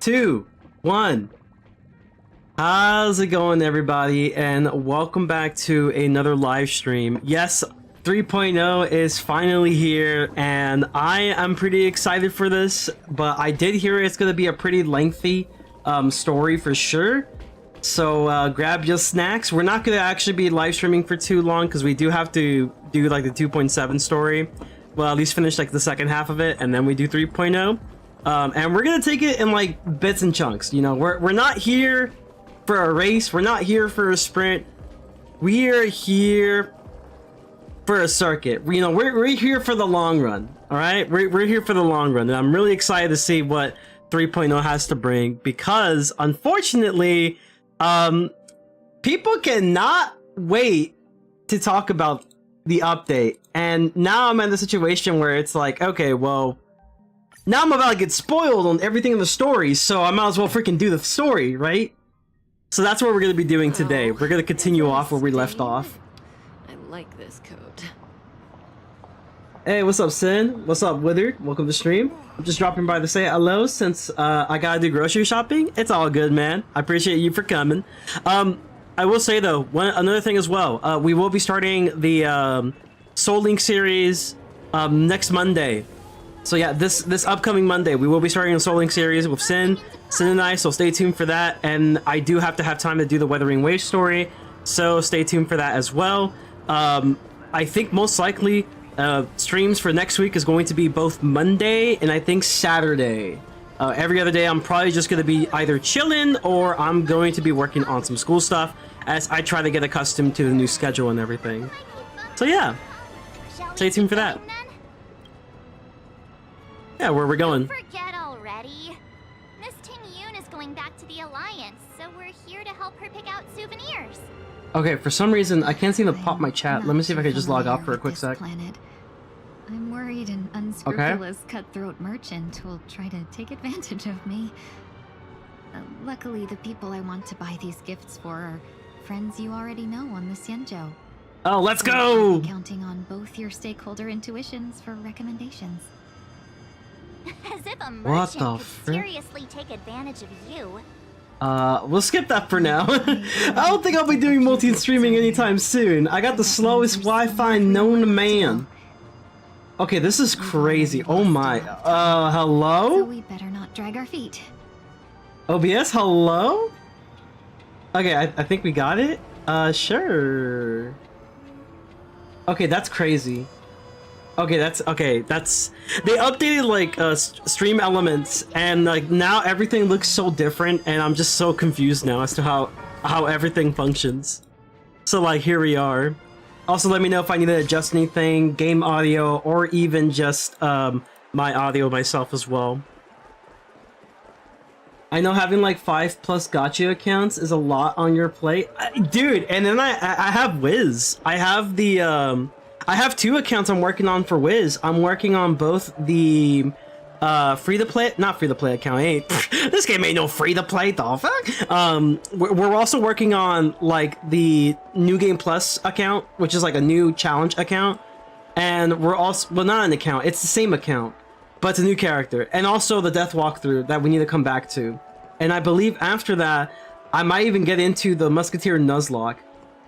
2, 1. How's it going, everybody? And welcome back to another live stream. Yes, 3.0 is finally here, and I am pretty excited for this, but I did hear it's going to be a pretty lengthy story for sure. So grab your snacks. We're not going to actually be live streaming for too long because we do have to do like the 2.7 story. Well, at least finish like the second half of it, and then we do 3.0. And we're gonna take it in like bits and chunks. You know, we're not here for a race. We're not here for a sprint. We are here for a circuit. You know, we're here for the long run. All right, we're here for the long run, and I'm really excited to see what 3.0 has to bring because, unfortunately, people cannot wait to talk about the update. And now I'm in the situation where it's like, okay, well, now I'm about to get spoiled on everything in the story, so I might as well freaking do the story, right? So that's what we're going to be doing today. We're going to continue off where we left off. I like this coat. Hey, what's up, Sin? What's up, Withered? Welcome to stream. I'm just dropping by to say hello since I gotta do grocery shopping. It's all good, man. I appreciate you for coming. I will say, though, another thing as well. We will be starting the Soul Link series next Monday. So yeah, this upcoming Monday, we will be starting a Soul Link series with Sin and I, so stay tuned for that. And I do have to have time to do the Weathering Wave story, so stay tuned for that as well. I think most likely streams for next week is going to be both Monday and I think Saturday. Every other day, I'm probably just going to be either chilling or I'm going to be working on some school stuff as I try to get accustomed to the new schedule and everything. So yeah, stay tuned for that. Yeah, where we're going. Forget already. Miss Ting-Yoon is going back to the Alliance, so we're here to help her pick out souvenirs. Okay, for some reason I can't seem to pop my chat. Let me see if I can just log off for a quick sec. Planet. I'm worried an unscrupulous cutthroat merchant will try to take advantage of me. Luckily, the people I want to buy these gifts for are friends you already know on the Xianzhou. Oh, let's So go! I'll be counting on both your stakeholder intuitions for recommendations. As if a What merchant the could frick? seriously take advantage of you. We'll skip that for now. I don't think I'll be doing multi-streaming anytime soon. I got the slowest Wi-Fi known to man. Okay, this is crazy. Oh my. So Hello? we better not drag our feet. OBS, hello? Okay, I think we got it. Sure. Okay, that's crazy. Okay, that's they updated like stream elements, and like now everything looks so different, and I'm just so confused now as to how everything functions. So like here we are. Also, let me know if I need to adjust anything, game audio, or even just my audio myself as well. I know having like 5+ gacha accounts is a lot on your plate, dude. And then I have Wiz. I have the I have 2 accounts I'm working on for Wiz. I'm working on both the not free to play account. Hey, this game ain't no free to play, the fuck. We're also working on like the New Game Plus account, which is like a new challenge account, and we're also, well, not an account, it's the same account, but it's a new character, and also the Death Walkthrough that we need to come back to. And I believe after that, I might even get into the Musketeer Nuzlocke.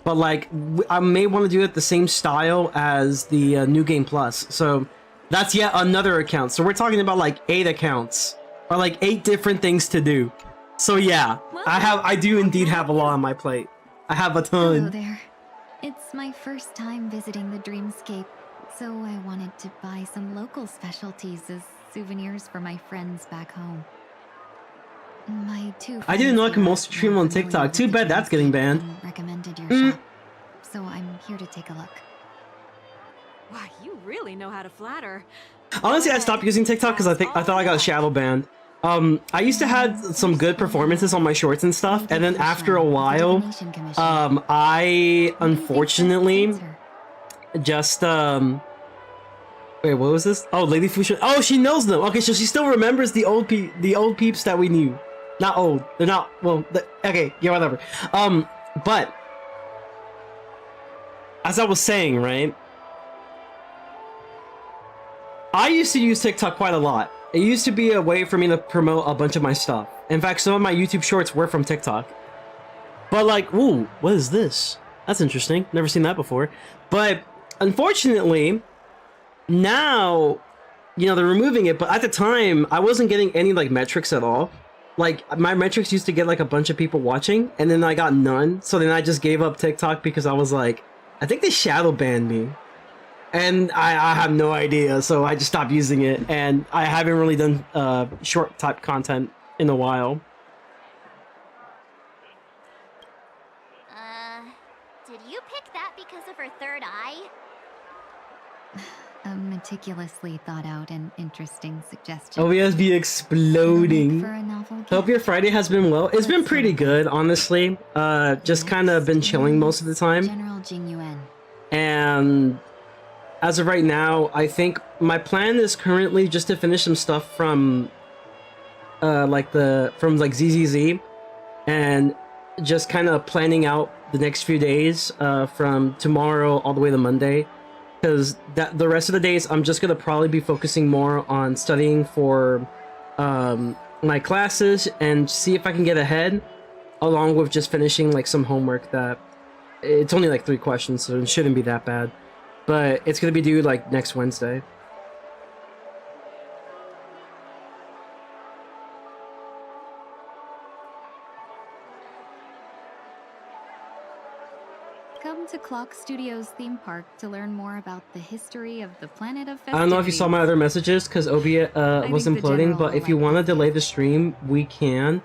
But like, I may want to do it the same style as the New Game Plus. So that's yet another account. So we're talking about like 8 accounts, or like 8 different things to do. So yeah, I do indeed have a lot on my plate. I have a ton. Hello there. It's my first time visiting the Dreamscape, so I wanted to buy some local specialties as souvenirs for my friends back home. My 2 I didn't know I could friends mostly stream on were familiar TikTok. with Too the bad that's getting Dreamscape banned. and recommended your shop, so I'm here to take a look. Wow, you really know how to flatter. Honestly, I stopped using TikTok because I thought I got shadow banned. I used to have some good performances on my shorts and stuff, and then after a while, I unfortunately just wait, what was this? Oh, Lady Fusion. Oh, she knows them. Okay, so she still remembers the old peeps that we knew. Not old. They're not. Well, okay, yeah, whatever. But as I was saying, right? I used to use TikTok quite a lot. It used to be a way for me to promote a bunch of my stuff. In fact, some of my YouTube shorts were from TikTok. But like, ooh, what is this? That's interesting. Never seen that before. But unfortunately, now, you know, they're removing it. But at the time, I wasn't getting any like metrics at all. Like, my metrics used to get like a bunch of people watching, and then I got none. So then I just gave up TikTok because I was like, I think they shadow banned me. And I have no idea, so I just stopped using it, and I haven't really done short type content in a while. Did you pick that because of her third eye? A meticulously thought out and interesting suggestion. OBS be exploding. For a novel gift? Hope your Friday has been well. It's been pretty good, honestly. Just kind of been chilling most of the time. General Jing Yuan. And as of right now, I think my plan is currently just to finish some stuff from ZZZ, and just kind of planning out the next few days from tomorrow all the way to Monday, because the rest of the days I'm just gonna probably be focusing more on studying for my classes and see if I can get ahead, along with just finishing like some homework that it's only like 3 questions, so it shouldn't be that bad. But it's gonna be due like next Wednesday. Come to Clock Studios theme park to learn more about the history of the planet of festivity. I don't know if you saw my other messages because OBS was imploding, but if you want to delay the stream, we can.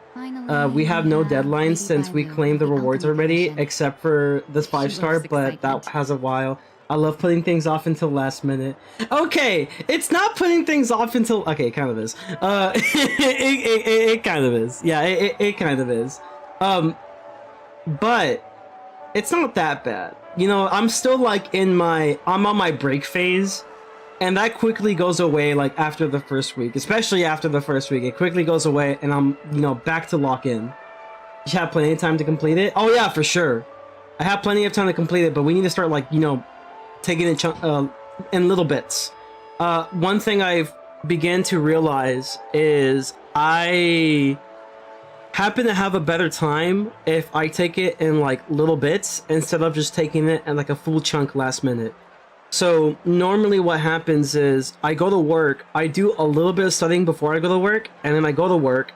We have no deadlines since we claimed the rewards already, except for this 5-star, but that has a while. I love putting things off until last minute. Okay, it's not putting things off until... Okay, it kind of is. It kind of is. Yeah, it kind of is. But it's not that bad. You know, I'm still like I'm on my break phase, and that quickly goes away like after the first week, especially after the first week. It quickly goes away, and I'm, you know, back to lock in. You have plenty of time to complete it? Oh yeah, for sure. I have plenty of time to complete it, but we need to start, like, you know, taking it in little bits. One thing I've began to realize is I happen to have a better time if I take it in like little bits instead of just taking it in like a full chunk last minute. So normally what happens is I go to work, I do a little bit of studying before I go to work, and then I go to work,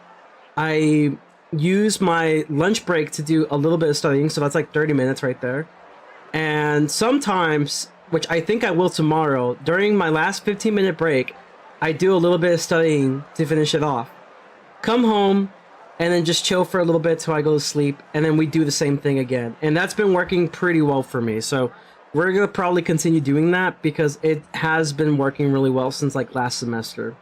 I use my lunch break to do a little bit of studying, so that's like 30 minutes right there. And sometimes, which I think I will tomorrow, during my last 15-minute break, I do a little bit of studying to finish it off. Come home, and then just chill for a little bit till I go to sleep, and then we do the same thing again. And that's been working pretty well for me, so we're gonna probably continue doing that because it has been working really well since like last semester.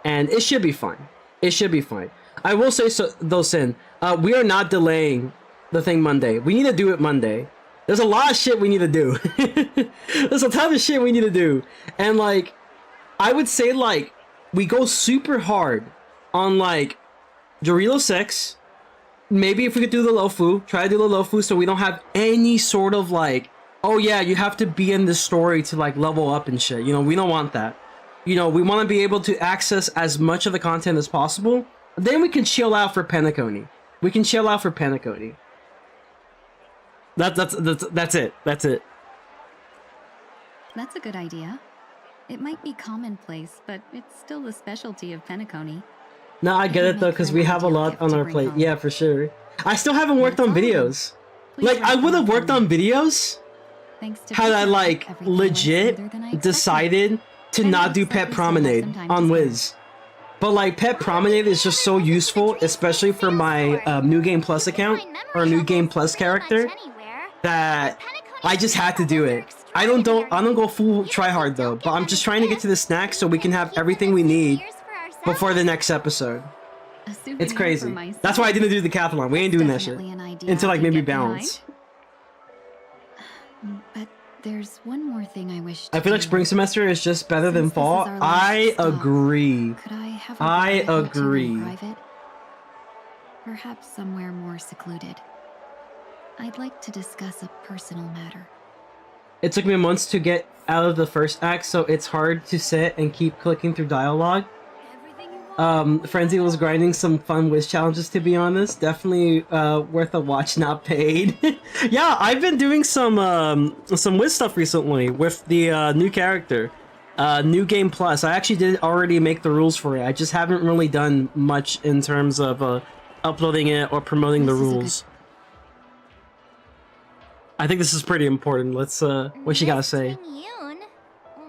And it should be fine. It should be fine. I will say so, though, Sin, we are not delaying the thing Monday. We need to do it Monday. There's a lot of shit we need to do. There's a ton of shit we need to do. And like, I would say like, we go super hard on like Dorito 6. Maybe if we could do the Lofu, try to do the Lofu so we don't have any sort of like, oh yeah, you have to be in the story to like level up and shit. You know, we don't want that. You know, we want to be able to access as much of the content as possible. Then we can chill out for Penacony. We can chill out for Penacony. That's it. That's it. That's a good idea. It might be commonplace, but it's still the specialty of Penacony. No, I get it though, because we have a lot on our plate. Yeah, for sure. I still haven't worked on videos. Like, I would have worked on videos had I like legit decided to not do Pet Promenade on Wiz. But like, Pet Promenade is just so useful, especially for my New Game Plus account or New Game Plus character, that I just had to do it. I don't go full try hard though, but I'm just trying to get to the snack so we can have everything we need before the next episode. It's crazy. That's why I didn't do the decathlon. We ain't doing that shit until like maybe balance. But there's one more thing I wish to I feel like spring semester is just better than fall. I agree. Could I have I agree. Private? Perhaps somewhere more secluded. I'd like to discuss a personal matter. It took me months to get out of the first act, so it's hard to sit and keep clicking through dialogue. Frenzy was grinding some fun wish challenges, to be honest. Definitely worth a watch, not paid. Yeah, I've been doing some wish stuff recently with the new character. New Game Plus. I actually did already make the rules for it. I just haven't really done much in terms of uploading it or promoting the rules. I think this is pretty important. Let's what you gotta say? Yoon,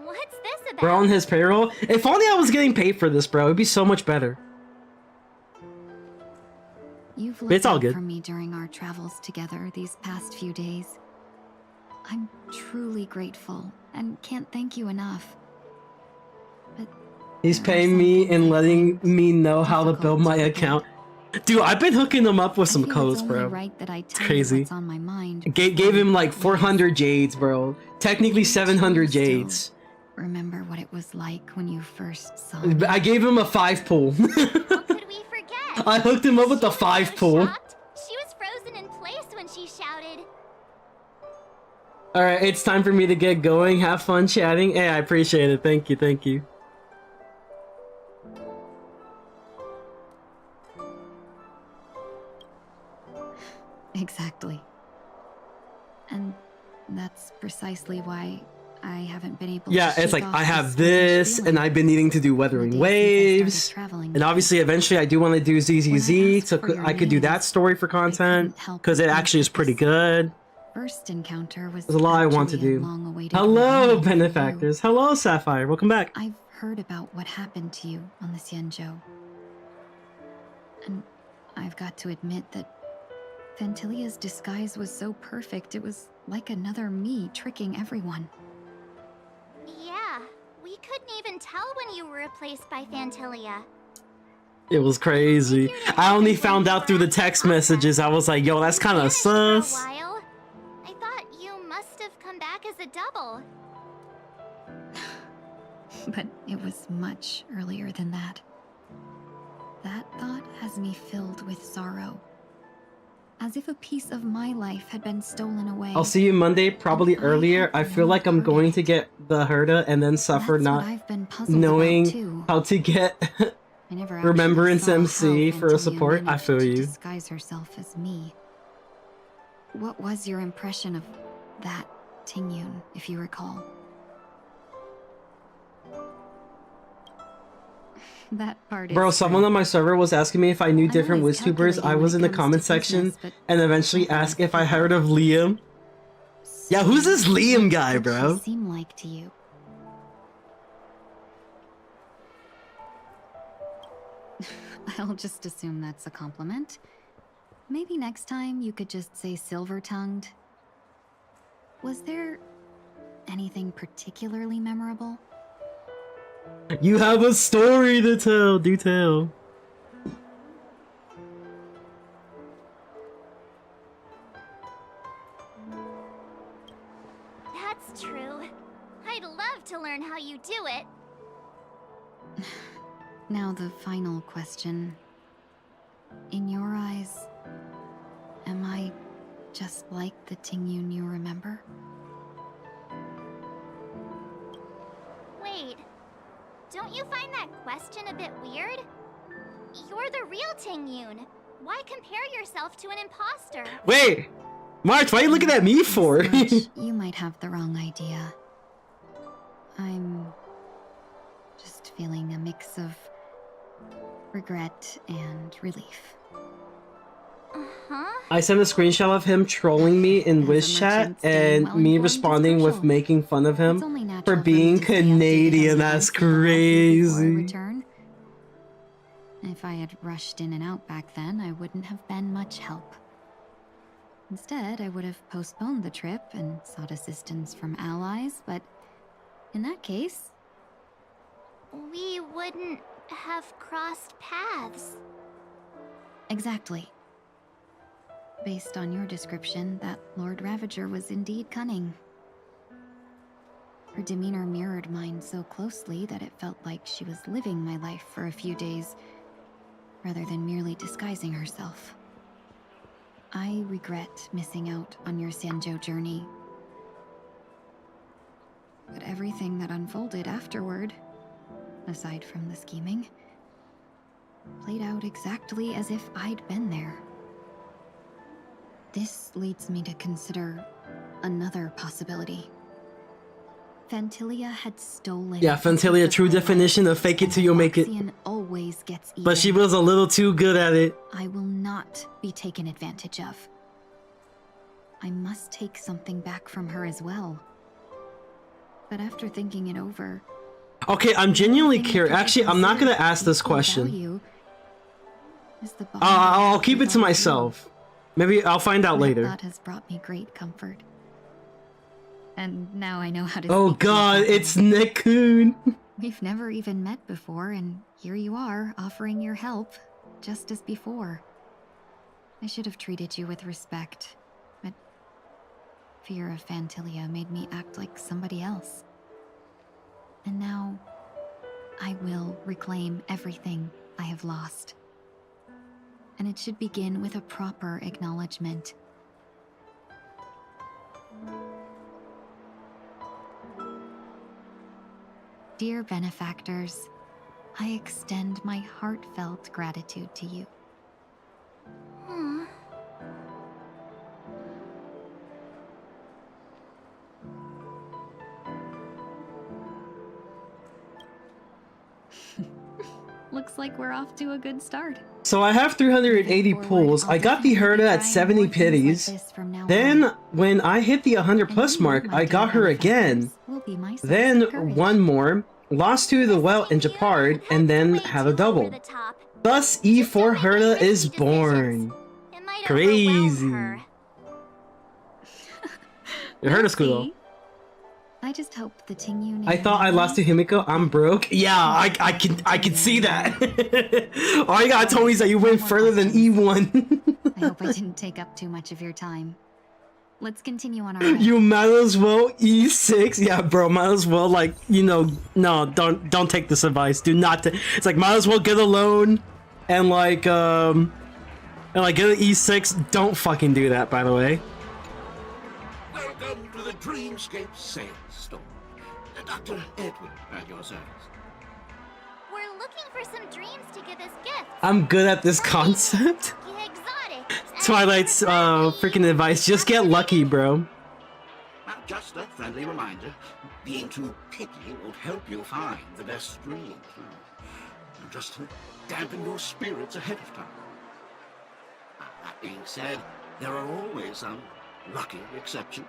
what's this about? We're on his payroll. If only I was getting paid for this, bro. It'd be so much better. You've It's looked all out good. for me during our travels together these past few days. I'm truly grateful and can't thank you enough. But He's there are paying some me things and I letting find me know how to difficult build my to account. forget. Dude, I've been hooking him up with I some feel codes, it's only bro. right that I tell Crazy. you what's on my mind. Gave before him we like part 400 ways. jades, bro. Technically 700 Do you still jades. Remember what it was like when you first saw me? I gave him a 5 pull. How could we forget? I hooked him up with She the was 5 so pull. shocked. She was frozen in place when she shouted. Alright, it's time for me to get going. Have fun chatting. Hey, I appreciate it. Thank you, thank you. Exactly. And that's precisely why I haven't been able Yeah, to it's shake like off I have strange this, and feeling I've been needing to do the Weathering days since I Waves. started traveling And with obviously, eventually, I do want to do When I ZZZ, asked so for your I could do that names, story for content, couldn't help because but it think actually is that pretty this good. first encounter was There's a lot I want to actually a do. long-awaited Hello, reunion for you. benefactors. Hello, Sapphire. Welcome back. I've heard about what happened to you on the Xianzhou. And I've got to admit that Fantilia's disguise was so perfect, it was like another me tricking everyone. Yeah, we couldn't even tell when you were replaced by Fantilia. It was crazy. I only found out through the text messages. I was like, yo, that's kind of Vanished for a sus. while. I thought you must have come back as a double. But it was much earlier than that. That thought has me filled with sorrow. As if a piece of my life had been stolen away. I'll see you Monday, probably And I earlier. have I feel like I'm long going to hearted. get the Herda and then suffer That's not what I've been puzzled knowing about too. how to get I never actually Remembrance saw MC how for a Fantilia support. I managed feel to you. disguise herself as me. What was your impression of that Tingyun, if you recall? That part Bro, is someone true. on my server was asking me if I knew I'm different always WizTubers. I calculating was when in it the comes comment to section business, but and eventually never asked with if I people. heard of Liam. Yeah, who's this So, Liam what guy, did bro? she seem like to you? I'll just assume that's a compliment. Maybe next time you could just say silver-tongued. Was there anything particularly memorable? You have a story to tell. Do tell. That's true. I'd love to learn how you do it. Now the final question. In your eyes, am I just like the Tingyun you remember? Wait, don't you find that question a bit weird? You're the real Tingyun. Why compare yourself to an imposter? Wait, March, why are you looking at me for? March, you might have the wrong idea. I'm just feeling a mix of regret and relief. Uh-huh. I sent a screenshot of him trolling me in As a Wish chat merchant, staying and me well-informed is responding with crucial. making fun of him It's only for natural being me to stay updated on Canadian. the That's events of the last year before I crazy. return. If I had rushed in and out back then, I wouldn't have been much help. Instead, I would have postponed the trip and sought assistance from allies, but in that case, We wouldn't have crossed paths. exactly. Based on your description, that Lord Ravager was indeed cunning. Her demeanor mirrored mine so closely that it felt like she was living my life for a few days, rather than merely disguising herself. I regret missing out on your Xianzhou journey. But everything that unfolded afterward, aside from the scheming, played out exactly as if I'd been there. This leads me to consider another possibility. Phantilia had stolen. Yeah, Phantilia, true definition of fake it till you make it. Always gets even. But she was a little too good at it. I will not be taken advantage of. I must take something back from her as well. But after thinking it over... Okay, I'm genuinely curious. Actually, I'm not gonna ask this question. I'll keep it to myself. Maybe I'll find out later. That has brought me great comfort. And now I know how to Oh god, it's Nekun! We've never even met before, and here you are, offering your help, just as before. I should have treated you with respect, but fear of Phantilia made me act like somebody else. And now, I will reclaim everything I have lost. And it should begin with a proper acknowledgement. Dear benefactors, I extend my heartfelt gratitude to you. Looks like we're off to a good start. So I have 380 pulls. I got the Herda at 70 pities. Then, when I hit the 100 plus mark, I got her again. Then, one more. Lost to the Well and Japard, and then had a double. Thus, E4 Herda is born. Crazy. Herda's cool though. I just hope the Tingyun. I thought I lost to Himiko. I'm broke. Yeah, I can see that. All you gotta tell me is that you went further than E1. I hope I didn't take up too much of your time. Let's continue on our way. You might as well E6. Yeah, bro, might as well, like, you know, no, don't take this advice. Do not. It's like, might as well get a loan and like get an E6. Don't fucking do that, by the way. Welcome to the Dreamscape Sales Store. Dr. Edwin at your service. We're looking for some dreams to give as gifts. I'm good at this concept. Twilight's freaking advice, just get lucky, bro. Now, just a friendly reminder, being too picky won't help you find the best dreams. Just to dampen your spirits ahead of time. That being said, there are always some lucky exceptions.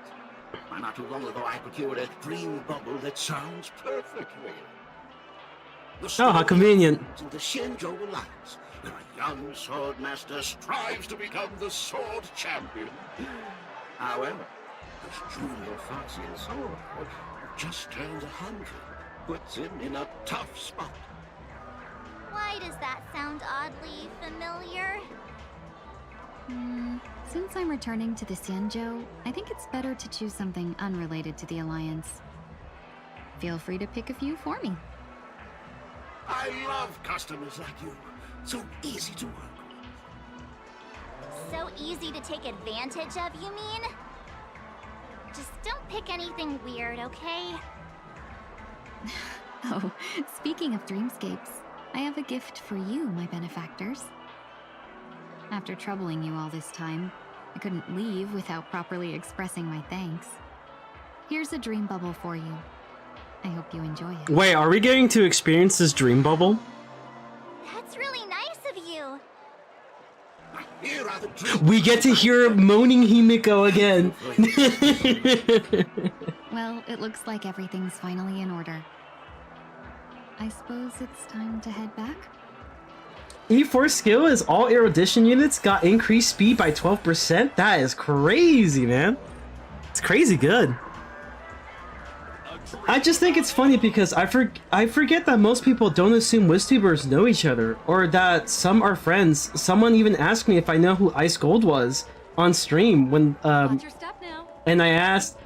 Not too long ago, I procured a dream bubble that sounds perfect real. Oh, how convenient. In the Shinjo Alliance, where a young sword master strives to become the sword champion. However, this junior Foxian sword, who just turned 100, puts him in a tough spot. Why does that sound oddly familiar? Since I'm returning to the Xianzhou, I think it's better to choose something unrelated to the Alliance. Feel free to pick a few for me. I love customers like you. So easy to work with. So easy to take advantage of, you mean? Just don't pick anything weird, okay? Oh, speaking of dreamscapes, I have a gift for you, my benefactors. After troubling you all this time, I couldn't leave without properly expressing my thanks. Here's a dream bubble for you. I hope you enjoy it. Wait, are we getting to experience this dream bubble? That's really nice of you. Here are the We get to hear moaning Himiko again. Well, it looks like everything's finally in order. I suppose it's time to head back? E4 skill is all erudition units got increased speed by 12%? That is crazy, man. It's crazy good. I just think it's funny because I forget that most people don't assume WizTubers know each other, or that some are friends. Someone even asked me if I know who Ice Gold was on stream when Watch your step now. and I asked,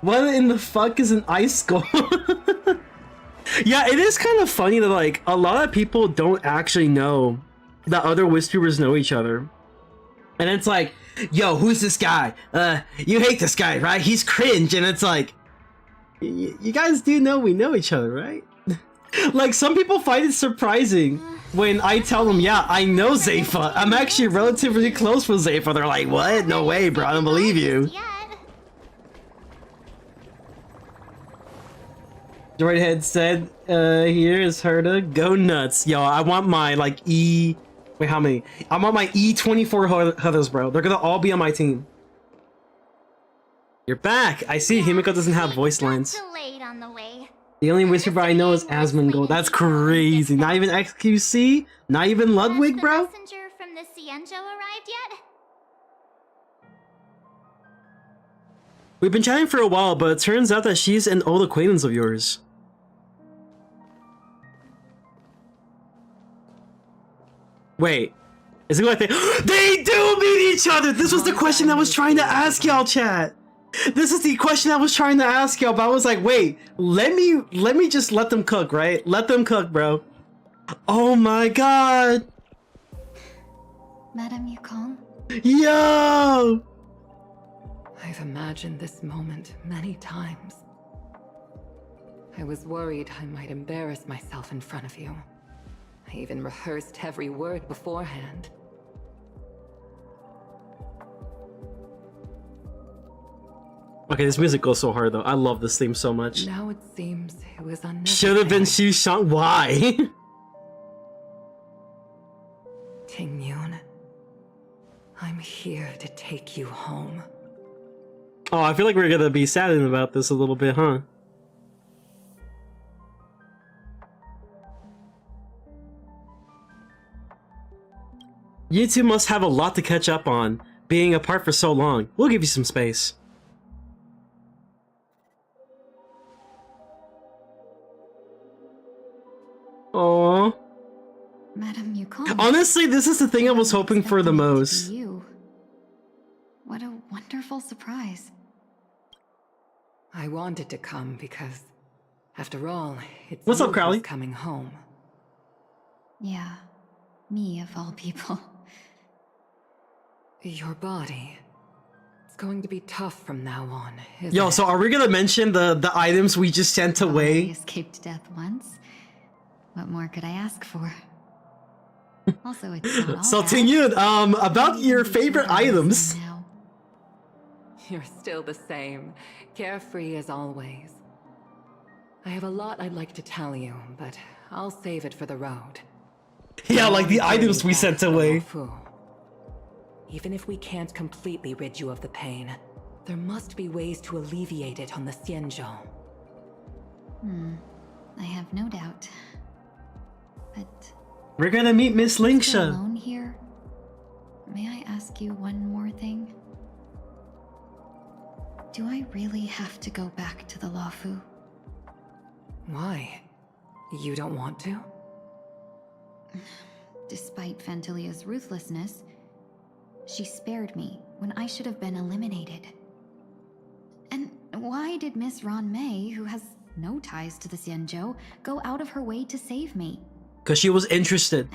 what in the fuck is an Ice Gold? Yeah, it is kind of funny that like a lot of people don't actually know that other WizTubers know each other. And it's like, yo, who's this guy? You hate this guy, right? He's cringe. And it's like, you guys do know we know each other, right? Like, some people find it surprising when I tell them, yeah, I know Zayfa. I'm actually relatively close with Zayfa. They're like, what? No way, bro. I don't believe you. Droidhead said, here is Herda. Go nuts. Yo, I want my, like, Wait, how many? I want my E24 Huthers, bro. They're gonna all be on my team. You're back. I see. Himiko doesn't have voice lines. Delayed on the way. The only whisper I know is Asmongold. That's crazy. Not even XQC? Not even Ludwig, bro? Has the messenger from the Cienjo arrived yet? We've been chatting for a while, but it turns out that she's an old acquaintance of yours. Wait. Is it like they do meet each other? This was the question I was trying to ask y'all, chat. This is the question I was trying to ask y'all, but I was like, wait, let me just let them cook, right? Let them cook, bro. Oh my god. Madame Yukong? Yo! I've imagined this moment many times. I was worried I might embarrass myself in front of you. I even rehearsed every word beforehand. Okay, this music goes so hard though. I love this theme so much. Now it seems it was unnecessary. Should have been Shushan. Why? Ting-Yun, I'm here to take you home. Oh, I feel like we're gonna be saddened about this a little bit, huh? You two must have a lot to catch up on, being apart for so long. We'll give you some space. Aww. Madame Yukong. Honestly, this is the thing I was hoping for the most. You. What a wonderful surprise. I wanted to come because, after all, it's What's you up, Crowley? who's coming home. Yeah, me of all people. Your body. It's going to be tough from now on, isn't Yo, it? so are we gonna mention the items we just sent I away? escaped death once. What more could I ask for? Also, it's not all So bad. Ting-Yun, about Maybe your we should favorite have items. now. You're still the same, carefree as always. I have a lot I'd like to tell you, but I'll save it for the road. Yeah, like the Now items we back sent to away. Luofu. Even if we can't completely rid you of the pain, there must be ways to alleviate it on the Xianzhou. I have no doubt. But We're gonna meet Miss still Linksha. alone here? May I ask you one more thing? Do I really have to go back to the Luofu? Why? You don't want to? Despite Fantilia's ruthlessness, she spared me when I should have been eliminated. And why did Miss Ron Mei, who has no ties to the Xianzhou, go out of her way to save me? Because she was interested.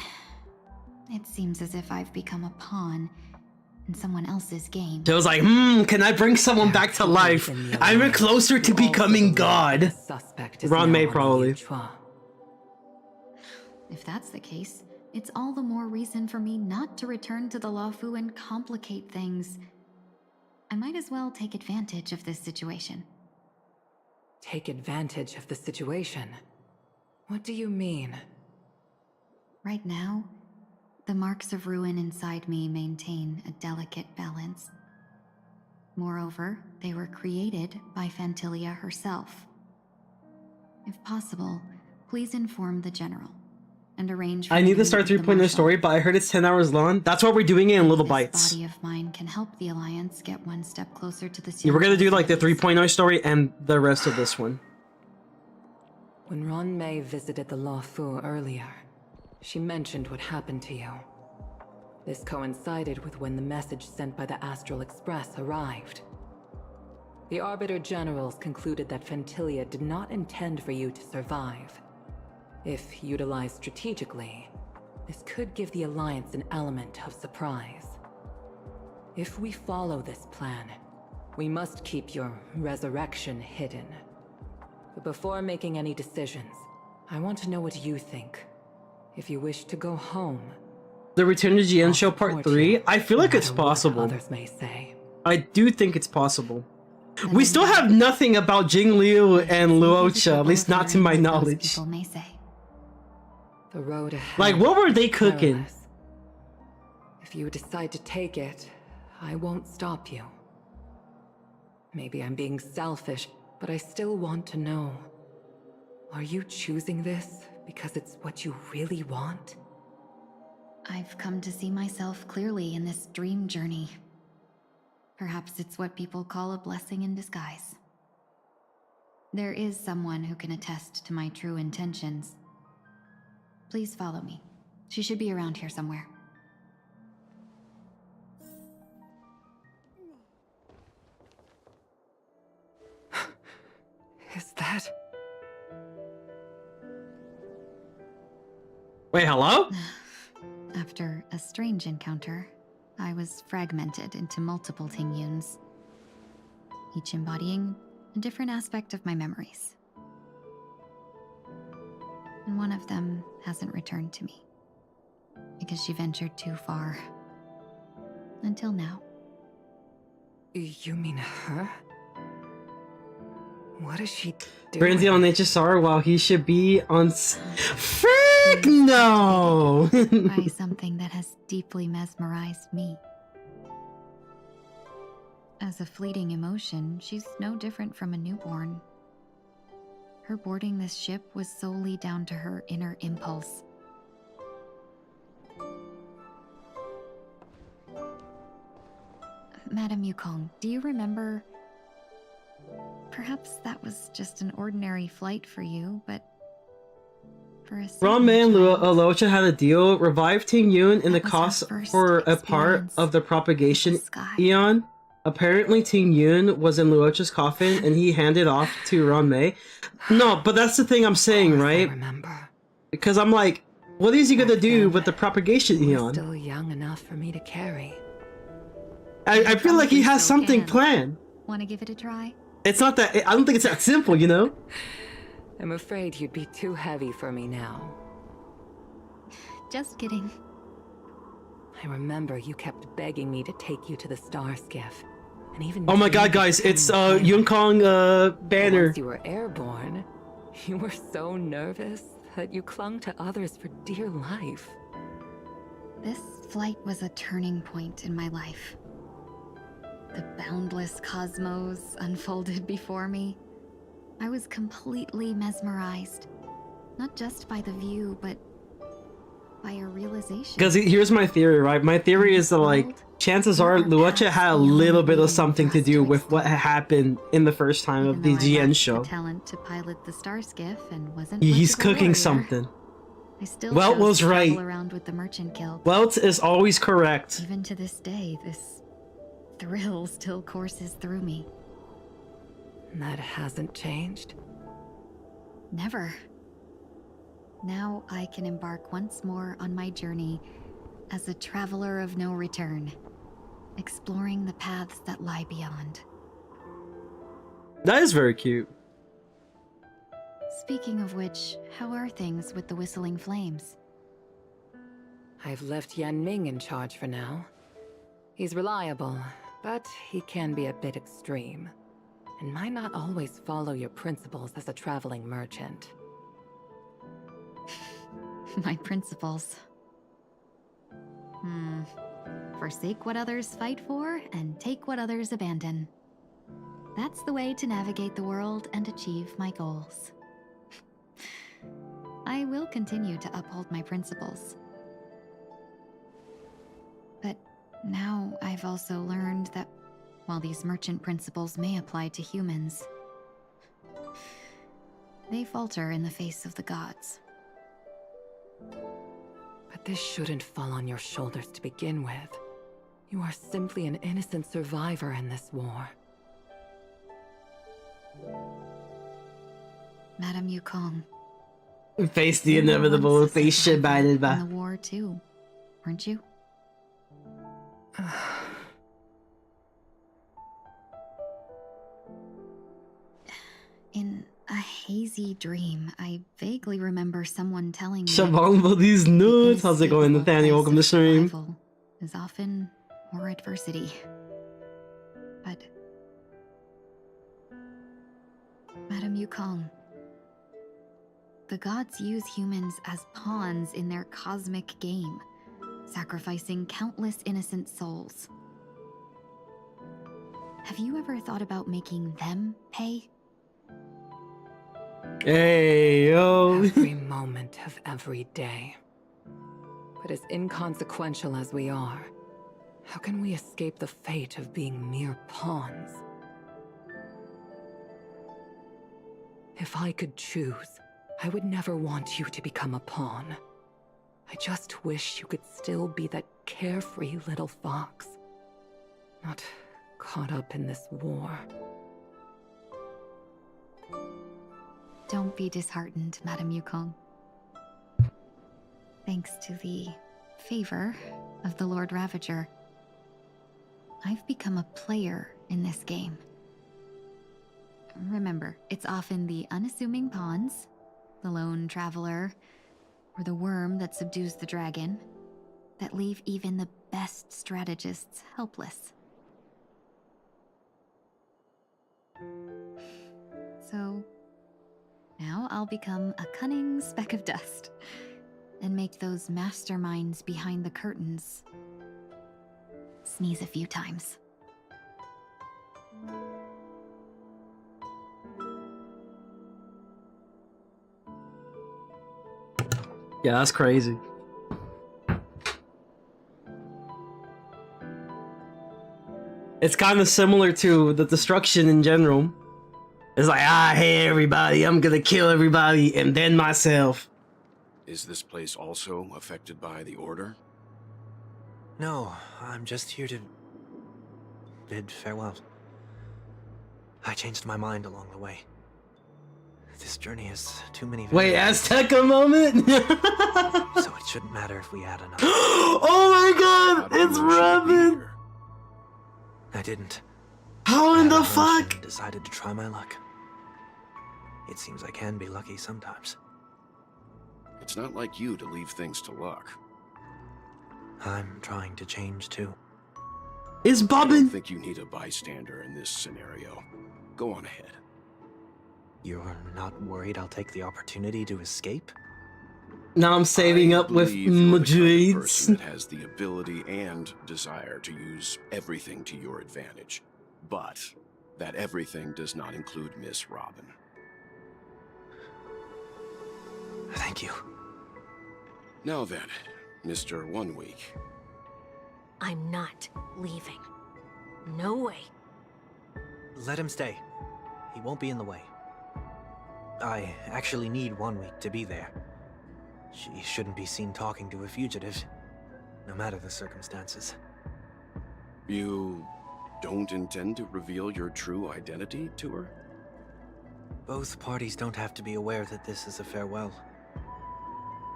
It seems as if I've become a pawn in someone else's game. She was like, can I bring someone back to life? I'm closer to becoming God. Ron Mei, probably. If that's the case, it's all the more reason for me not to return to the Luofu and complicate things. I might as well take advantage of this situation. Take advantage of the situation? What do you mean? Right now, the marks of ruin inside me maintain a delicate balance. Moreover, they were created by Fantilia herself. If possible, please inform the General and arrange for I need to me start with the 3.0 Marshal. story, but I heard it's 10 hours long. That's why we're doing it in little This bites. body of mine can help the Alliance get one step closer to the Yeah, we're gonna do like the Xianzhou 3.0 story and the rest of this one. When Ron Mei visited the Luofu earlier, she mentioned what happened to you. This coincided with when the message sent by the Astral Express arrived. The Arbiter Generals concluded that Fantilia did not intend for you to survive. If utilized strategically, this could give the Alliance an element of surprise. If we follow this plan, we must keep your resurrection hidden. But before making any decisions, I want to know what you think. If you wish to go home, The Return to GN I'll Show Part support 3? you, I feel no like it's matter what possible. others may say. I do think it's possible. Then We I'm still glad. have nothing about Jing Liu and Say easy Luocha, at for least both not to hearing my what those knowledge. people may say. The road ahead. Like, what were they is cooking? perilous. If you decide to take it, I won't stop you. Maybe I'm being selfish, but I still want to know. Are you choosing this because it's what you really want? I've come to see myself clearly in this dream journey. Perhaps it's what people call a blessing in disguise. There is someone who can attest to my true intentions. Please follow me. She should be around here somewhere. Is that... Wait, hello? After a strange encounter, I was fragmented into multiple Tingyuns, each embodying a different aspect of my memories. And one of them hasn't returned to me, because she ventured too far. Until now. You mean her? What is she doing? Brandy on HSR while he should be on Frick no! By something that has deeply mesmerized me. As a fleeting emotion, she's no different from a newborn. Her boarding this ship was solely down to her inner impulse. Madame Yukong, do you remember? Perhaps that was just an ordinary flight for you, but for a Ron-Mei and child, Luocha had a deal. Revive Ting Yun in the That was cost her first for a part experience of the with propagation the sky. eon. Apparently Ting Yun was in Luocha's coffin and he handed off to Ron-Mei. No, but that's the thing I'm saying, Of course I right? remember. Because I'm like, what is he gonna Back do then, with the propagation You were eon? still young enough for me to carry. I feel like he Probably has still something can. planned. Want to give it a try? It's not that, I don't think it's that simple, you know? I'm afraid you'd be too heavy for me now. Just kidding. I remember you kept begging me to take you to the star skiff. And even Oh my god, dreamed of guys, it's becoming a pilot. Yun Kong But banner. once you were airborne, you were so nervous that you clung to others for dear life. This flight was a turning point in my life. The boundless cosmos unfolded before me. I was completely mesmerized, not just by the view, but by a realization. Because here's my theory, right? My theory is that, like, chances are Luocha had a little bit of something to do with what happened in the first time of the Even though I GN lacked show. the talent to pilot the star skiff and wasn't He's much of a cooking warrior, something. I still Welt chose was to travel right. around with the merchant guild. Welt is always correct. Even to this day, this thrill still courses through me. That hasn't changed. Never. Now I can embark once more on my journey as a traveler of no return, exploring the paths that lie beyond. That is very cute. Speaking of which, how are things with the Whistling Flames? I've left Yan Ming in charge for now. He's reliable, but he can be a bit extreme, and might not always follow your principles as a traveling merchant. My principles. Forsake what others fight for and take what others abandon. That's the way to navigate the world and achieve my goals. I will continue to uphold my principles. But now I've also learned that while these merchant principles may apply to humans, they falter in the face of the gods. But this shouldn't fall on your shoulders to begin with. You are simply an innocent survivor in this war. Madame Yukong, Face the you were inevitable, once a face shit by survivor it, but in the war too, weren't you? In a hazy dream, I vaguely remember someone telling me Shabong for these nudes. How's it going, Nathaniel? Welcome to stream. survival is often more adversity. But Madame Yukong, the gods use humans as pawns in their cosmic game, sacrificing countless innocent souls. Have you ever thought about making them pay? Hey, yo. Every moment of every day. But as inconsequential as we are, how can we escape the fate of being mere pawns? If I could choose, I would never want you to become a pawn. I just wish you could still be that carefree little fox. Not caught up in this war. Don't be disheartened, Madame Yukong. Thanks to the favor of the Lord Ravager, I've become a player in this game. Remember, it's often the unassuming pawns, the lone traveler, or the worm that subdues the dragon, that leave even the best strategists helpless. So, now I'll become a cunning speck of dust, and make those masterminds behind the curtains sneeze a few times. Yeah, that's crazy. It's kind of similar to the destruction in general. It's like, hey everybody, I'm gonna kill everybody and then myself. Is this place also affected by the Order? No, I'm just here to bid farewell. I changed my mind along the way. This journey has too many Wait, variables, Azteca moment? so it shouldn't matter if we add another. Oh my god, How do it's you know she'll be Robin! here? I didn't. How I in had the a hunch fuck? and decided to try my luck. It seems I can be lucky sometimes. It's not like you to leave things to luck. I'm trying to change too. Is I don't Bobbin? think you need a bystander in this scenario. Go on ahead. You're not worried I'll take the opportunity to escape? Now I'm saving I up with believe you're the kind of Madrids. person that has the ability and desire to use everything to your advantage. But that everything does not include Miss Robin. Thank you. Now then, Mr. 1 Week. I'm not leaving. No way. Let him stay. He won't be in the way. I actually need 1 week to be there. She shouldn't be seen talking to a fugitive, no matter the circumstances. You don't intend to reveal your true identity to her? Both parties don't have to be aware that this is a farewell.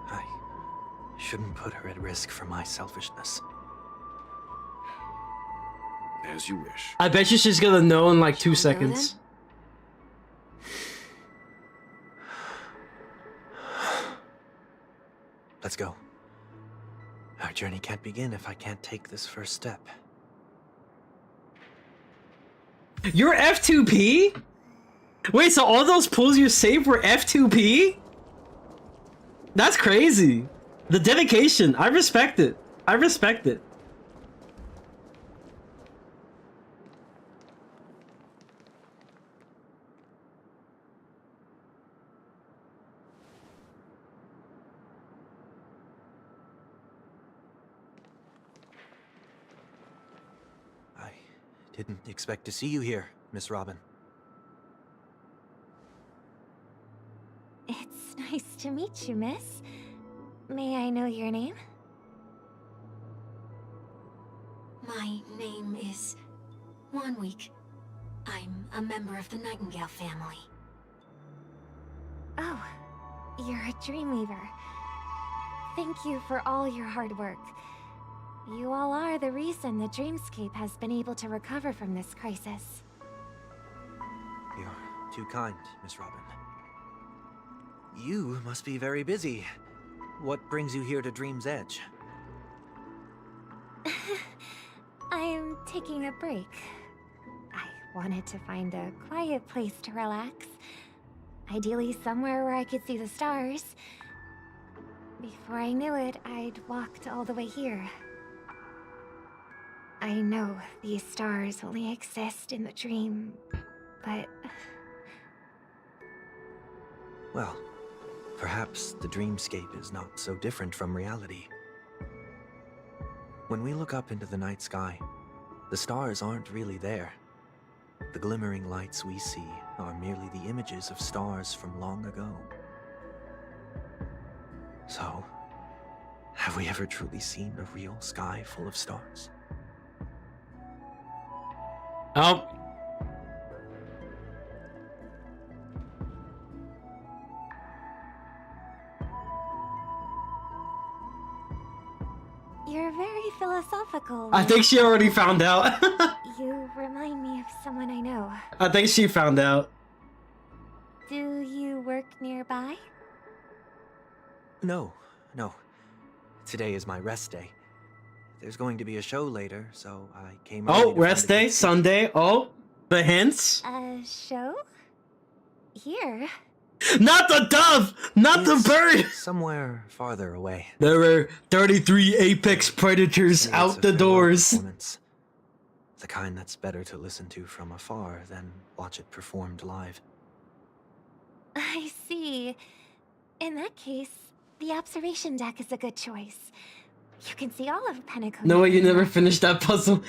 I shouldn't put her at risk for my selfishness. As you wish. I bet you she's gonna know in like 2 Go seconds. Let's go. Our journey can't begin if I can't take this first step. You're F2P? Wait, so all those pools you saved were F2P? That's crazy. The dedication, I respect it. I respect it. I didn't expect to see you here, Miss Robin. It's nice to meet you, miss. May I know your name? My name is 1 Week. I'm a member of the Nightingale family. Oh, you're a Dreamweaver. Thank you for all your hard work. You all are the reason the Dreamscape has been able to recover from this crisis. You're too kind, Miss Robin. You must be very busy. What brings you here to Dream's Edge? I'm taking a break. I wanted to find a quiet place to relax. Ideally somewhere where I could see the stars. Before I knew it, I'd walked all the way here. I know these stars only exist in the dream, but... Well, perhaps the dreamscape is not so different from reality. When we look up into the night sky, the stars aren't really there. The glimmering lights we see are merely the images of stars from long ago. So, have we ever truly seen a real sky full of stars? Oh. You're very philosophical. I think she already found out. You remind me of someone I know. I think she found out. Do you work nearby? No. Today is my rest day. There's going to be a show later, so I came early Oh, to rest find a day, good seat. Sunday. Oh, the hints. A show? Here? Not the dove! Not the It's bird! somewhere farther away. There were 33 apex predators It's out a the farewell doors. performance. The kind that's better to listen to from afar than watch it performed live. I see. In that case, the observation deck is a good choice. You can see all of Pentecost. No way, you never finished that puzzle.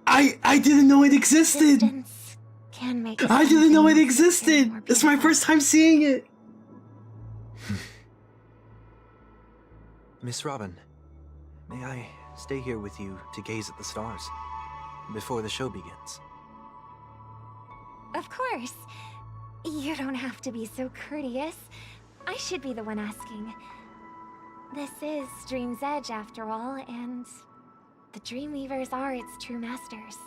I didn't know it existed. Distance can make I didn't know it something existed. more It's my beautiful. first time seeing it. Miss Robin, may I stay here with you to gaze at the stars before the show begins? Of course. You don't have to be so courteous. I should be the one asking. This is Dream's Edge, after all, and the Dreamweavers are its true masters.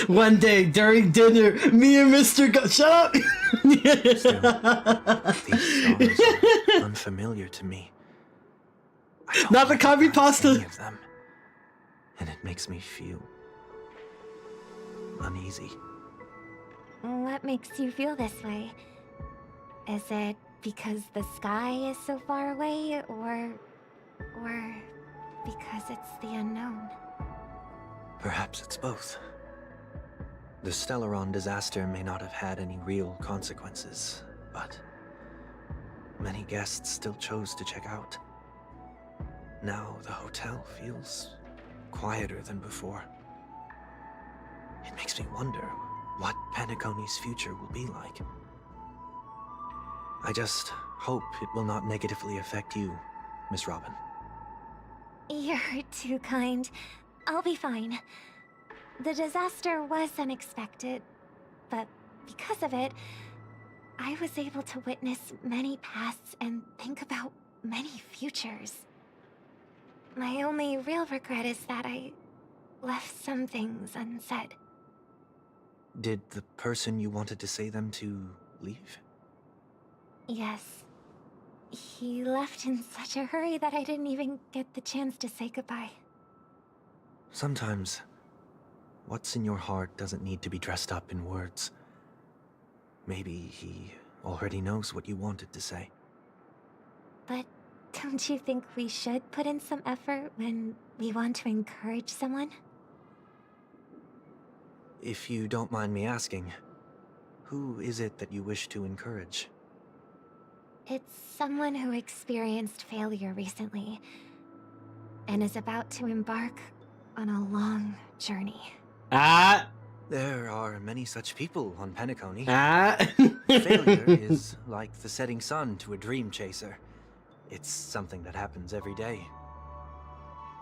One day during dinner, me and Mr. Shut up! These stars are unfamiliar to me. I don't Not the copy recognize pasta. any of them, and it makes me feel uneasy. What makes you feel this way? Is it because the sky is so far away, or because it's the unknown? Perhaps it's both. The Stellaron disaster may not have had any real consequences, but many guests still chose to check out. Now the hotel feels quieter than before. It makes me wonder what Pentaconi's future will be like. I just hope it will not negatively affect you, Miss Robin. You're too kind. I'll be fine. The disaster was unexpected, but because of it, I was able to witness many pasts and think about many futures. My only real regret is that I left some things unsaid. Did the person you wanted to say them to leave? Yes. He left in such a hurry that I didn't even get the chance to say goodbye. Sometimes, what's in your heart doesn't need to be dressed up in words. Maybe he already knows what you wanted to say. But don't you think we should put in some effort when we want to encourage someone? If you don't mind me asking, who is it that you wish to encourage? It's someone who experienced failure recently and is about to embark on a long journey. Ah, There are many such people on Pentaconi. ah. Failure is like the setting sun to a dream chaser. It's something that happens every day.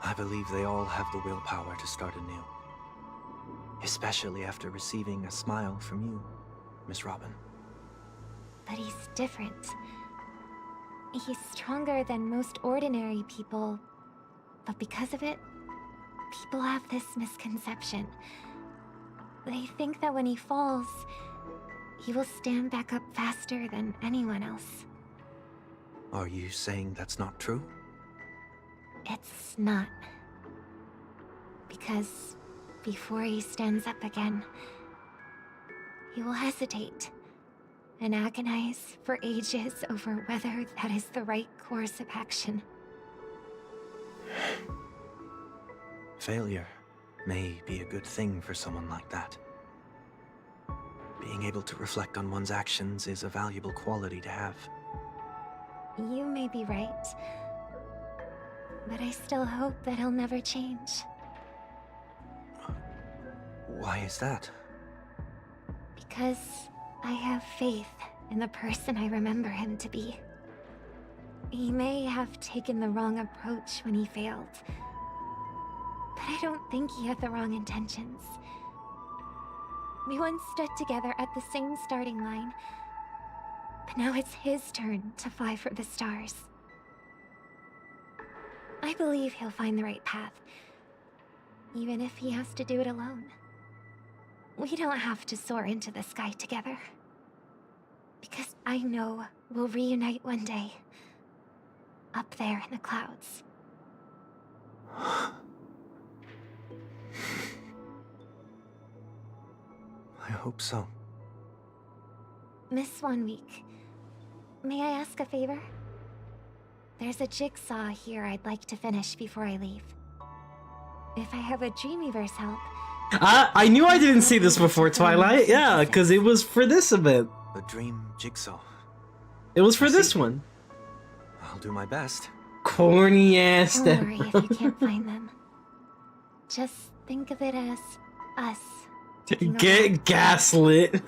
I believe they all have the willpower to start anew. Especially after receiving a smile from you, Miss Robin. But he's different. He's stronger than most ordinary people, but because of it, people have this misconception. They think that when he falls, he will stand back up faster than anyone else. Are you saying that's not true? It's not. Because before he stands up again, he will hesitate and agonize for ages over whether that is the right course of action. Failure may be a good thing for someone like that. Being able to reflect on one's actions is a valuable quality to have. You may be right, but I still hope that he'll never change. Why is that? Because I have faith in the person I remember him to be. He may have taken the wrong approach when he failed, but I don't think he had the wrong intentions. We once stood together at the same starting line, but now it's his turn to fly for the stars. I believe he'll find the right path, even if he has to do it alone. We don't have to soar into the sky together, because I know we'll reunite one day, up there in the clouds. I hope so. Miss 1 Week, may I ask a favor? There's a jigsaw here I'd like to finish before I leave. If I have a Dreamweaver's help... I knew I didn't see this before, Twilight. Yeah, because it was for this event. A dream jigsaw. It was for this one. I'll do my best. Corny ass Don't stuff. worry if you can't find them. Just think of it as us. taking a walk. Get gaslit.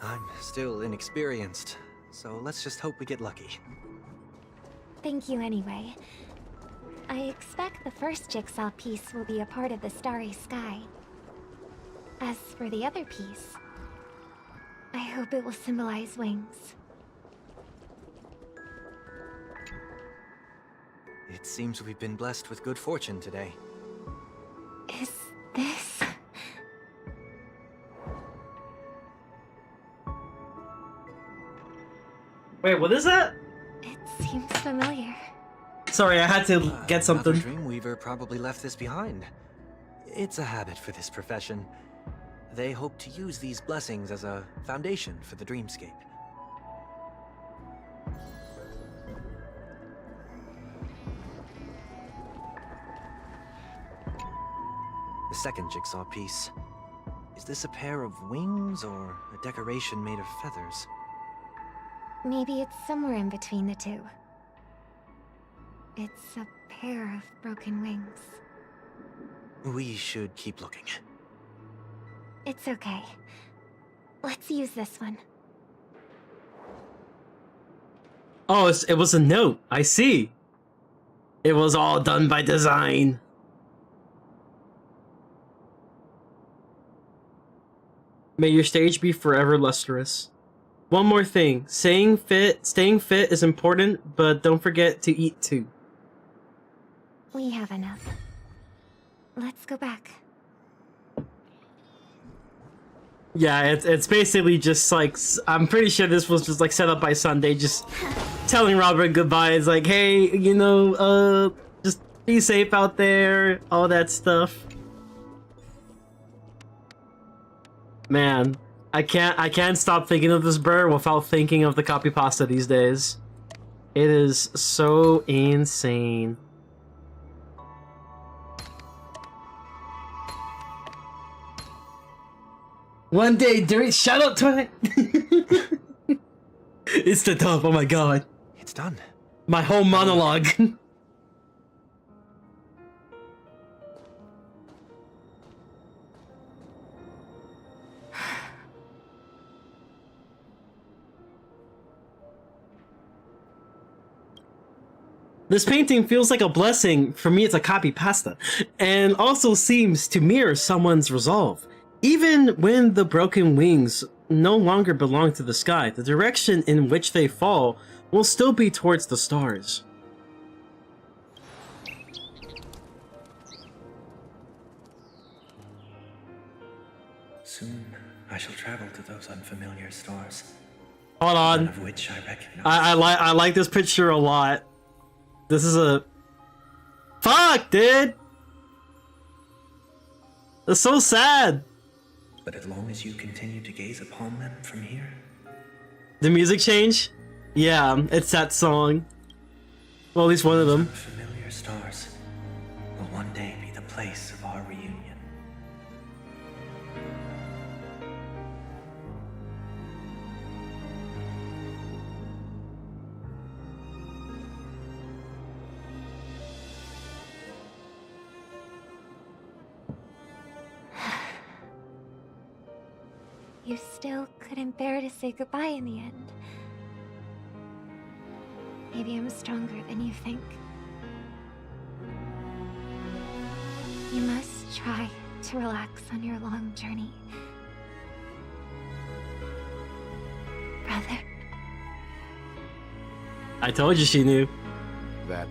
I'm still inexperienced, so let's just hope we get lucky. Thank you anyway. I expect the first jigsaw piece will be a part of the starry sky. As for the other piece, I hope it will symbolize wings. It seems we've been blessed with good fortune today. Is this... Wait, what is that? It seems familiar. Sorry, I had to get something. Another Dreamweaver probably left this behind. It's a habit for this profession. They hope to use these blessings as a foundation for the dreamscape. The second jigsaw piece. Is this a pair of wings or a decoration made of feathers? Maybe it's somewhere in between the two. It's a pair of broken wings. We should keep looking. It's okay. Let's use this one. Oh, it was a note. I see. It was all done by design. May your stage be forever lustrous. One more thing. Staying fit is important, but don't forget to eat too. We have enough. Let's go back. Yeah, it's basically just like, I'm pretty sure this was just like set up by Sunday, just telling Robert goodbye. It's like, hey, you know, just be safe out there, all that stuff. Man, I can't stop thinking of this bird without thinking of the copy pasta these days. It is so insane. One day during shut up to it. It's the top, oh my god. It's done. My whole monologue. This painting feels like a blessing. For me, it's a copy pasta. And also seems to mirror someone's resolve. Even when the broken wings no longer belong to the sky, the direction in which they fall we'll still be towards the stars. Soon, I shall travel to those unfamiliar stars, Hold none on. of which I recognize. I like this picture a lot. This is a... Fuck, dude! That's so sad. But as long as you continue to gaze upon them from here, The music change? Yeah, it's that song. Well, at least one of those them. unfamiliar stars will one day be the place of our reunion. You still couldn't bear to say goodbye in the end. Maybe I'm stronger than you think. You must try to relax on your long journey. Brother. I told you she knew. That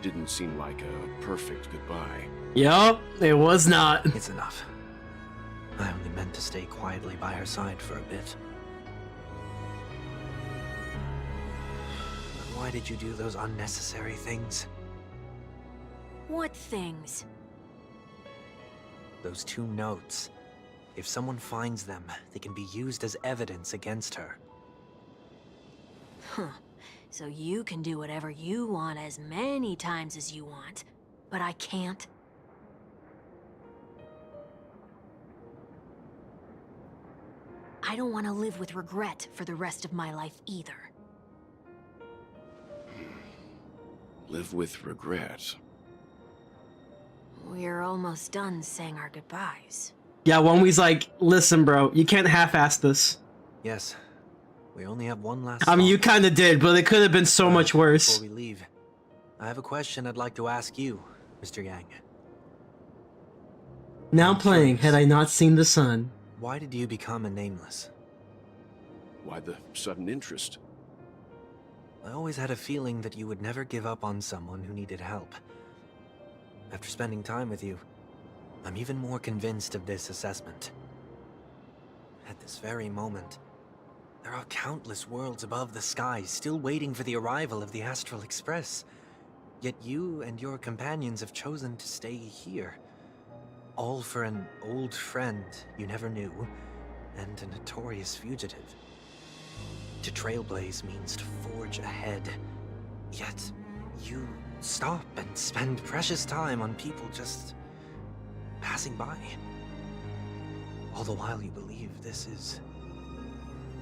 didn't seem like a perfect goodbye. Yup, it was not. It's enough. I only meant to stay quietly by her side for a bit. But why did you do those unnecessary things? What things? Those 2 notes. If someone finds them, they can be used as evidence against her. Huh. So you can do whatever you want as many times as you want, but I can't? I don't want to live with regret for the rest of my life either. Live with regret. We're almost done saying our goodbyes. Yeah, one we's like, listen, bro, you can't half-ass this. Yes. We only have one last I mean, you stop. kind of did, but it could have been so much worse. Before we leave, I have a question I'd like to ask you, Mr. Yang. Now I'm playing, curious. had I not seen the sun. Why did you become a nameless? Why the sudden interest? I always had a feeling that you would never give up on someone who needed help. After spending time with you, I'm even more convinced of this assessment. At this very moment, there are countless worlds above the sky still waiting for the arrival of the Astral Express. Yet you and your companions have chosen to stay here. All for an old friend you never knew, and a notorious fugitive. To trailblaze means to forge ahead. Yet, you stop and spend precious time on people just passing by. All the while you believe this is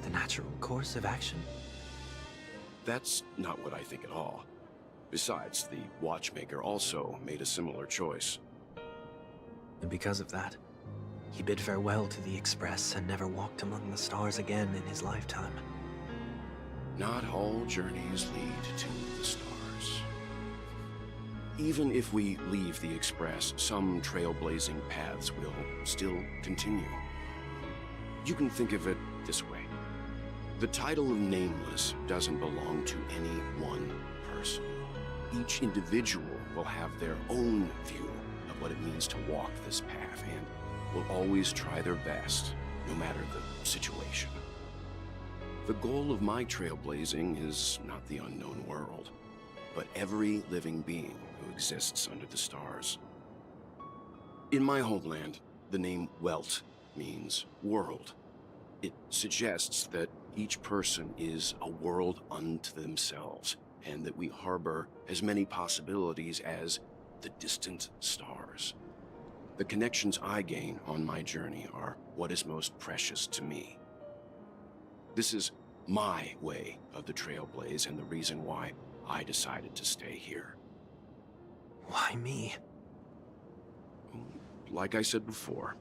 the natural course of action. That's not what I think at all. Besides, the watchmaker also made a similar choice. And because of that, he bid farewell to the Express and never walked among the stars again in his lifetime. Not all journeys lead to the stars. Even if we leave the Express, some trailblazing paths will still continue. You can think of it this way. The title of Nameless doesn't belong to any one person. Each individual will have their own view of what it means to walk this path and will always try their best, no matter the situation. The goal of my trailblazing is not the unknown world, but every living being who exists under the stars. In my homeland, the name Welt means world. It suggests that each person is a world unto themselves, and that we harbor as many possibilities as the distant stars. The connections I gain on my journey are what is most precious to me. This is my way of the Trailblaze and the reason why I decided to stay here. Why me? Like I said before,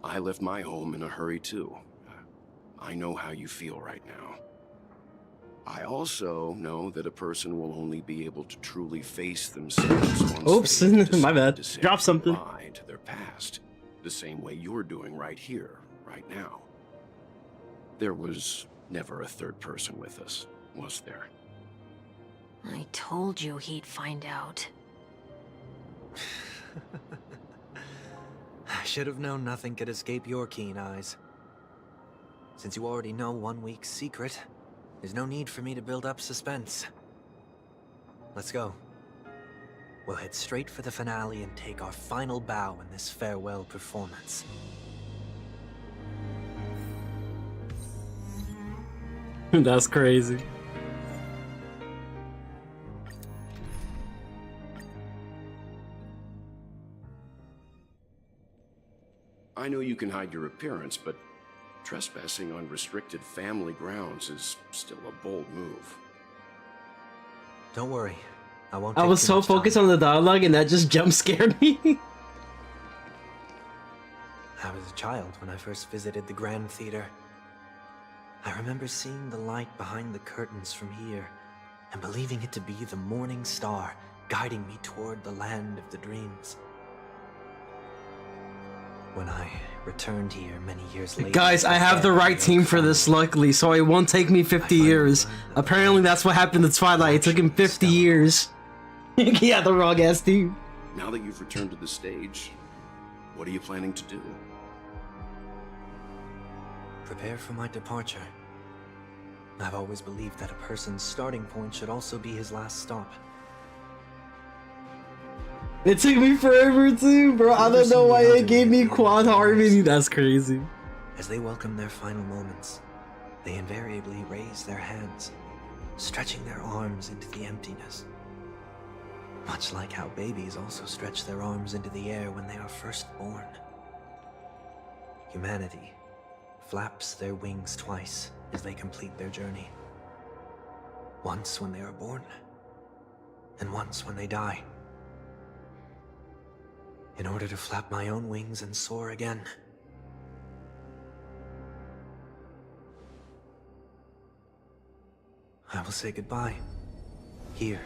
I left my home in a hurry too. I know how you feel right now. I also know that a person will only be able to truly face themselves once Oops, they my bad. decide to say Drop something. goodbye to their past, the same way you're doing right here, right now. There was never a third person with us, was there? I told you he'd find out. I should have known nothing could escape your keen eyes. Since you already know 1 week's secret, there's no need for me to build up suspense. Let's go. We'll head straight for the finale and take our final bow in this farewell performance. That's crazy. I know you can hide your appearance, but trespassing on restricted family grounds is still a bold move. Don't worry. I won't I take was too so much time. focused on the dialogue and that just jump scared me. I was a child when I first visited the Grand Theater. I remember seeing the light behind the curtains from here and believing it to be the morning star guiding me toward the land of the dreams. When I returned here many years later... Guys, I have the right team for this, luckily, so it won't take me 50 years. Apparently that's what happened to Twilight. It took him 50 years. He had the wrong ass team. Now that you've returned to the stage, what are you planning to do? Prepare for my departure. I've always believed that a person's starting point should also be his last stop. It took me forever too, bro. I don't know why it gave me quad harmony. That's crazy. As they welcome their final moments, they invariably raise their hands, stretching their arms into the emptiness. Much like how babies also stretch their arms into the air when they are first born. Humanity flaps their wings twice as they complete their journey. Once when they are born, and once when they die. In order to flap my own wings and soar again. I will say goodbye. Here.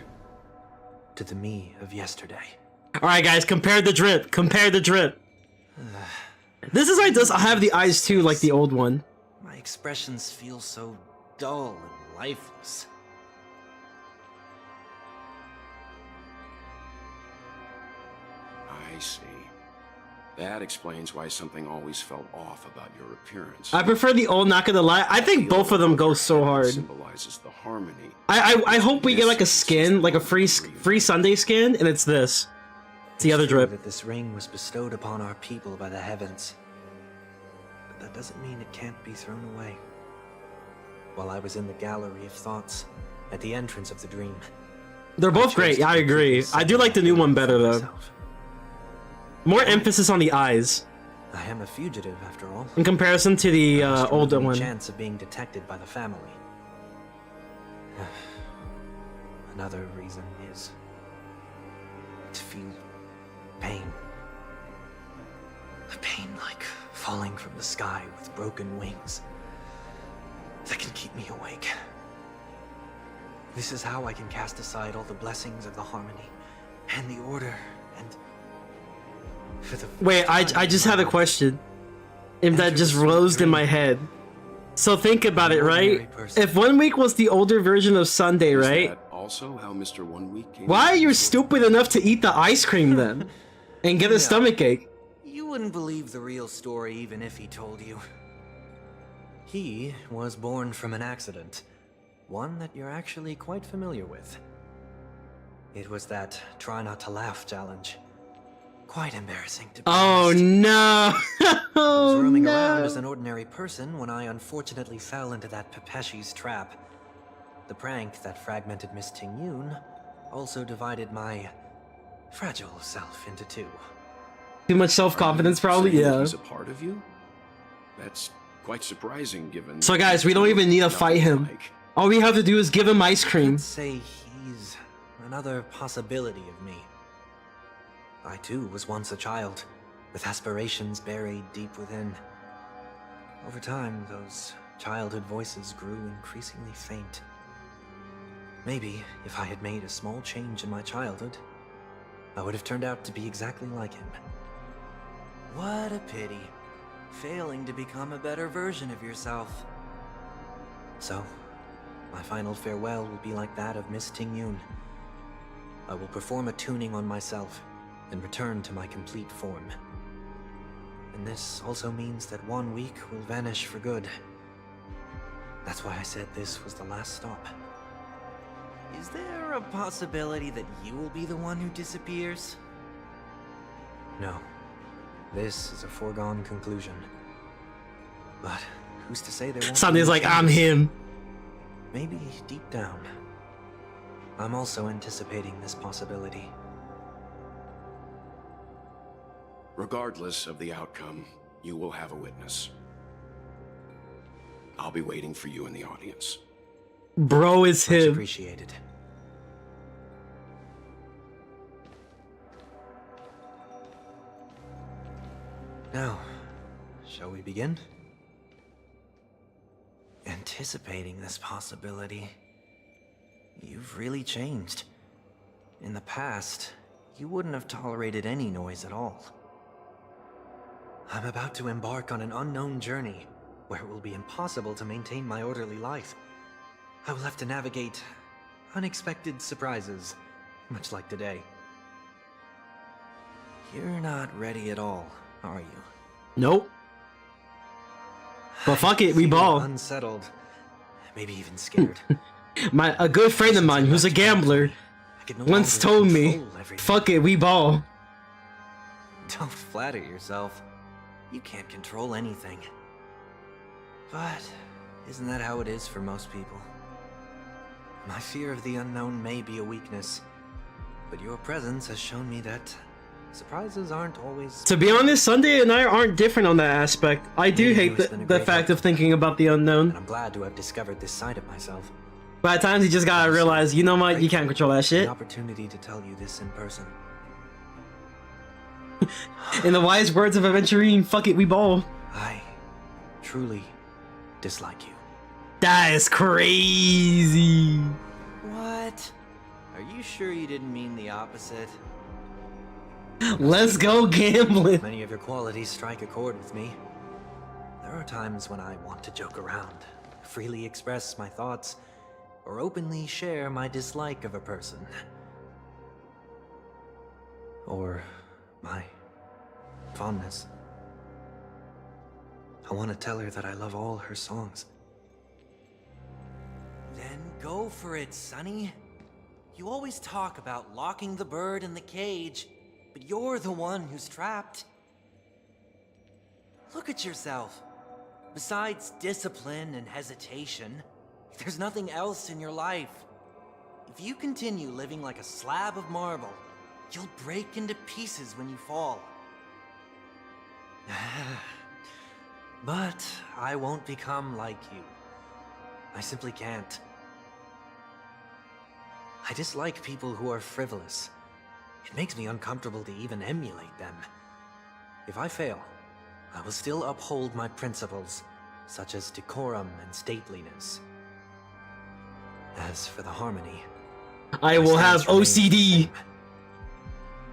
To the me of yesterday. Alright guys, compare the drip. Compare the drip. This is like this. I have the eyes too, like the old one. My expressions feel so dull and lifeless. I see. That explains why something always felt off about your appearance. I prefer the old, not gonna lie. I think both of them go so hard. Symbolizes the harmony. I hope we get like a skin, like a free Sunday skin, and it's this. It's the other drip. That this ring was bestowed upon our people by the heavens. But that doesn't mean it can't be thrown away. While I was in the gallery of thoughts, at the entrance of the dream. They're both great, I agree. I do like the new one better though. More emphasis on the eyes. I am a fugitive after all. In comparison to the older one. Chance of being detected by the family. Another reason is to feel pain. A pain like falling from the sky with broken wings that can keep me awake. This is how I can cast aside all the blessings of the harmony and the order and... Wait, I just had a question. If that just rose in my head. So think about it, right? If 1 week was the older version of Sunday, right? Is that also how Mr. 1 Week came? Why are you stupid enough to eat the ice cream then? And get a stomachache? You wouldn't believe the real story even if he told you. He was born from an accident. One that you're actually quite familiar with. It was that try not to laugh challenge. Quite embarrassing to be honest. No! I was roaming around as an ordinary person when I unfortunately fell into that Pepeshi's trap. The prank that fragmented Miss Ting-Yun also divided my fragile self into two. Too much self-confidence, probably? Yeah. He's a part of you? That's quite surprising given... So guys, we don't even need to fight him. All we have to do is give him ice cream. I'd say he's another possibility of me. I too was once a child, with aspirations buried deep within. Over time, those childhood voices grew increasingly faint. Maybe, if I had made a small change in my childhood, I would have turned out to be exactly like him. What a pity, failing to become a better version of yourself. So, my final farewell will be like that of Miss Tingyun. I will perform a tuning on myself and return to my complete form. And this also means that 1 week will vanish for good. That's why I said this was the last stop. Is there a possibility that you will be the one who disappears? No. This is a foregone conclusion. But who's to say there won't be Something's like, I'm changes? him. Maybe deep down, I'm also anticipating this possibility. Regardless of the outcome, you will have a witness. I'll be waiting for you in the audience. Bro is Much him. appreciated. Now, shall we begin? Anticipating this possibility, you've really changed. In the past, you wouldn't have tolerated any noise at all. I'm about to embark on an unknown journey, where it will be impossible to maintain my orderly life. I will have to navigate unexpected surprises, much like today. You're not ready at all, are you? Nope. But fuck I it, we feel ball. Unsettled, maybe even scared. A good friend of mine who's a gambler I could no once longer told me, control everything. fuck it, we ball. Don't flatter yourself. You can't control anything. But isn't that how it is for most people? My fear of the unknown may be a weakness, but your presence has shown me that surprises aren't always... To be honest, Sunday and I aren't different on that aspect. I do Meeting hate you has the been a great fact help. of thinking about the unknown. And I'm glad to have discovered this side of myself. But at times you just gotta realize, you know what, you can't control that The shit. opportunity to tell you this in person. In the wise words of Aventurine, fuck it, we ball. I truly dislike you. That is crazy. What? Are you sure you didn't mean the opposite? Let's go gambling. Many of your qualities strike a chord with me. There are times when I want to joke around, freely express my thoughts, or openly share my dislike of a person. Or my fondness. I want to tell her that I love all her songs. Then go for it, Sonny. You always talk about locking the bird in the cage, but you're the one who's trapped. Look at yourself. Besides discipline and hesitation, there's nothing else in your life. If you continue living like a slab of marble, you'll break into pieces when you fall. But I won't become like you. I simply can't. I dislike people who are frivolous. It makes me uncomfortable to even emulate them. If I fail, I will still uphold my principles, such as decorum and stateliness. As for the harmony, I will have stance remains the OCD. same.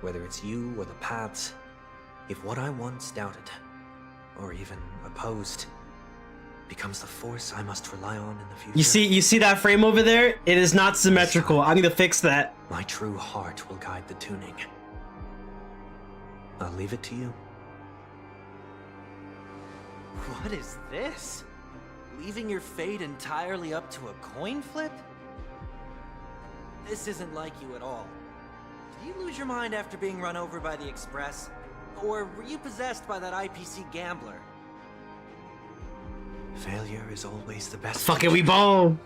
Whether it's you or the paths, if what I once doubted, or even opposed, becomes the force I must rely on in the future. You see that frame over there? It is not symmetrical. I need to fix that. My true heart will guide the tuning. I'll leave it to you. What is this? Leaving your fate entirely up to a coin flip? This isn't like you at all. Did you lose your mind after being run over by the Express? Or were you possessed by that IPC gambler? Failure is always the best. Fuck it, we teacher. ball.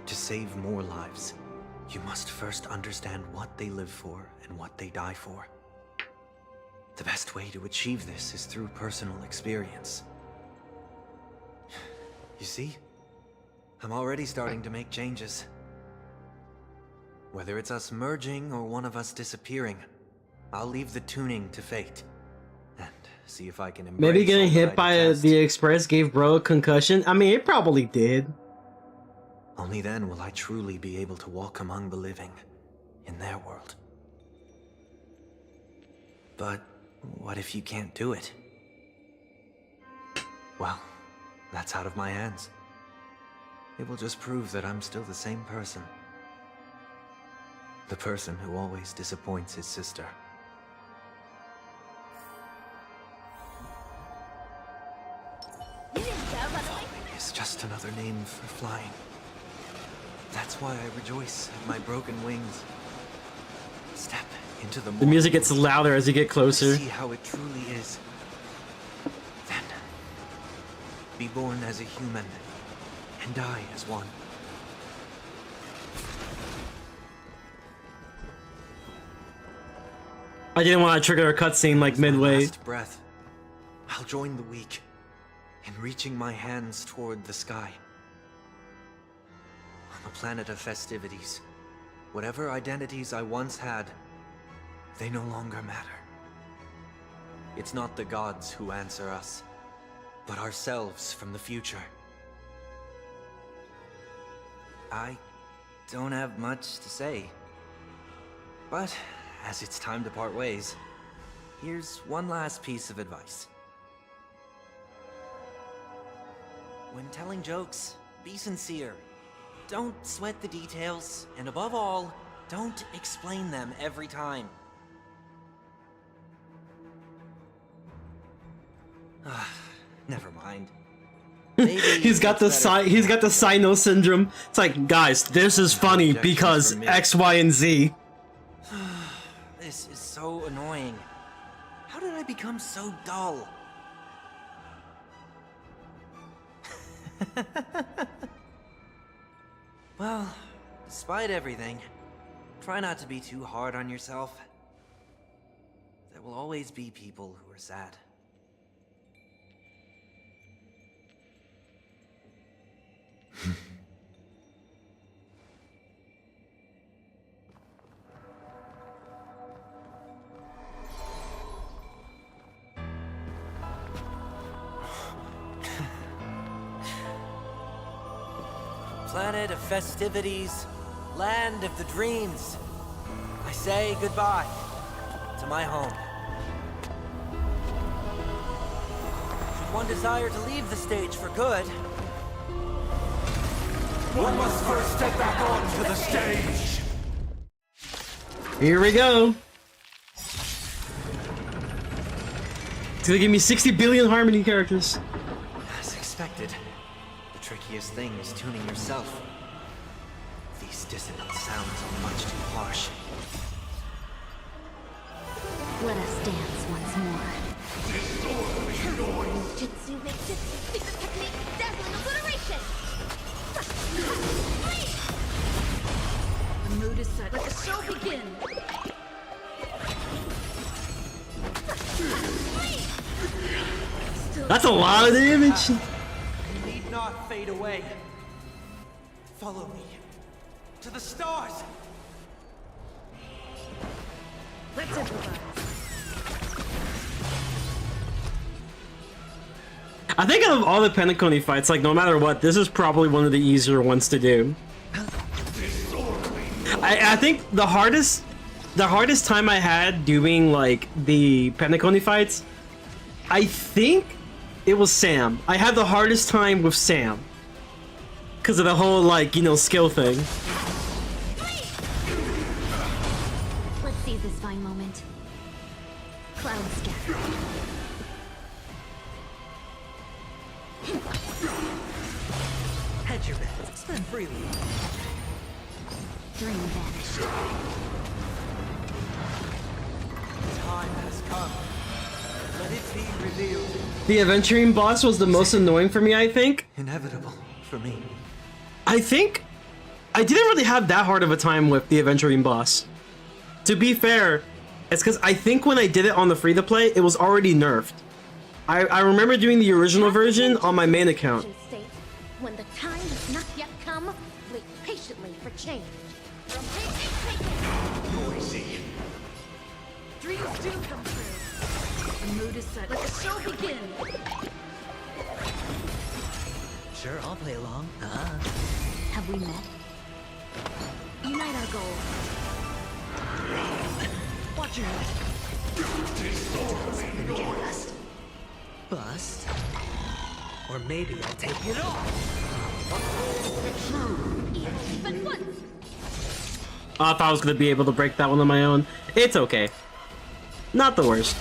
To save more lives, you must first understand what they live for and what they die for. The best way to achieve this is through personal experience. You see? I'm already starting to make changes. Whether it's us merging or one of us disappearing, I'll leave the tuning to fate. And see if I can embrace Maybe all getting that hit I by detest. the Express gave bro a concussion. I mean, it probably did. Only then will I truly be able to walk among the living, in their world. But what if you can't do it? Well, that's out of my hands. It will just prove that I'm still the same person. The person who always disappoints his sister. It's just another name for flying. That's why I rejoice at my broken wings. Step into the The music gets louder as you get closer. See how it truly is. Then, be born as a human and die as one. I didn't want to trigger a cutscene like With my midway. last breath, I'll join the weak in reaching my hands toward the sky. On the planet of festivities, whatever identities I once had, they no longer matter. It's not the gods who answer us, but ourselves from the future. I don't have much to say, but as it's time to part ways, here's one last piece of advice. When telling jokes, be sincere. Don't sweat the details, and above all, don't explain them every time. Never mind. Maybe He's got the it's better he's got the Sino syndrome. It's like, guys, this is funny objections because from me. X, Y, and Z. This is so annoying. How did I become so dull? Well, despite everything, try not to be too hard on yourself. There will always be people who are sad. Planet of festivities, land of the dreams. I say goodbye to my home. Should one desire to leave the stage for good, One must first step back onto the stage. Here we go. It's gonna give me 60 billion harmony characters. as expected, the trickiest thing is tuning yourself. These dissonant sounds are much too harsh. Let us dance once more. Jitsu makes it. Secret technique, dazzling obliteration. The mood is set. Let the show begin. That's a lot of damage. You need not fade away. Follow me to the stars. Let's improvise. I think out of all the Penacony fights, like no matter what, this is probably one of the easier ones to do. I think the hardest time I had doing like the Penacony fights, I think it was Sam. I had the hardest time with Sam because of the whole like, you know, skill thing. Let's seize this fine moment. Cloud scatter. Hedge your bets. Spend freely. Dream vanished. Time has come. Let it be revealed. The Adventuring boss was the most annoying for me, I think. Inevitable for me. I think I didn't really have that hard of a time with the Adventuring boss. To be fair, it's because I think when I did it on the free-to-play, it was already nerfed. I remember doing the original version on my main account. State. When the time has not yet come, wait patiently for change. Noisy. Dreams do come true. The mood is set. Let the show begin. Sure, I'll play along. Have we met? Unite our goals. Watch your head. Bust. Or maybe I'll take it off. I thought I was gonna be able to break that one on my own. It's okay. Not the worst.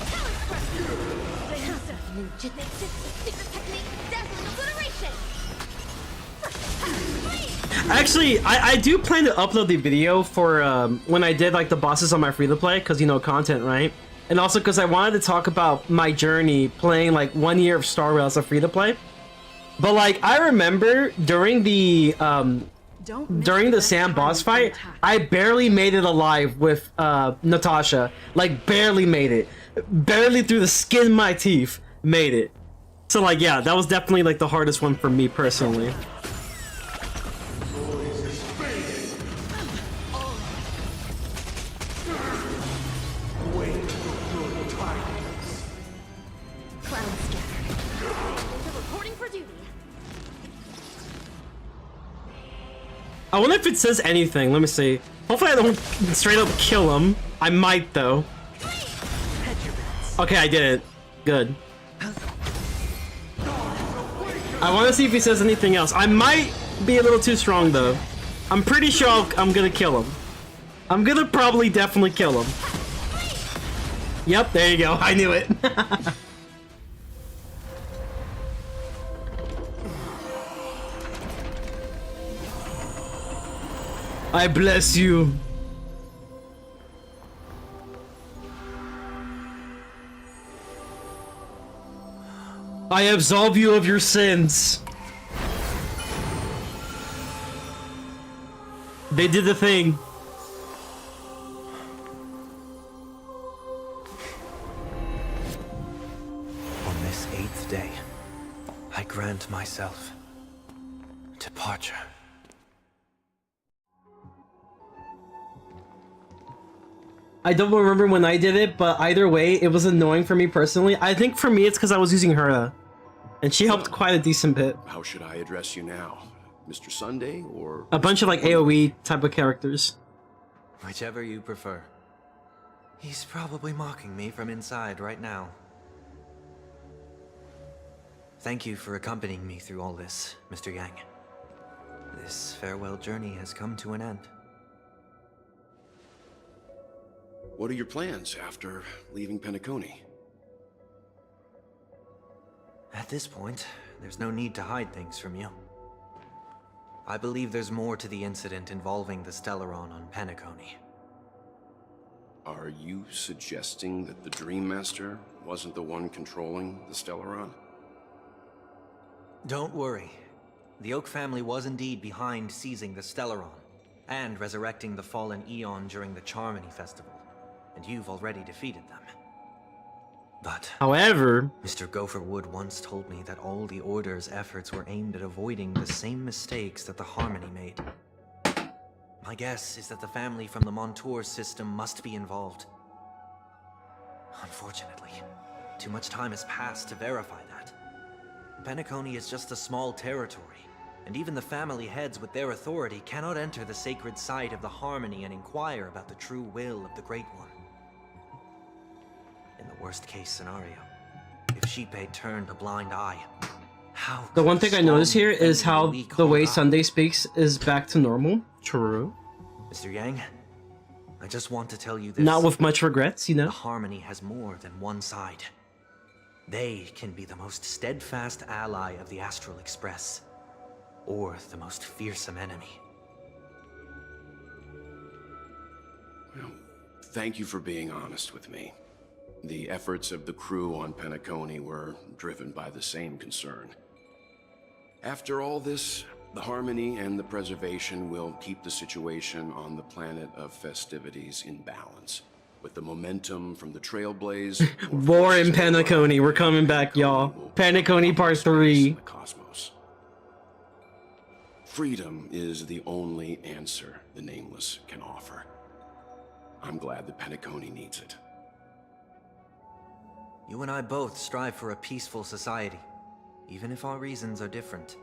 Actually, I do plan to upload the video for when I did like the bosses on my free-to-play, because you know, content, right? And also because I wanted to talk about my journey playing like 1 year of Star Rail as a free-to-play. But like, I remember during the Sam boss fight, I barely made it alive with Natasha. Like, barely made it. Barely through the skin of my teeth made it. So like, yeah, that was definitely like the hardest one for me personally. I wonder if it says anything. Let me see. Hopefully I don't straight up kill him. I might though. Okay, I did it. Good. I want to see if he says anything else. I might be a little too strong though. I'm pretty sure I'm gonna kill him. I'm gonna probably definitely kill him. Yep, there you go. I knew it. I bless you. I absolve you of your sins. They did the thing. On this 8th day, I grant myself departure. I don't remember when I did it, but either way, it was annoying for me personally. I think for me, it's because I was using Herta, and she helped quite a decent bit. How should I address you now? Mr. Sunday or... A bunch of like AoE type of characters. Whichever you prefer. He's probably mocking me from inside right now. Thank you for accompanying me through all this, Mr. Yang. This farewell journey has come to an end. What are your plans after leaving Penacony? At this point, there's no need to hide things from you. I believe there's more to the incident involving the Stellaron on Penacony. Are you suggesting that the Dream Master wasn't the one controlling the Stellaron? Don't worry. The Oak family was indeed behind seizing the Stellaron and resurrecting the fallen Eon during the Charmony Festival. And you've already defeated them. But however, Mr. Gopherwood once told me that all the Order's efforts were aimed at avoiding the same mistakes that the Harmony made. My guess is that the family from the Montour system must be involved. Unfortunately, too much time has passed to verify that. Penacony is just a small territory, and even the family heads with their authority cannot enter the sacred site of the Harmony and inquire about the true will of the Great One. In the worst-case scenario, if Sheepei turned a blind eye, how the one thing I noticed here is how the way Sunday speaks is back to normal. True. Mr. Yang, I just want to tell you this. Not with much regrets, you know. The Harmony has more than one side. They can be the most steadfast ally of the Astral Express, or the most fearsome enemy. Well, thank you for being honest with me. The efforts of the crew on Penacony were driven by the same concern. After all this, the Harmony and the Preservation will keep the situation on the planet of festivities in balance. With the momentum from the Trailblaze... War in Penacony, we're coming back, y'all. Penacony Part 3. The cosmos. Freedom is the only answer the Nameless can offer. I'm glad that Penacony needs it. You and I both strive for a peaceful society, even if our reasons are different.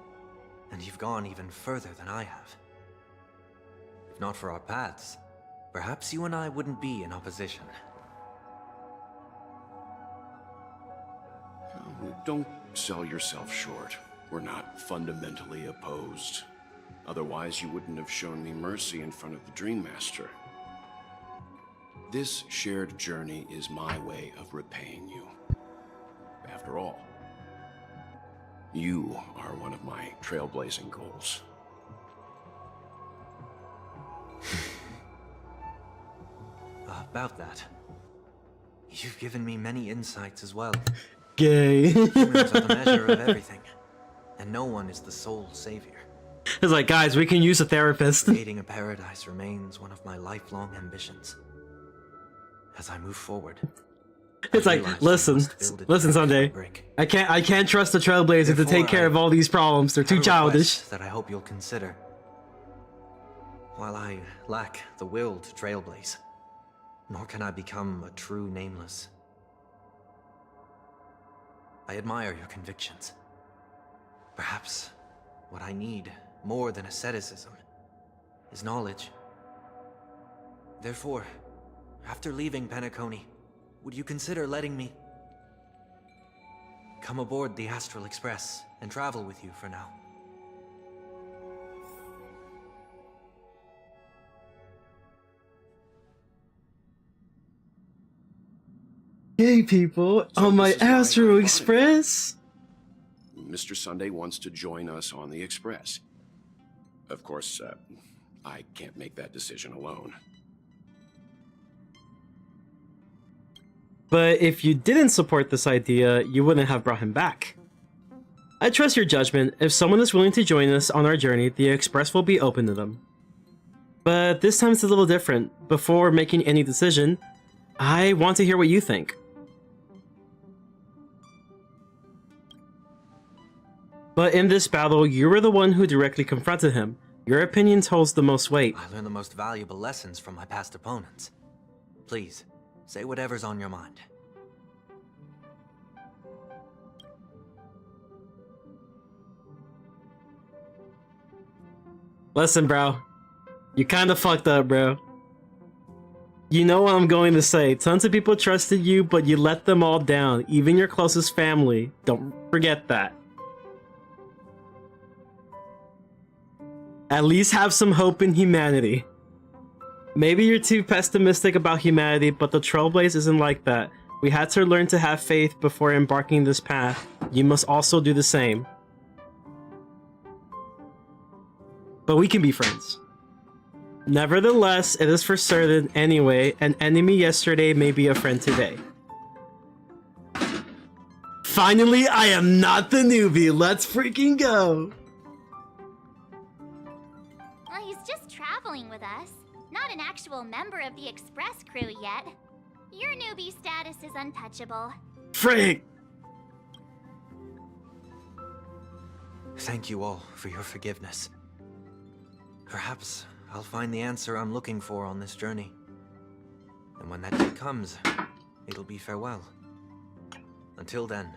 And you've gone even further than I have. If not for our paths, perhaps you and I wouldn't be in opposition. Don't sell yourself short. we're not fundamentally opposed. Otherwise, you wouldn't have shown me mercy in front of the Dream Master. This shared journey is my way of repaying you. After all, you are one of my trailblazing goals. About that, you've given me many insights as well. Gay. Humans are the measure of everything, and no one is the sole savior. It's like, guys, we can use a therapist. Creating a paradise remains one of my lifelong ambitions. As I move forward, It's like, listen, Sunday. I can't trust the Trailblazer to take care of all these problems. They're too childish. That I hope you'll consider. While I lack the will to trailblaze, nor can I become a true nameless. I admire your convictions. Perhaps what I need more than asceticism is knowledge. Therefore, after leaving Penacony, would you consider letting me come aboard the Astral Express and travel with you for now? Hey people, So on my this is why I Astro bought it. Express. Mr. Sunday wants to join us on the Express. Of course, I can't make that decision alone. But if you didn't support this idea, you wouldn't have brought him back. I trust your judgment. If someone is willing to join us on our journey, the Express will be open to them. But this time it's a little different. Before making any decision, I want to hear what you think. But in this battle, you were the one who directly confronted him. Your opinion holds the most weight. I learned the most valuable lessons from my past opponents. Please, say whatever's on your mind. Listen, bro. You kinda fucked up, bro. You know what I'm going to say. Tons of people trusted you, but you let them all down. Even your closest family. Don't forget that. At least have some hope in humanity. Maybe you're too pessimistic about humanity, but the Trailblaze isn't like that. We had to learn to have faith before embarking this path. You must also do the same. But we can be friends. Nevertheless, it is for certain anyway, an enemy yesterday may be a friend today. Finally, I am not the newbie. Let's freaking go. Well, he's just traveling with us. Not an actual member of the Express crew yet. Your newbie status is untouchable. Frick! Thank you all for your forgiveness. Perhaps I'll find the answer I'm looking for on this journey. And when that day comes, it'll be farewell. Until then,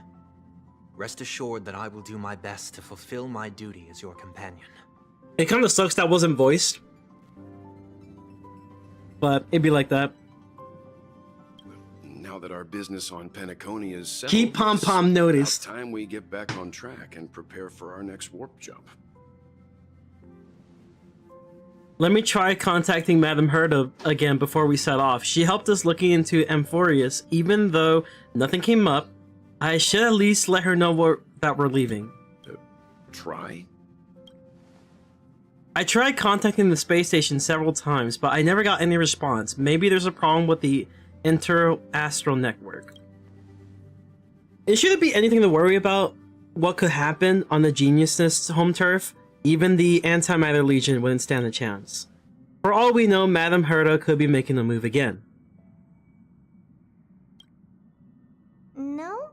rest assured that I will do my best to fulfill my duty as your companion. It kind of sucks that wasn't voiced. But it'd be like that. Now that our business on Penacony is settled, Keep Pom Pom noticed. it's about time we get back on track and prepare for our next warp jump. Let me try contacting Madame Herta again before we set off. She helped us looking into Amphorius. Even though nothing came up, I should at least let her know that we're leaving. Try? I tried contacting the space station several times, but I never got any response. Maybe there's a problem with the inter-astral network. It shouldn't be anything to worry about what could happen on the Geniusness home turf. Even the Antimatter Legion wouldn't stand a chance. For all we know, Madame Herta could be making a move again. No,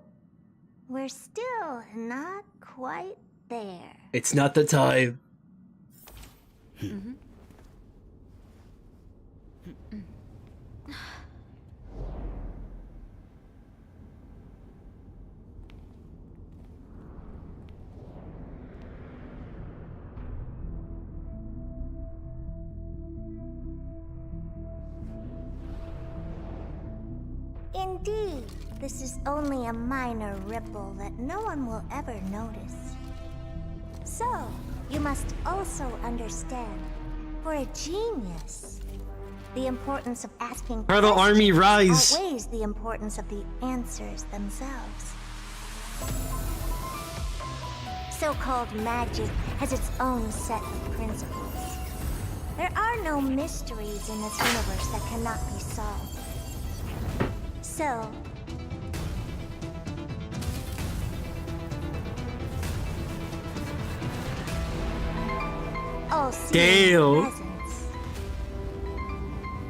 we're still not quite there. It's not the time. Indeed, this is only a minor ripple that no one will ever notice. you must also understand, for a genius, the importance of asking Turtle Army rise! outweighs the importance of the answers themselves. So-called magic has its own set of principles. There are no mysteries in this universe that cannot be solved. So, all Damn. presence.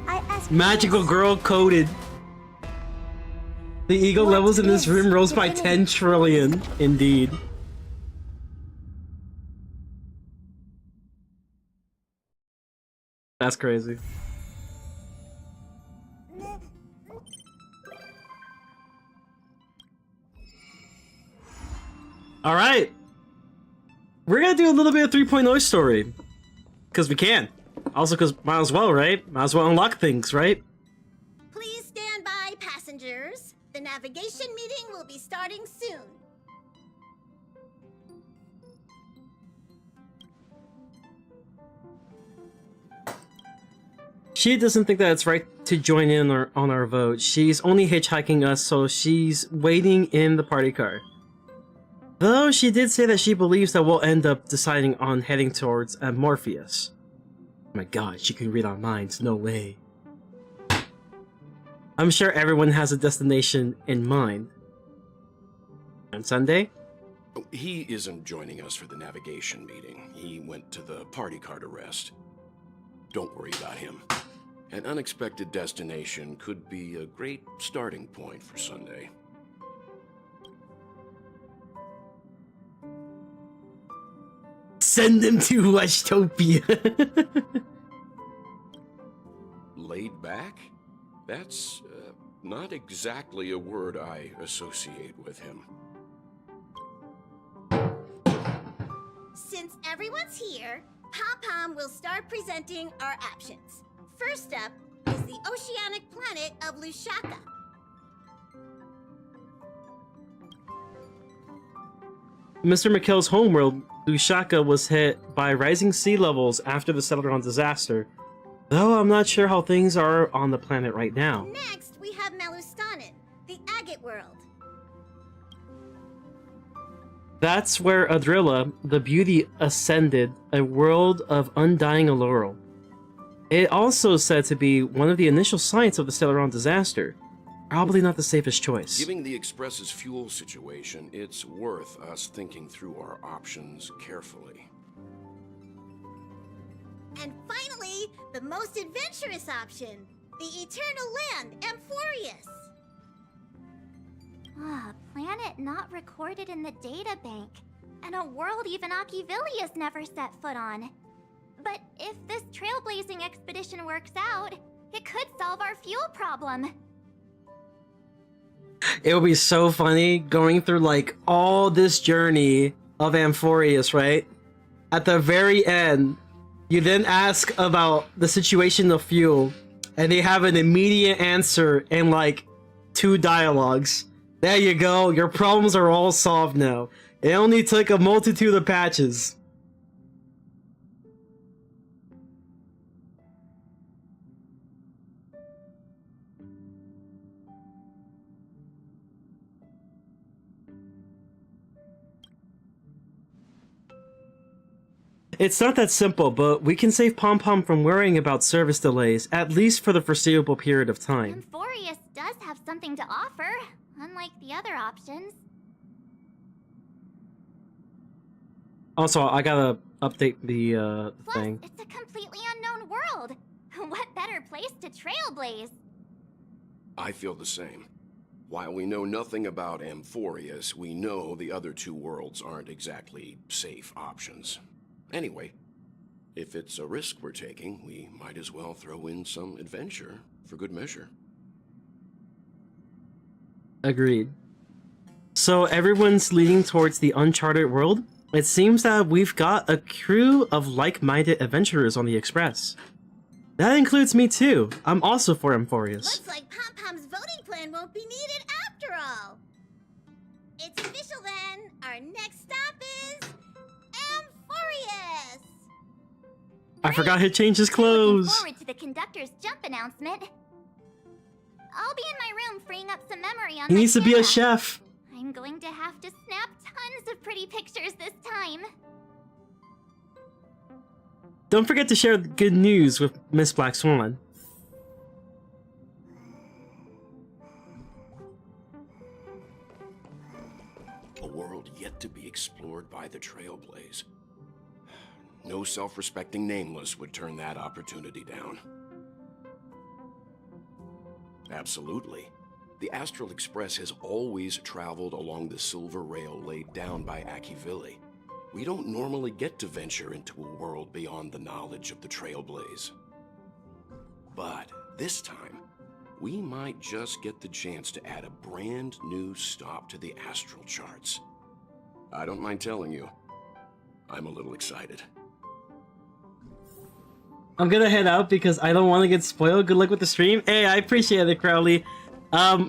I ask Magical girl coded. The ego What levels in this is room rose by divinity? 10 trillion. Indeed. That's crazy. Alright. We're gonna do a little bit of 3.0 story. Because we can. Also because might as well, right? Might as well unlock things, right? Please stand by, passengers. The navigation meeting will be starting soon. She doesn't think that it's right to join in on our vote. She's only hitchhiking us, so she's waiting in the party car. Though she did say that she believes that we'll end up deciding on heading towards Morpheus. Oh my god, she can read our minds, no way. I'm sure everyone has a destination in mind. On Sunday? He isn't joining us for the navigation meeting. He went to the party car to rest. Don't worry about him. An unexpected destination could be a great starting point for Sunday. Send him to Westopia! Laid back? That's not exactly a word I associate with him. Since everyone's here, Pom-Pom will start presenting our options. First up is the oceanic planet of Lushaka. Mr. McKell's homeworld, Lushaka, was hit by rising sea levels after the Celadon disaster, though I'm not sure how things are on the planet right now. Next, we have Melustanin, the agate world. That's where Adrilla, the beauty, ascended, a world of undying allure. It also said to be one of the initial sites of the Celadon disaster. Probably not the safest choice. Given the Express's fuel situation, it's worth us thinking through our options carefully. And finally, the most adventurous option, the eternal land, Amphorius. Ah, a planet not recorded in the databank, and a world even Akivilius never set foot on. But if this trailblazing expedition works out, it could solve our fuel problem. It would be so funny going through like all this journey of Amphorius, right? At the very end, you then ask about the situation of fuel, and they have an immediate answer in like 2 dialogues. There you go, your problems are all solved now. It only took a multitude of patches. It's not that simple, but we can save Pom-Pom from worrying about service delays, at least for the foreseeable period of time. Amphorius does have something to offer, unlike the other options. Also, I gotta update the Plus, thing. it's a completely unknown world. What better place to trailblaze? I feel the same. While we know nothing about Amphorius, we know the other 2 worlds aren't exactly safe options. Anyway, if it's a risk we're taking, we might as well throw in some adventure for good measure. Agreed. So everyone's leading towards the uncharted world? It seems that we've got a crew of like-minded adventurers on the Express. That includes me too. I'm also for Amphorius. Looks like Pom-Pom's voting plan won't be needed after all. It's official then. Our next stop is Amphorius. I forgot he changed his Looking clothes. forward to the conductor's jump announcement. I'll be in my room freeing up some memory on He my needs to be a camera. chef. I'm going to have to snap tons of pretty pictures this time. Don't forget to share the good news with Miss Black Swan. A world yet to be explored by the Trailblaze. No self-respecting nameless would turn that opportunity down. Absolutely. The Astral Express has always traveled along the silver rail laid down by Akivili. We don't normally get to venture into a world beyond the knowledge of the Trailblaze. But this time, we might just get the chance to add a brand new stop to the astral charts. I don't mind telling you, I'm a little excited. I'm gonna head out because I don't want to get spoiled. Good luck with the stream. Hey, I appreciate it, Crowley.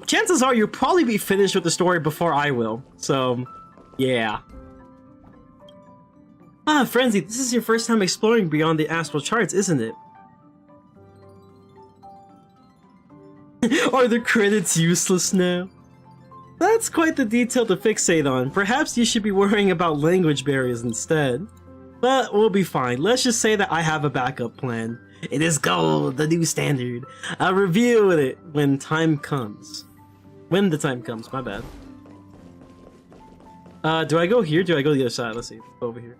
Chances are you'll probably be finished with the story before I will. So, yeah. Ah, Frenzy, this is your first time exploring beyond the astral charts, isn't it? Are the credits useless now? That's quite the detail to fixate on. Perhaps you should be worrying about language barriers instead. But we'll be fine. Let's just say that I have a backup plan. It is gold, the new standard. I'll reveal it when time comes. When the time comes, my bad. Do I go here? Do I go the other side? Let's see. Over here.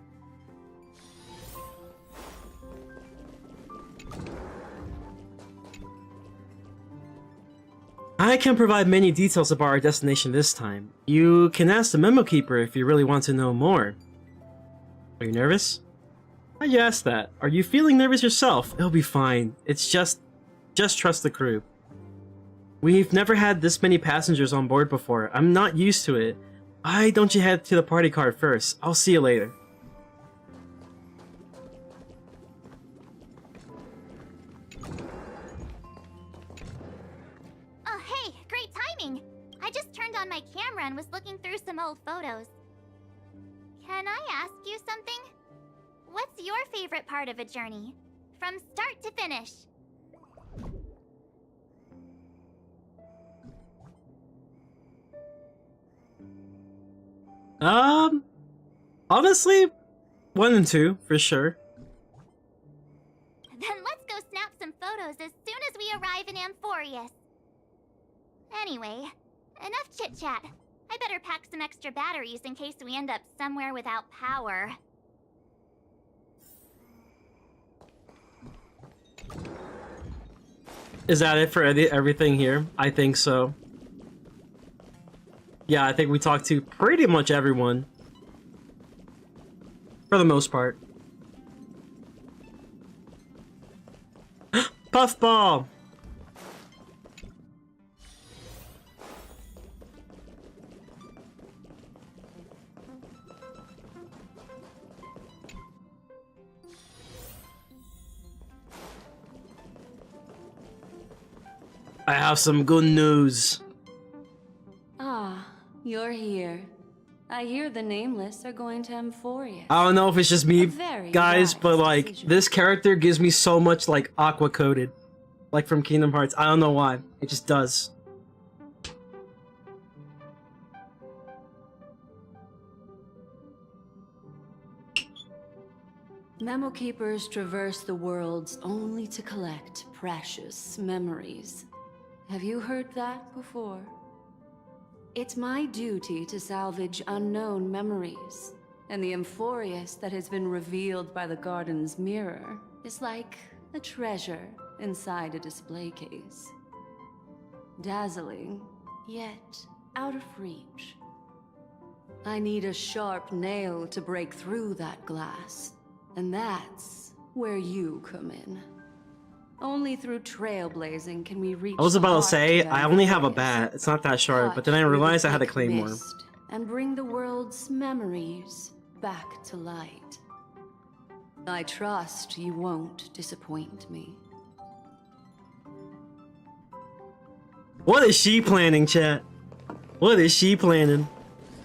I can provide many details about our destination this time. You can ask the memo keeper if you really want to know more. Are you nervous? Why'd you ask that? Are you feeling nervous yourself? It'll be fine. It's just trust the crew. We've never had this many passengers on board before. I'm not used to it. Why don't you head to the party car first? I'll see you later. Oh, hey, great timing. I just turned on my camera and was looking through some old photos. Can I ask you something? What's your favorite part of a journey? From start to finish? Honestly, 1 and 2, for sure. Then let's go snap some photos as soon as we arrive in Amphorius. Anyway, enough chit-chat. I better pack some extra batteries in case we end up somewhere without power. Is that it for everything here? I think so. Yeah, I think we talked to pretty much everyone. For the most part. Puffball! I have some good news. Ah, you're here. I hear the Nameless are going to Amphorius. I don't know if it's just me, very guys, wise but like, decision. this character gives me so much like aqua coded. Like from Kingdom Hearts. I don't know why. It just does. Memo Keepers traverse the worlds only to collect precious memories. Have you heard that before? It's my duty to salvage unknown memories, and the Amphorius that has been revealed by the garden's mirror is like a treasure inside a display case. Dazzling, yet out of reach. I need a sharp nail to break through that glass, and that's where you come in. Only through trailblazing can we reach. I was the about to heart say, of I only have a Amphorius. bat. It's not that sharp, but then I Cut through the realized I had a thick claymore. mist and bring the world's memories back to light. I trust you won't disappoint me. What is she planning, chat? What is she planning?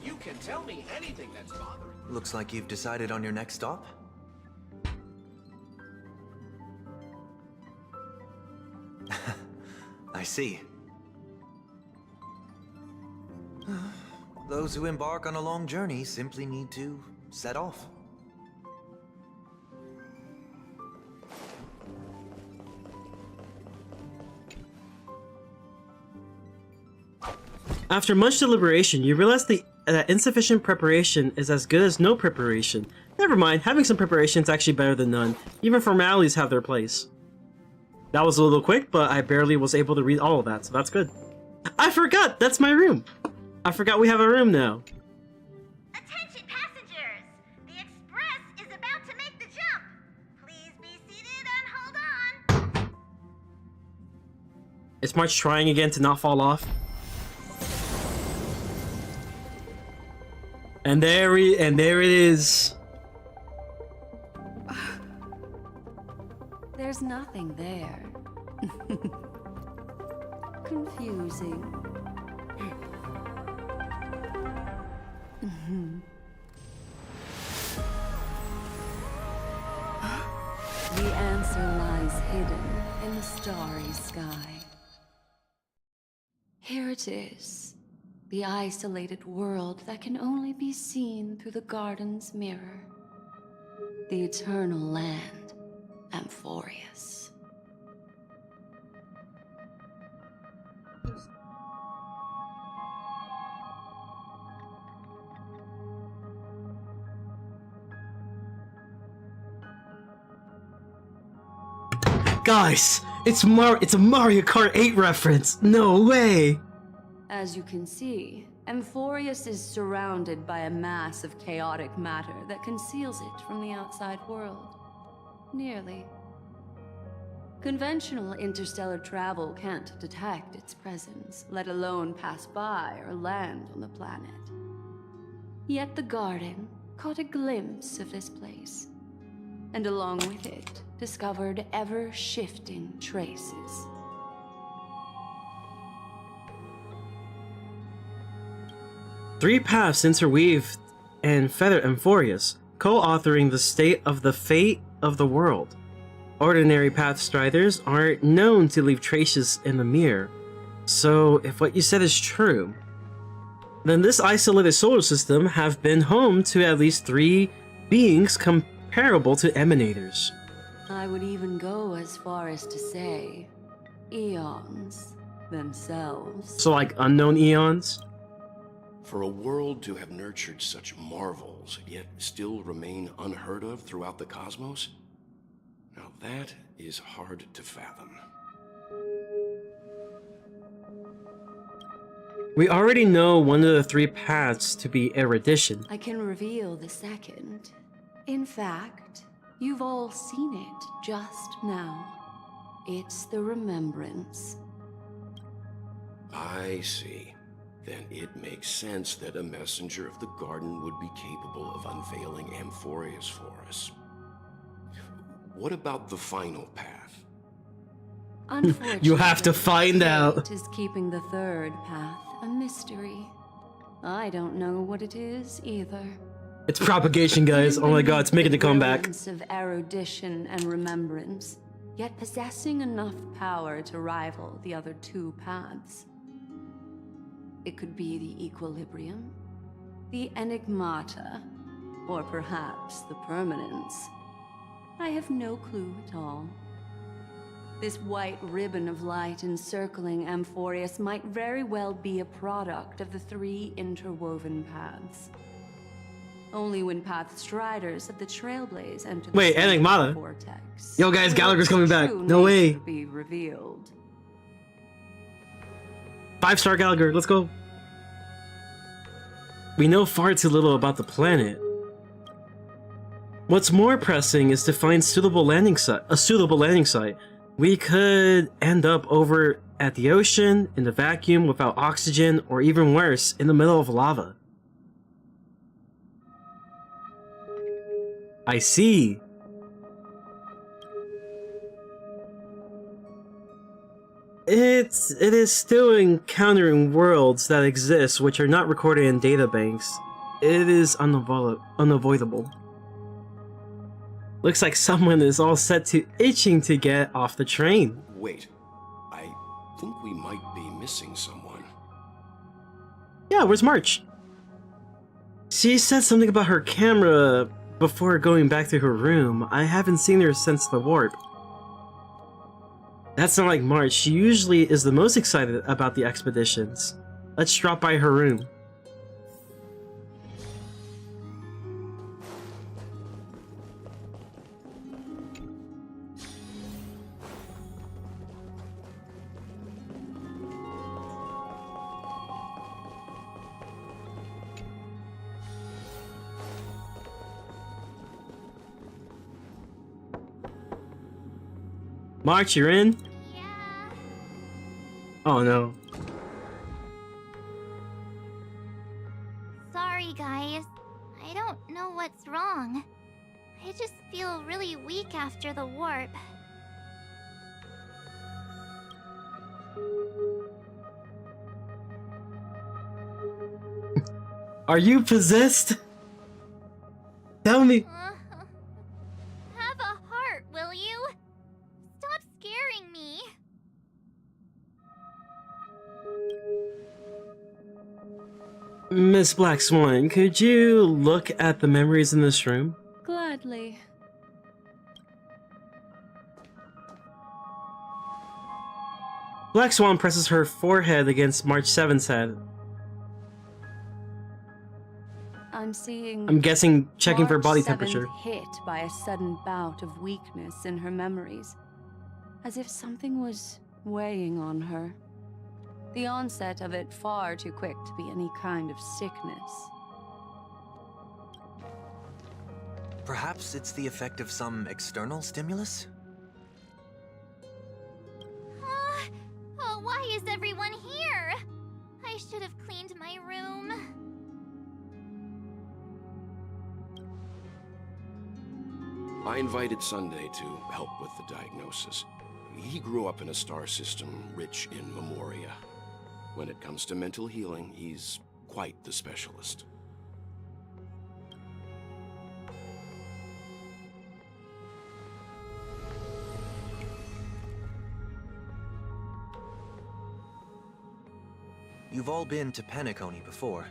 You can tell me anything that's bothering you. Looks like you've decided on your next stop. I see. Those who embark on a long journey simply need to set off. After much deliberation, you realize that insufficient preparation is as good as no preparation. Never mind, having some preparation is actually better than none. Even formalities have their place. That was a little quick, but I barely was able to read all of that, so that's good. I forgot! That's my room! I forgot we have a room now. Attention passengers! The express is about to make the jump. Please be seated and hold on. Is March trying again to not fall off? And there it is. There's nothing there. Confusing. The answer lies hidden in the starry sky. Here it is. The isolated world that can only be seen through the garden's mirror. The eternal land, Amphorius. Guys, it's a Mario Kart 8 reference. No way. As you can see, Amphorius is surrounded by a mass of chaotic matter that conceals it from the outside world. Nearly. Conventional interstellar travel can't detect its presence, let alone pass by or land on the planet. Yet the garden caught a glimpse of this place, and along with it, discovered ever-shifting traces. Three paths interweave and feather Amphorius, co-authoring the state of the fate of the world. Ordinary path striders aren't known to leave traces in the mirror, so if what you said is true, then this isolated solar system have been home to at least 3 beings comparable to emanators. I would even go as far as to say, eons themselves. So like unknown eons? For a world to have nurtured such marvels, yet still remain unheard of throughout the cosmos? Now that is hard to fathom. We already know one of the 3 paths to be erudition. I can reveal the second. In fact, you've all seen it just now. It's the remembrance. I see. Then it makes sense that a messenger of the garden would be capable of unveiling Amphorius for us. What about the final path? Unfortunately, you have to find out. Fate is keeping the third path a mystery. I don't know what it is either. It's propagation, guys. Oh my god, it's making a comeback. Of erudition and remembrance, yet possessing enough power to rival the other 2 paths. It could be the equilibrium, the enigmata, or perhaps the permanence. I have no clue at all. This white ribbon of light encircling Amphorius might very well be a product of the 3 interwoven paths. Only when path striders of the Trailblaze enter the Enigmata. vortex. Yo guys, Gallagher's coming back. No way. Be revealed. 5-star Gallagher, let's go. We know far too little about the planet. What's more pressing is to find a suitable landing site. We could end up over at the ocean, in the vacuum, without oxygen, or even worse, in the middle of lava. I see. It is still encountering worlds that exist which are not recorded in databanks. It is unavoidable. Looks like someone is all set to itching to get off the train. Wait, I think we might be missing someone. Yeah, where's March? She said something about her camera before going back to her room. I haven't seen her since the warp. That's not like March. She usually is the most excited about the expeditions. Let's drop by her room. March, you're in? Yeah. Oh no. Sorry, guys. I don't know what's wrong. I just feel really weak after the warp. Are you possessed? Tell me. Have a heart, will you? Stop scaring me. Miss Black Swan, could you look at the memories in this room? Gladly. Black Swan presses her forehead against March 7's head. I'm seeing. I'm guessing checking for March body 7th temperature. hit by a sudden bout of weakness in her memories, as if something was weighing on her. The onset of it far too quick to be any kind of sickness. Perhaps it's the effect of some external stimulus? Oh, why is everyone here? I should have cleaned my room. I invited Sunday to help with the diagnosis. He grew up in a star system rich in memoria. When it comes to mental healing, he's quite the specialist. You've all been to Penacony before.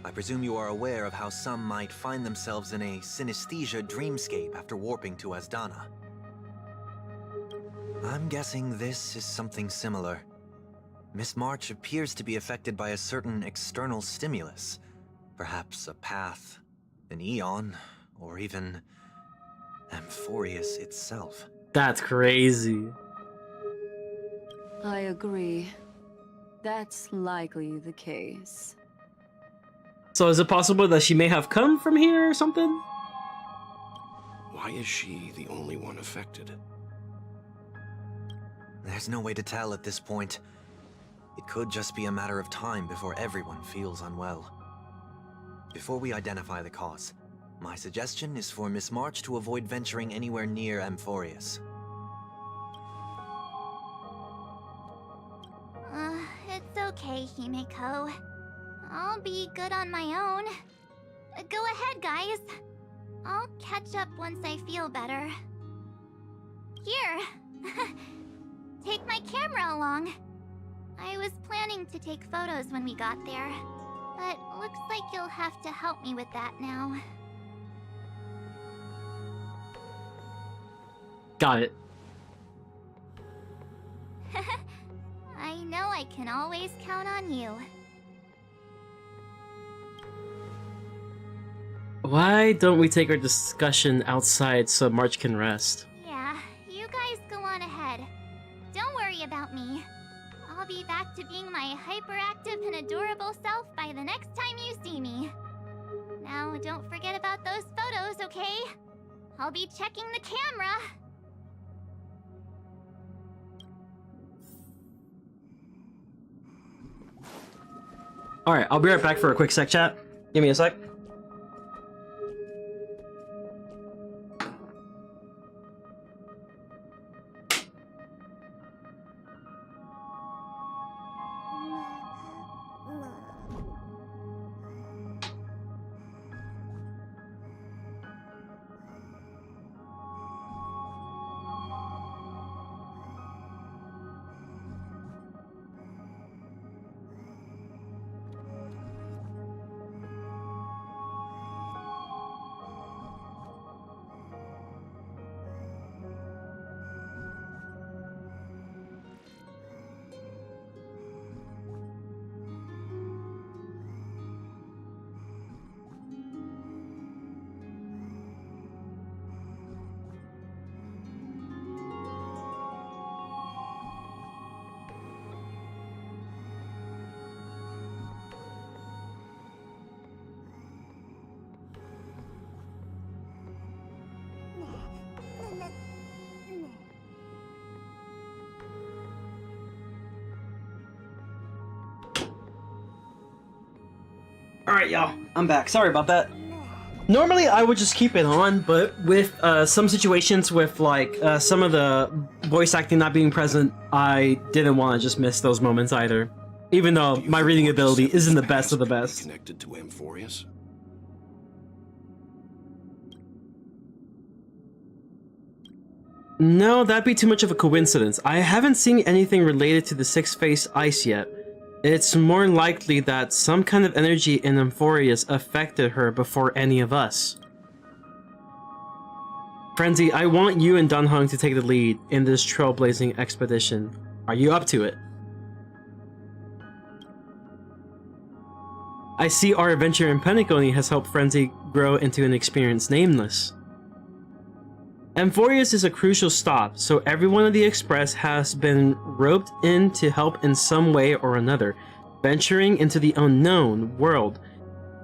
I presume you are aware of how some might find themselves in a synesthesia dreamscape after warping to Asdana. I'm guessing this is something similar. Miss March appears to be affected by a certain external stimulus. Perhaps a path, an eon, or even Amphorius itself. That's crazy. I agree. That's likely the case. So is it possible that she may have come from here or something? Why is she the only one affected? There's no way to tell at this point. It could just be a matter of time before everyone feels unwell. Before we identify the cause, my suggestion is for Miss March to avoid venturing anywhere near Amphorius. It's okay, Himeko. I'll be good on my own. Go ahead, guys. I'll catch up once I feel better. Here. Take my camera along. I was planning to take photos when we got there, but looks like you'll have to help me with that now. Got it. I know I can always count on you. Why don't we take our discussion outside so March can rest? Yeah, you guys go on ahead. Don't worry about me. I'll be back to being my hyperactive and adorable self by the next time you see me. Now, don't forget about those photos, okay? I'll be checking the camera. Alright, I'll be right back for a quick sec chat. Give me a sec. Alright, y'all. I'm back. Sorry about that. Normally, I would just keep it on, but with some situations with, like, some of the voice acting not being present, I didn't want to just miss those moments either. Even though my reading ability isn't the best of the best. Connected to Amphorius? No, that'd be too much of a coincidence. I haven't seen anything related to the six-faced ice yet. It's more likely that some kind of energy in Amphorius affected her before any of us. Frenzy, I want you and Dunhung to take the lead in this trailblazing expedition. Are you up to it? I see our adventure in Penacony has helped Frenzy grow into an experienced nameless. Amphorius is a crucial stop, so everyone of the Express has been roped in to help in some way or another. Venturing into the unknown world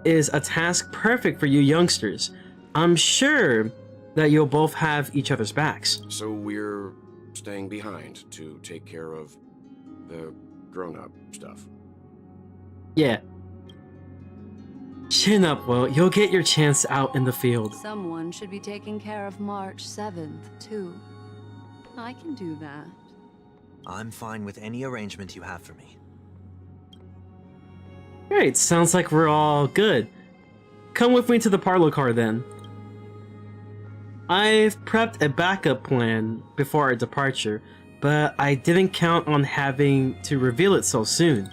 is a task perfect for you youngsters. I'm sure that you'll both have each other's backs. So we're staying behind to take care of the grown-up stuff. Yeah. Chin up, Will. You'll get your chance out in the field. Someone should be taking care of March 7th, too. I can do that. I'm fine with any arrangement you have for me. Great, sounds like we're all good. Come with me to the parlor car then. I've prepped a backup plan before our departure, but I didn't count on having to reveal it so soon.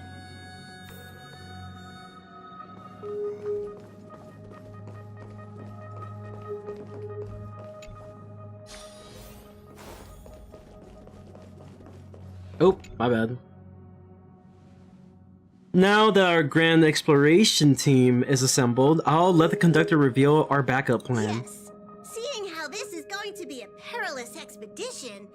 Oh, my bad. Now that our grand exploration team is assembled, I'll let the conductor reveal our backup plan. Yes. Seeing how this is going to be a perilous expedition,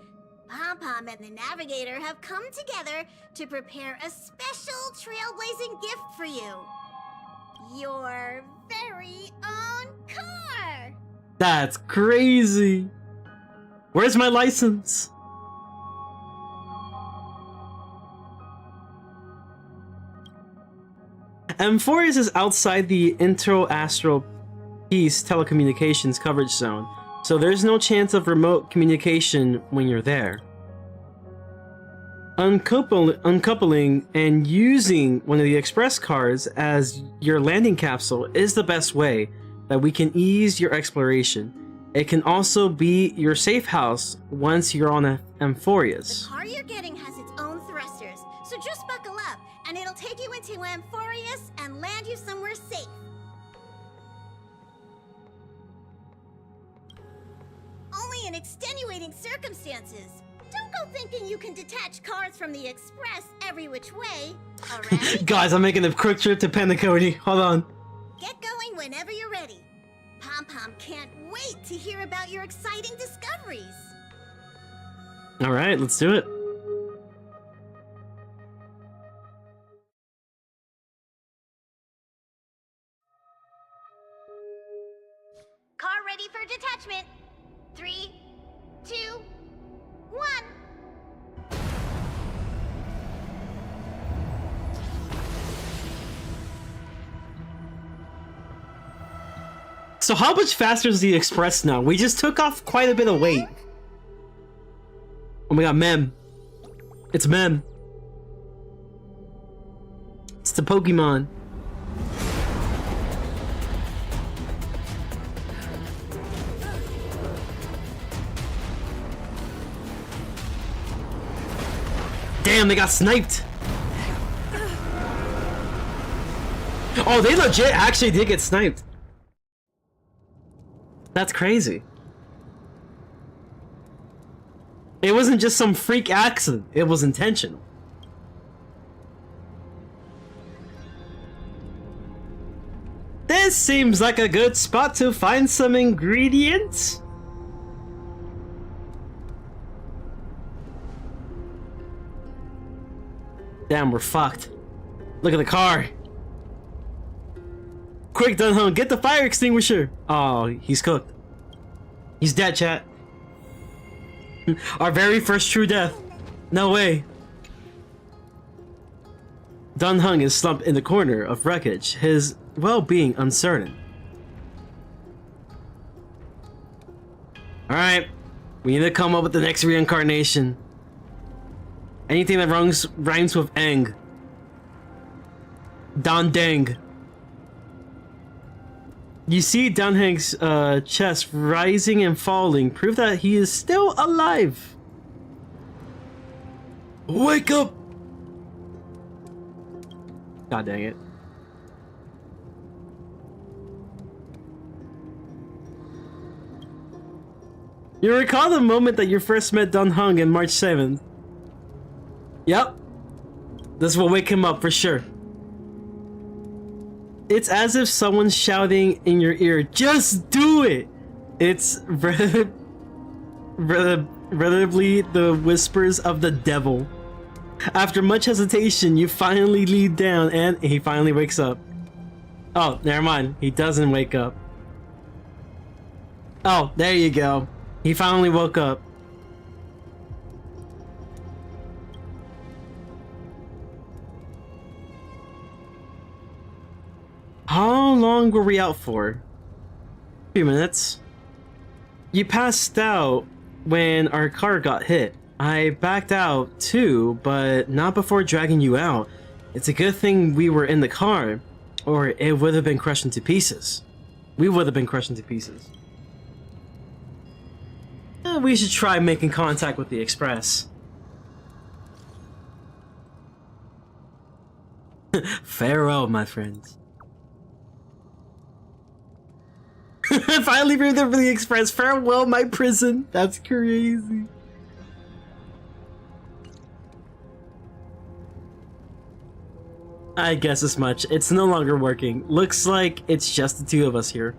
Pom-Pom and the Navigator have come together to prepare a special trailblazing gift for you. Your very own car! That's crazy! Where's my license? Amphorius is outside the Inter-Astral Peace telecommunications coverage zone, so there's no chance of remote communication when you're there. Uncoupling and using one of the express cars as your landing capsule is the best way that we can ease your exploration. It can also be your safe house once you're on Amphorius. The car you're getting has its own thrusters, so just buckle up, and it'll take you into Amphorius and land you somewhere safe. Only in extenuating circumstances. Don't go thinking you can detach cars from the Express every which way, alright? Guys, I'm making a quick trip to Penacony. Hold on. Get going whenever you're ready. Pom-Pom can't wait to hear about your exciting discoveries. Alright, let's do it. Car ready for detachment. 3, 2, 1. So how much faster is the Express now? We just took off quite a bit of weight. Oh my god, Mem. It's Mem. It's the Pokemon. Damn, they got sniped. Oh, they legit actually did get sniped. That's crazy. It wasn't just some freak accident, it was intentional. This seems like a good spot to find some ingredients. Damn, we're fucked. Look at the car. Quick, Dunhung, get the fire extinguisher. Oh, he's cooked. He's dead, chat. Our very first true death. No way. Dunhung is slumped in the corner of wreckage. His well-being uncertain. Alright, we need to come up with the next reincarnation. Anything that rhymes with Eng. Don Deng. You see Danheng's chest rising and falling, prove that he is still alive. Wake up! God dang it. You recall the moment that you first met Don Hung in March 7th? Yep. This will wake him up for sure. It's as if someone's shouting in your ear, just do it! It's relatively the whispers of the devil. After much hesitation, you finally lead down and he finally wakes up. Oh, never mind. He doesn't wake up. Oh, there you go. He finally woke up. How long were we out for? A few minutes. You passed out when our car got hit. I backed out too, but not before dragging you out. It's a good thing we were in the car, or it would have been crushed into pieces. We would have been crushed into pieces. We should try making contact with the Express. Farewell, my friends. Finally moved over the Express. Farewell, my prison. That's crazy. I guess as much. It's no longer working. Looks like it's just the two of us here.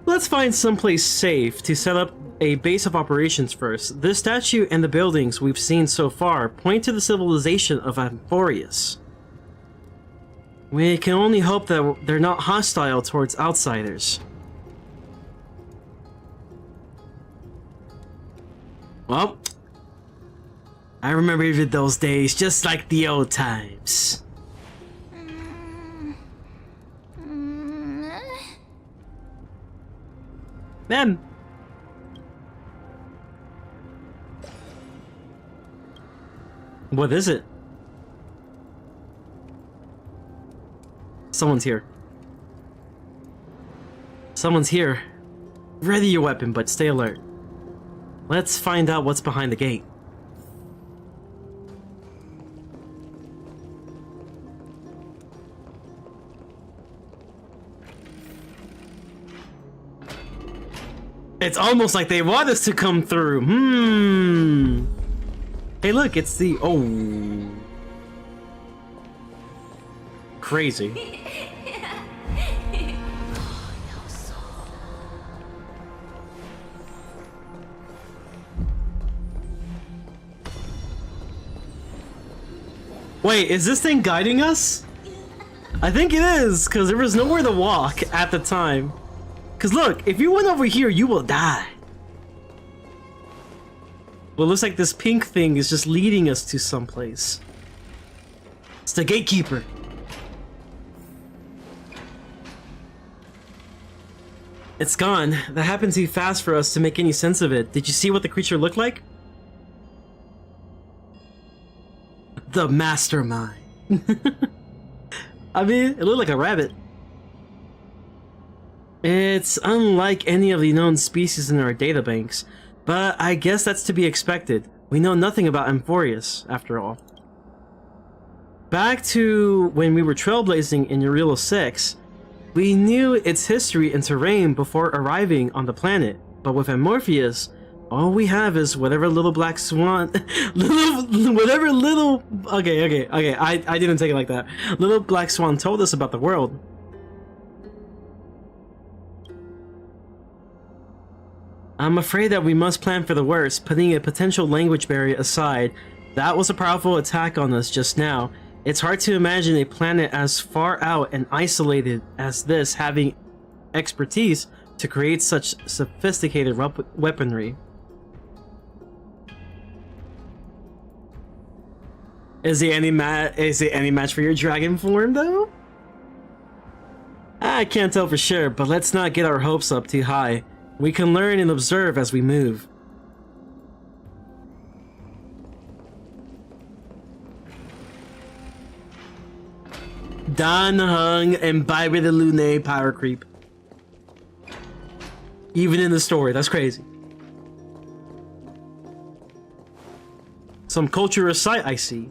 Let's find someplace safe to set up a base of operations first. This statue and the buildings we've seen so far point to the civilization of Amphorius. We can only hope that they're not hostile towards outsiders. Well, I remember even those days just like the old times. Ma'am. What is it? Someone's here. Someone's here. Ready your weapon, but stay alert. Let's find out what's behind the gate. It's almost like they want us to come through. Hey, look, it's the... Oh. Crazy. Wait, is this thing guiding us? I think it is, because there was nowhere to walk at the time. Because look, if you went over here, you will die. Well, it looks like this pink thing is just leading us to someplace. It's the gatekeeper. It's gone. That happened too fast for us to make any sense of it. Did you see what the creature looked like? The mastermind. I mean, it looked like a rabbit. It's unlike any of the known species in our databanks, but I guess that's to be expected. We know nothing about Amphorius, after all. Back to when we were trailblazing in Eurilo 6, we knew its history and terrain before arriving on the planet, but with Amorpheus, all we have is whatever little black swan... Okay, I didn't take it like that. Little black swan told us about the world. I'm afraid that we must plan for the worst, putting a potential language barrier aside. That was a powerful attack on us just now. It's hard to imagine a planet as far out and isolated as this having expertise to create such sophisticated weaponry. Is he any match for your dragon form, though? I can't tell for sure, but let's not get our hopes up too high. We can learn and observe as we move. Dan Hung and Bybie the Lune power creep. Even in the story, that's crazy. Some cultural site I see.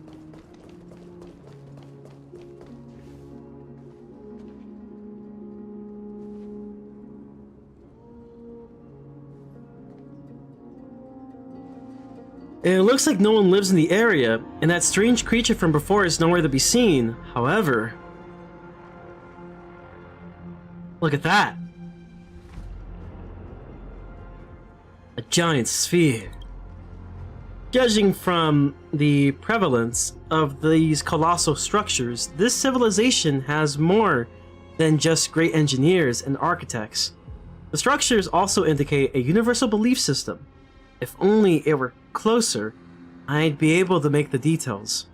It looks like no one lives in the area, and that strange creature from before is nowhere to be seen. However, look at that. A giant sphere. Judging from the prevalence of these colossal structures, this civilization has more than just great engineers and architects. The structures also indicate a universal belief system. If only it were closer, I'd be able to make the details.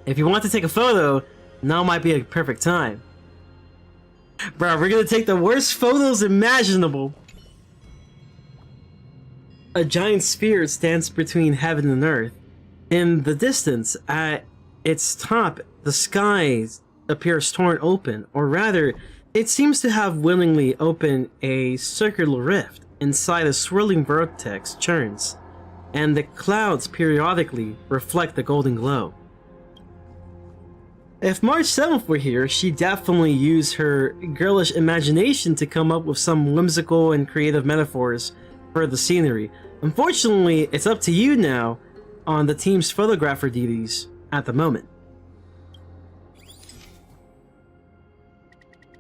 If you want to take a photo, now might be a perfect time. Bro, we're gonna take the worst photos imaginable. A giant sphere stands between heaven and earth. In the distance, at its top, the sky appears torn open, or rather, it seems to have willingly opened a circular rift. Inside a swirling vortex churns, and the clouds periodically reflect the golden glow. If March 7th were here, she'd definitely use her girlish imagination to come up with some whimsical and creative metaphors for the scenery. Unfortunately, it's up to you now on the team's photographer duties at the moment.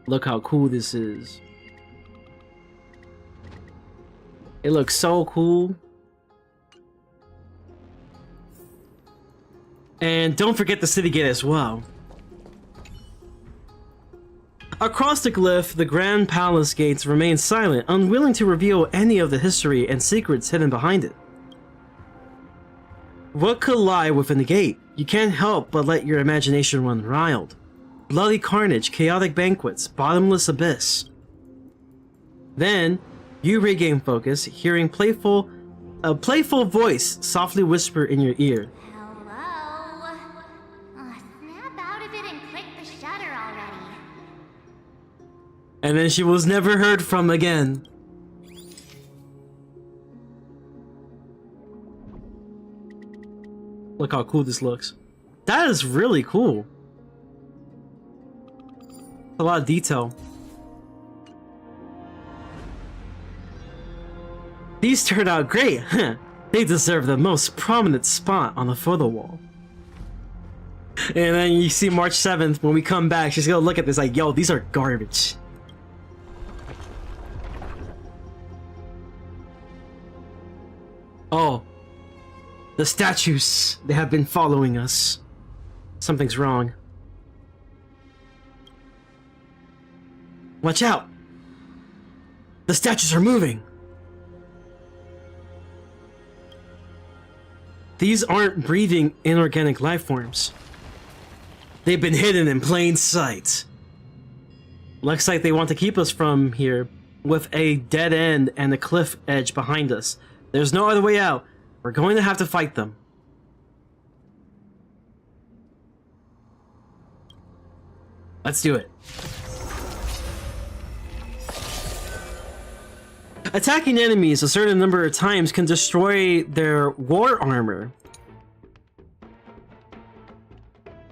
Look how cool this is. It looks so cool. And don't forget the city gate as well. Across the glyph, the Grand Palace gates remain silent, unwilling to reveal any of the history and secrets hidden behind it. What could lie within the gate? You can't help but let your imagination run wild. Bloody carnage, chaotic banquets, bottomless abyss. Then, you regain focus, hearing a playful voice softly whisper in your ear. Hello? Snap out of it and click the shutter already. And then she was never heard from again. Look how cool this looks. That is really cool. A lot of detail. These turned out great, huh? They deserve the most prominent spot on the photo wall. And then you see March 7th, when we come back, she's gonna look at this like, yo, these are garbage. Oh. The statues, they have been following us. Something's wrong. Watch out! The statues are moving! These aren't breathing inorganic life forms. They've been hidden in plain sight. Looks like they want to keep us from here with a dead end and a cliff edge behind us. There's no other way out. We're going to have to fight them. Let's do it. Attacking enemies a certain number of times can destroy their war armor.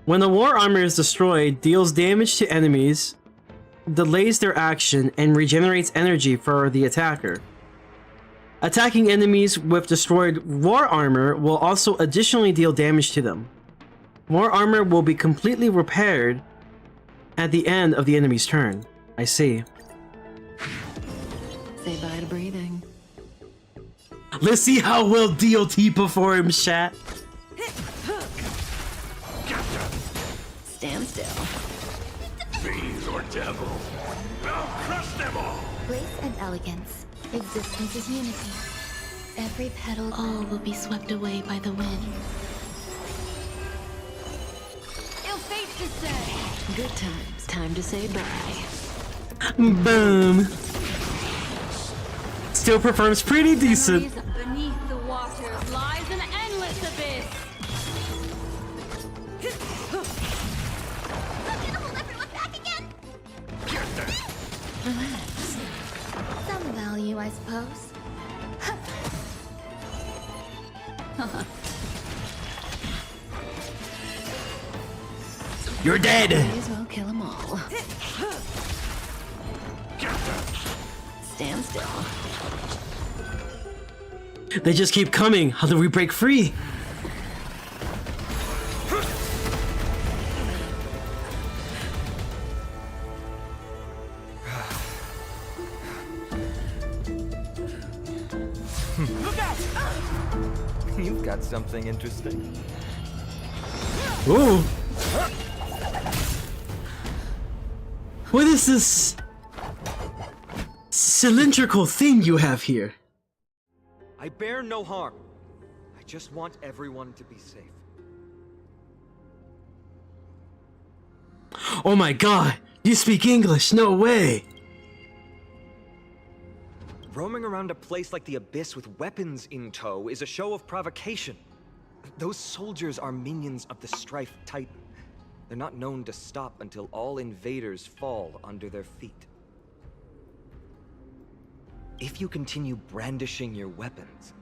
When the war armor is destroyed, deals damage to enemies, delays their action, and regenerates energy for the attacker. Attacking enemies with destroyed war armor will also additionally deal damage to them. War armor will be completely repaired at the end of the enemy's turn. I see. Say bye to breathing. Let's see how well DOT performs, chat. Stand still. Fiends or devils, I'll crush them all. Grace and elegance. Existence is unity. Every petal all will be swept away by the wind. Ill fate to say. Good times. Time to say bye. Boom. Still performs pretty decent. Beneath the waters lies an endless abyss. Relax. Some value, I suppose. You're dead. May as well kill them all. Stand still. They just keep coming. How do we break free? You've got something interesting. Ooh. What is this cylindrical thing you have here? I bear no harm. I just want everyone to be safe. Oh my god, you speak English, no way! Roaming around a place like the Abyss with weapons in tow is a show of provocation. Those soldiers are minions of the Strife Titan. They're not known to stop until all invaders fall under their feet. If you continue brandishing your weapons,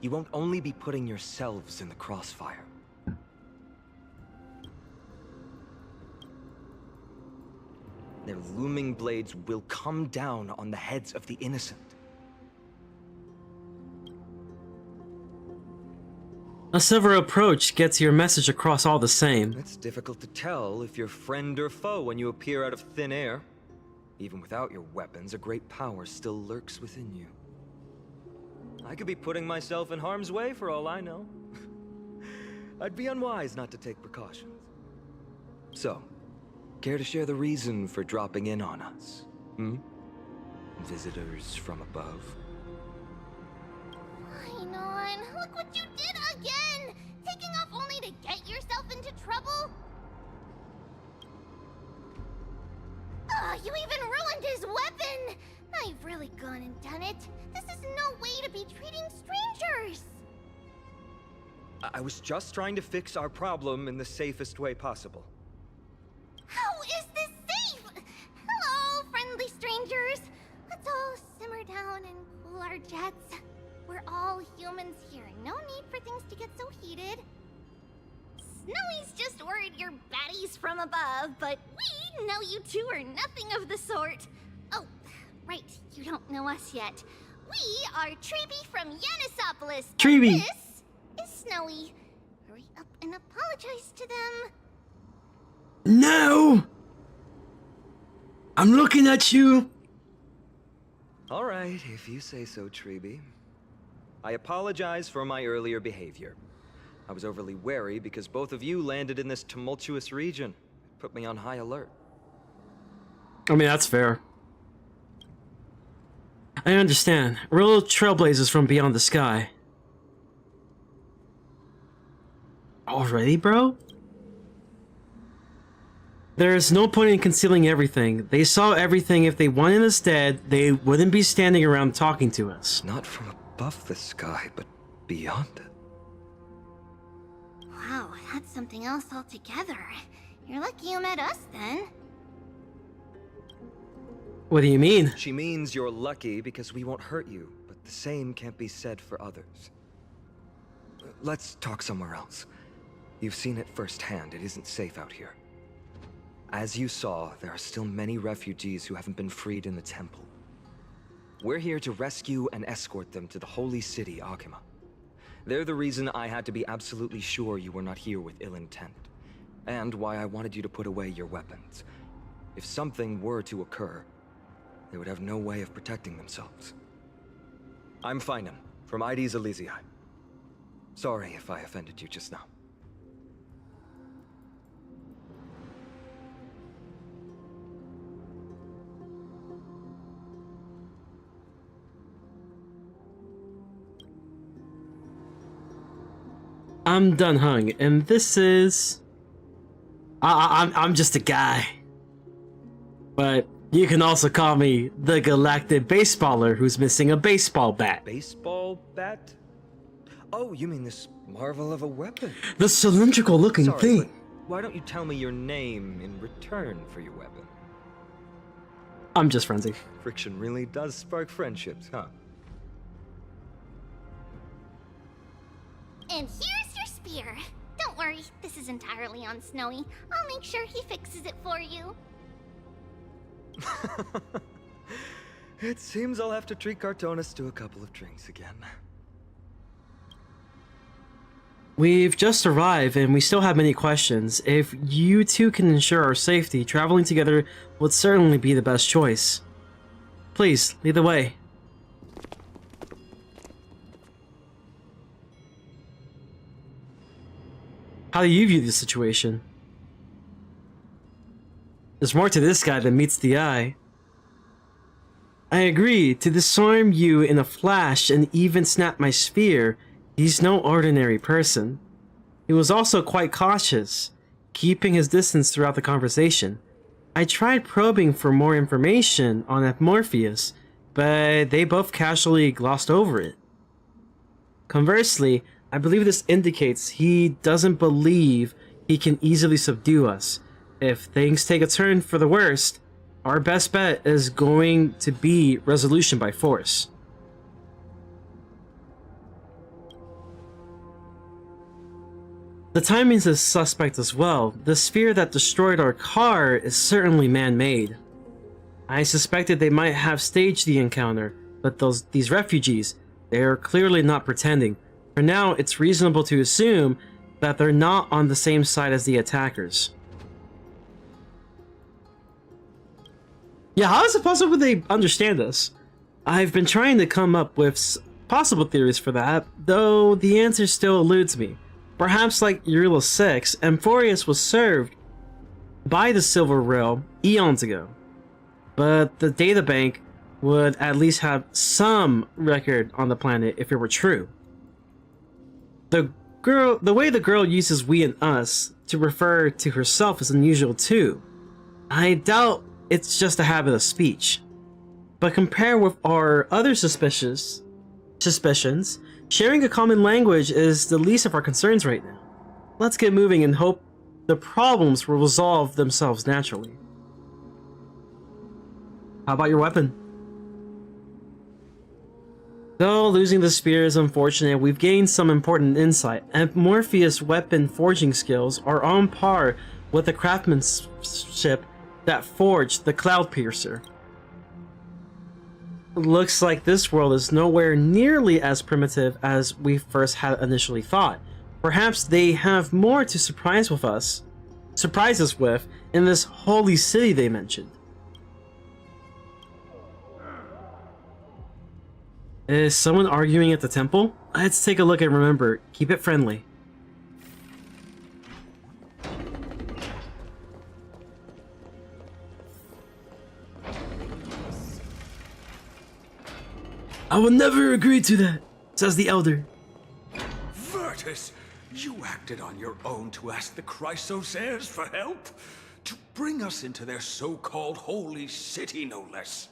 you won't only be putting yourselves in the crossfire. Their looming blades will come down on the heads of the innocent. A clever approach gets your message across all the same. It's difficult to tell if you're friend or foe when you appear out of thin air. Even without your weapons, a great power still lurks within you. I could be putting myself in harm's way for all I know. I'd be unwise not to take precautions. So, care to share the reason for dropping in on us? Visitors from above? Ainon, look what you did again! Taking off only to get yourself into trouble? Oh, you even ruined his weapon! I've really gone and done it. This is no way to be treating strangers! I was just trying to fix our problem in the safest way possible. How is this safe? Hello, friendly strangers. Let's all simmer down and cool our jets. We're all humans here. No need for things to get so heated. Snowy's just worried you're baddies from above, but we know you two are nothing of the sort. Oh, right, you don't know us yet. We are Treeby from Yanisopolis. Treeby! This is Snowy. Hurry up and apologize to them. No! I'm looking at you! All right, if you say so, Treeby. I apologize for my earlier behavior. I was overly wary because both of you landed in this tumultuous region. It put me on high alert. I mean, that's fair. I understand. We're little trailblazers from beyond the sky. Already, bro? There's no point in concealing everything. They saw everything. If they wanted us dead, they wouldn't be standing around talking to us. Not from above the sky, but beyond it. Wow, that's something else altogether. You're lucky you met us then. What do you mean? She means you're lucky because we won't hurt you, but the same can't be said for others. Let's talk somewhere else. You've seen it firsthand. It isn't safe out here. As you saw, there are still many refugees who haven't been freed in the temple. We're here to rescue and escort them to the holy city, Akima. They're the reason I had to be absolutely sure you were not here with ill intent, and why I wanted you to put away your weapons. If something were to occur, they would have no way of protecting themselves. I'm Finan, from Ides Elysiae. Sorry if I offended you just now. I'm done hung, and this is... I'm just a guy. But you can also call me the galactic baseballer who's missing a baseball bat. Baseball bat? Oh, you mean this marvel of a weapon? The cylindrical looking Sorry, thing. but why don't you tell me your name in return for your weapon? I'm just frenzy. Friction really does spark friendships, huh? And here's your spear. Don't worry, this is entirely on Snowy. I'll make sure he fixes it for you. It seems I'll have to treat Cartonis to a couple of drinks again. We've just arrived and we still have many questions. If you two can ensure our safety, traveling together would certainly be the best choice. Please, lead the way. How do you view the situation? There's more to this guy than meets the eye. I agree. To disarm you in a flash and even snap my spear, he's no ordinary person. He was also quite cautious, keeping his distance throughout the conversation. I tried probing for more information on Morpheus, but they both casually glossed over it. Conversely, I believe this indicates he doesn't believe he can easily subdue us. If things take a turn for the worst, our best bet is going to be resolution by force. The timing is suspect as well. The sphere that destroyed our car is certainly man-made. I suspected they might have staged the encounter, but these refugees, they are clearly not pretending. For now, it's reasonable to assume that they're not on the same side as the attackers. Yeah, how is it possible they understand us? I've been trying to come up with possible theories for that, though the answer still eludes me. Perhaps like Eurula 6, Amphorius was served by the Silver Rail eons ago. But the databank would at least have some record on the planet if it were true. The way the girl uses we and us to refer to herself is unusual too. I doubt it's just a habit of speech. But compared with our other suspicions, sharing a common language is the least of our concerns right now. Let's get moving and hope the problems will resolve themselves naturally. How about your weapon? Though losing the spear is unfortunate, we've gained some important insight, and Morpheus' weapon forging skills are on par with the craftsmanship that forged the Cloud Piercer. Looks like this world is nowhere nearly as primitive as we first had initially thought. Perhaps they have more to surprise us with in this holy city they mentioned. Is someone arguing at the temple? Let's take a look and remember, keep it friendly. I will never agree to that, says the elder. Virtus, you acted on your own to ask the Chrysos heirs for help? To bring us into their so-called holy city, no less.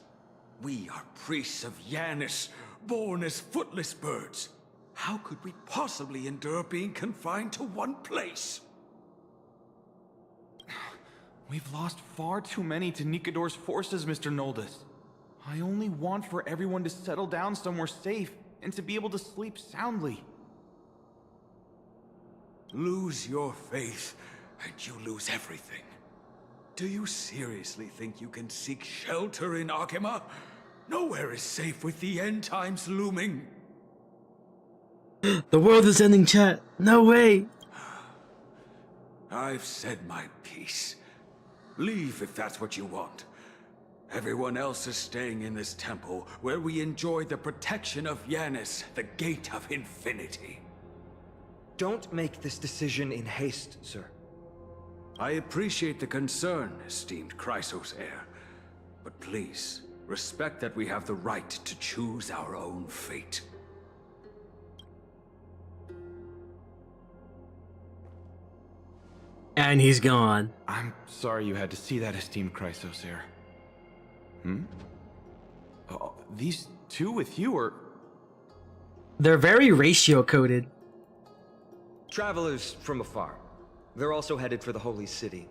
We are priests of Yanis, born as footless birds. How could we possibly endure being confined to one place? We've lost far too many to Nikador's forces, Mr. Noldus. I only want for everyone to settle down somewhere safe and to be able to sleep soundly. Lose your faith, and you lose everything. Do you seriously think you can seek shelter in Akima? Nowhere is safe with the end times looming. The world is ending, chat. No way. I've said my piece. Leave if that's what you want. Everyone else is staying in this temple, where we enjoy the protection of Yanis, the Gate of Infinity. Don't make this decision in haste, sir. I appreciate the concern, esteemed Chrysos heir. But please, respect that we have the right to choose our own fate. And And he's gone. I'm sorry you had to see that, esteemed Chrysosair. These two with you are... They're very ratio coded. Travelers from afar. They're also headed for the Holy City.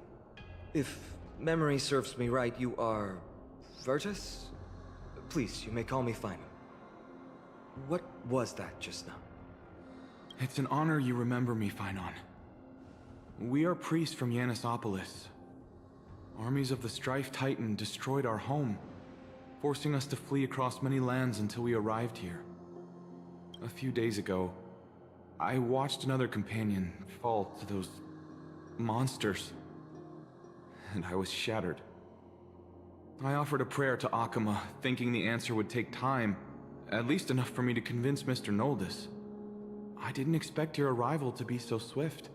If memory serves me right, you are... Virtus? Please, you may call me Final. What was that just now? It's an honor you remember me, Finon. We are priests from Yanisopolis. Armies of the Strife Titan destroyed our home, forcing us to flee across many lands until we arrived here. A few days ago, I watched another companion fall to those monsters, and I was shattered. I offered a prayer to Akama, thinking the answer would take time, at least enough for me to convince Mr. Noldus. I didn't expect your arrival to be so swift.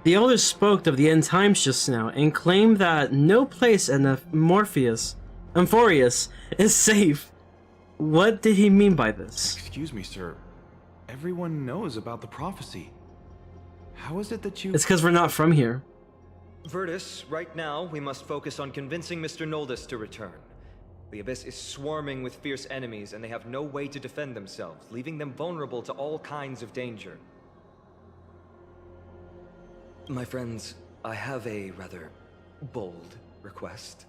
The elders spoke of the end times just now and claimed that no place in Amphorius is safe. What did he mean by this? Excuse me, sir. Everyone knows about the prophecy. How is it that you... It's because we're not from here. Virtus, right now, we must focus on convincing Mr. Noldus to return. The Abyss is swarming with fierce enemies, and they have no way to defend themselves, leaving them vulnerable to all kinds of danger. My friends, I have a rather bold request.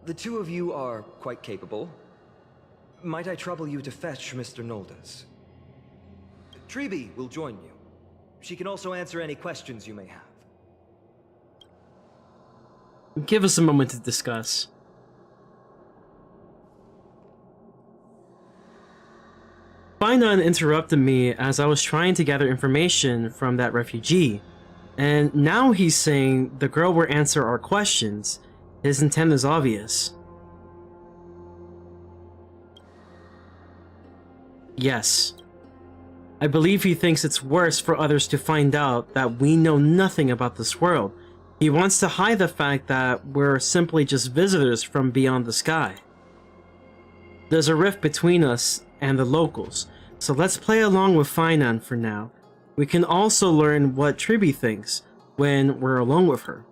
The two of you are quite capable. Might I trouble you to fetch Mr. Noldus? Treeby will join you. She can also answer any questions you may have. Give us a moment to discuss. Finon interrupted me as I was trying to gather information from that refugee. And now he's saying the girl will answer our questions. His intent is obvious. Yes. I believe he thinks it's worse for others to find out that we know nothing about this world. He wants to hide the fact that we're simply just visitors from beyond the sky. There's a rift between us and the locals, so let's play along with Finon for now. We can also learn what Treeby thinks when we're alone with her.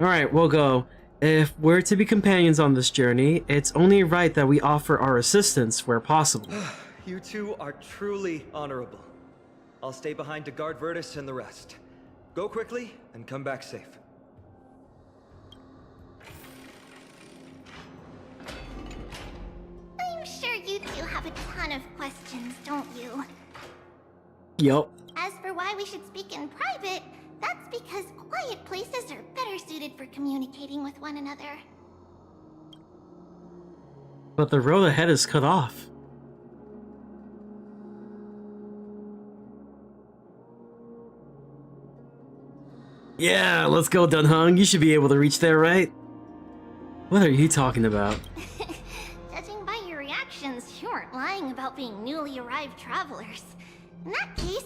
Alright, we'll go. If we're to be companions on this journey, it's only right that we offer our assistance where possible. You two are truly honorable. I'll stay behind to guard Virtus and the rest. Go quickly and come back safe. I'm sure you two have a ton of questions, don't you? Yup. As for why we should speak in private, that's because quiet places are better suited for communicating with one another. But the road ahead is cut off. Yeah, let's go, Dunhung. You should be able to reach there, right? What are you talking about? Judging by your reactions, you aren't lying about being newly arrived travelers. In that case,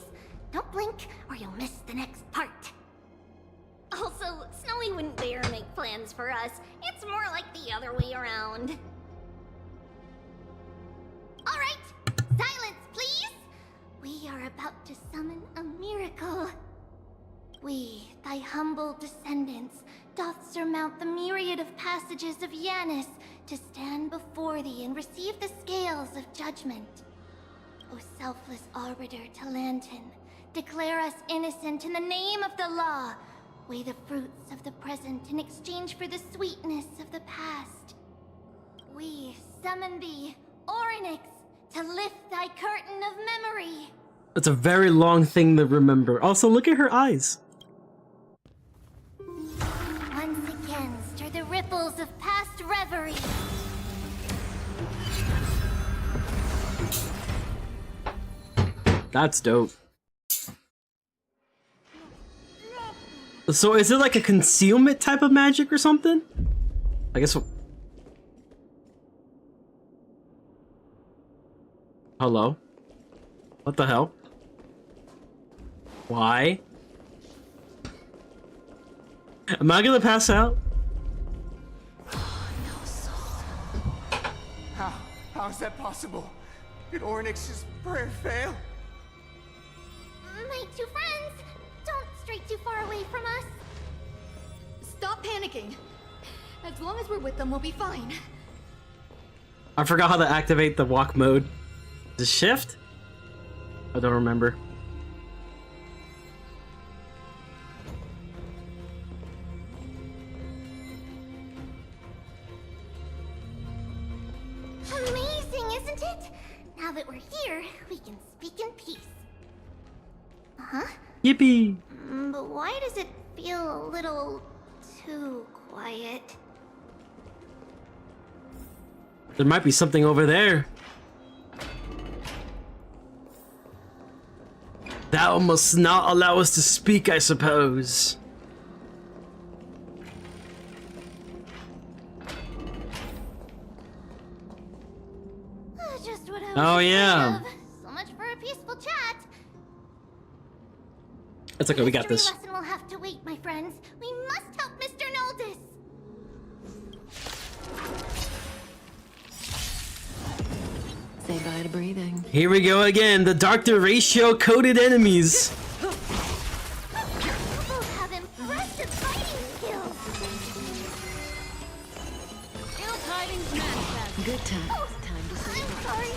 don't blink or you'll miss the next part. Also, Snowy wouldn't dare make plans for us. It's more like the other way around. Alright, silence please! We are about to summon a miracle. We, thy humble descendants, doth surmount the myriad of passages of Yanis to stand before thee and receive the scales of judgment. O selfless arbiter Talantin, declare us innocent in the name of the law. Weigh the fruits of the present in exchange for the sweetness of the past. We summon thee, Orynyx, to lift thy curtain of memory. It's a very long thing to remember. Also, look at her eyes. Once again, stir the ripples of past reverie. That's dope. So is it like a concealment type of magic or something? I guess. Hello? What the hell? Why? Am I gonna pass out? No, How is that possible? Did Ornyx's prayer fail? My two friends, don't stray too far away from us. Stop panicking. As long as we're with them, we'll be fine. I forgot how to activate the walk mode. The shift? I don't remember. Amazing, isn't it? Now that we're here, we can speak in peace. Huh? Yippee! But why does it feel a little too quiet? There might be something over there. Thou must not allow us to speak, I suppose. Just what I was Oh, yeah. afraid of. So much for a peaceful chat. It's okay, we got this. History lesson will have to wait, my friends. We must help Mr. Noldus. Say bye to breathing. Here we go again, the Doctor Ratio coded enemies. You both have impressive fighting skills. Ill tidings manifest. Good time. Oh, Time to say I'm sorry.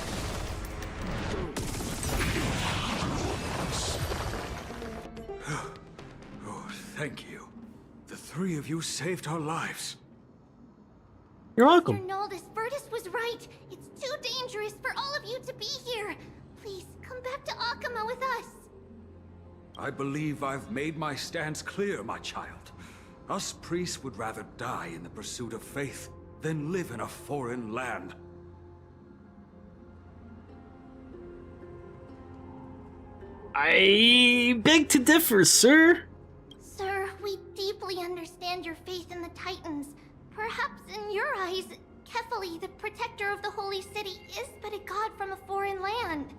Oh, thank you. The three of you saved our lives. You're welcome. Mr. Noldus, Virtus was right. It's too dangerous for all of you to be here. Please, come back to Akama with us. I believe I've made my stance clear, my child. Us priests would rather die in the pursuit of faith than live in a foreign land. I beg to differ, sir. Sir, we deeply understand your faith in the Titans. Perhaps in your eyes, Kefali, the protector of the Holy City, is but a god from a foreign land.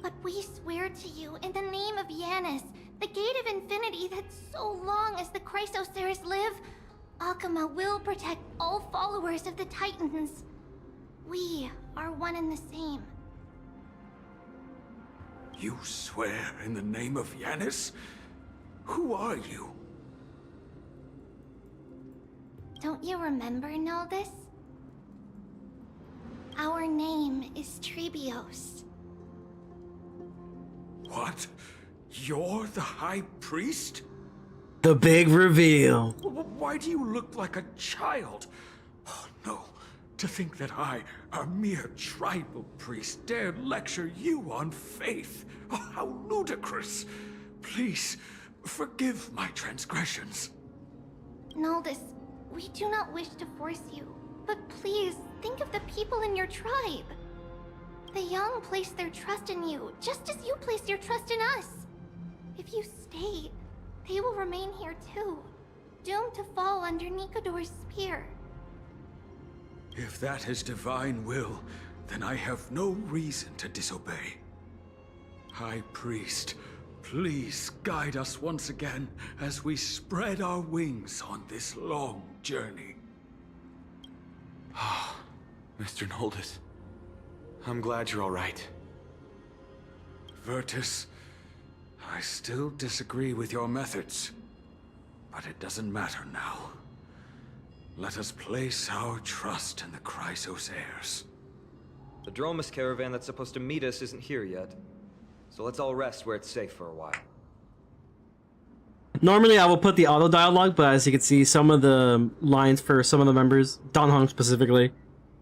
But we swear to you, in the name of Yanis, the Gate of Infinity that so long as the Chrysoceres live, Akama will protect all followers of the Titans. We are one and the same. You swear in the name of Yanis? Who are you? Don't you remember, Noldus? Our name is Trebios. What? You're the High Priest? The big reveal. Why do you look like a child? Oh, no. To think that I, a mere tribal priest, dared lecture you on faith. Oh, how ludicrous. Please, forgive my transgressions. Noldus, we do not wish to force you, but please think of the people in your tribe. The young place their trust in you, just as you place your trust in us. If you stay, they will remain here too, doomed to fall under Nikodor's spear. If that is divine will, then I have no reason to disobey. High Priest, please guide us once again as we spread our wings on this long journey. Ah, Mr. Noldus. I'm glad you're all right. Virtus, I still disagree with your methods, but it doesn't matter now. Let us place our trust in the Chrysoceres. The Dromus caravan that's supposed to meet us isn't here yet, so let's all rest where it's safe for a while. Normally I will put the auto dialogue, but as you can see, some of the lines for some of the members, Don Hong specifically,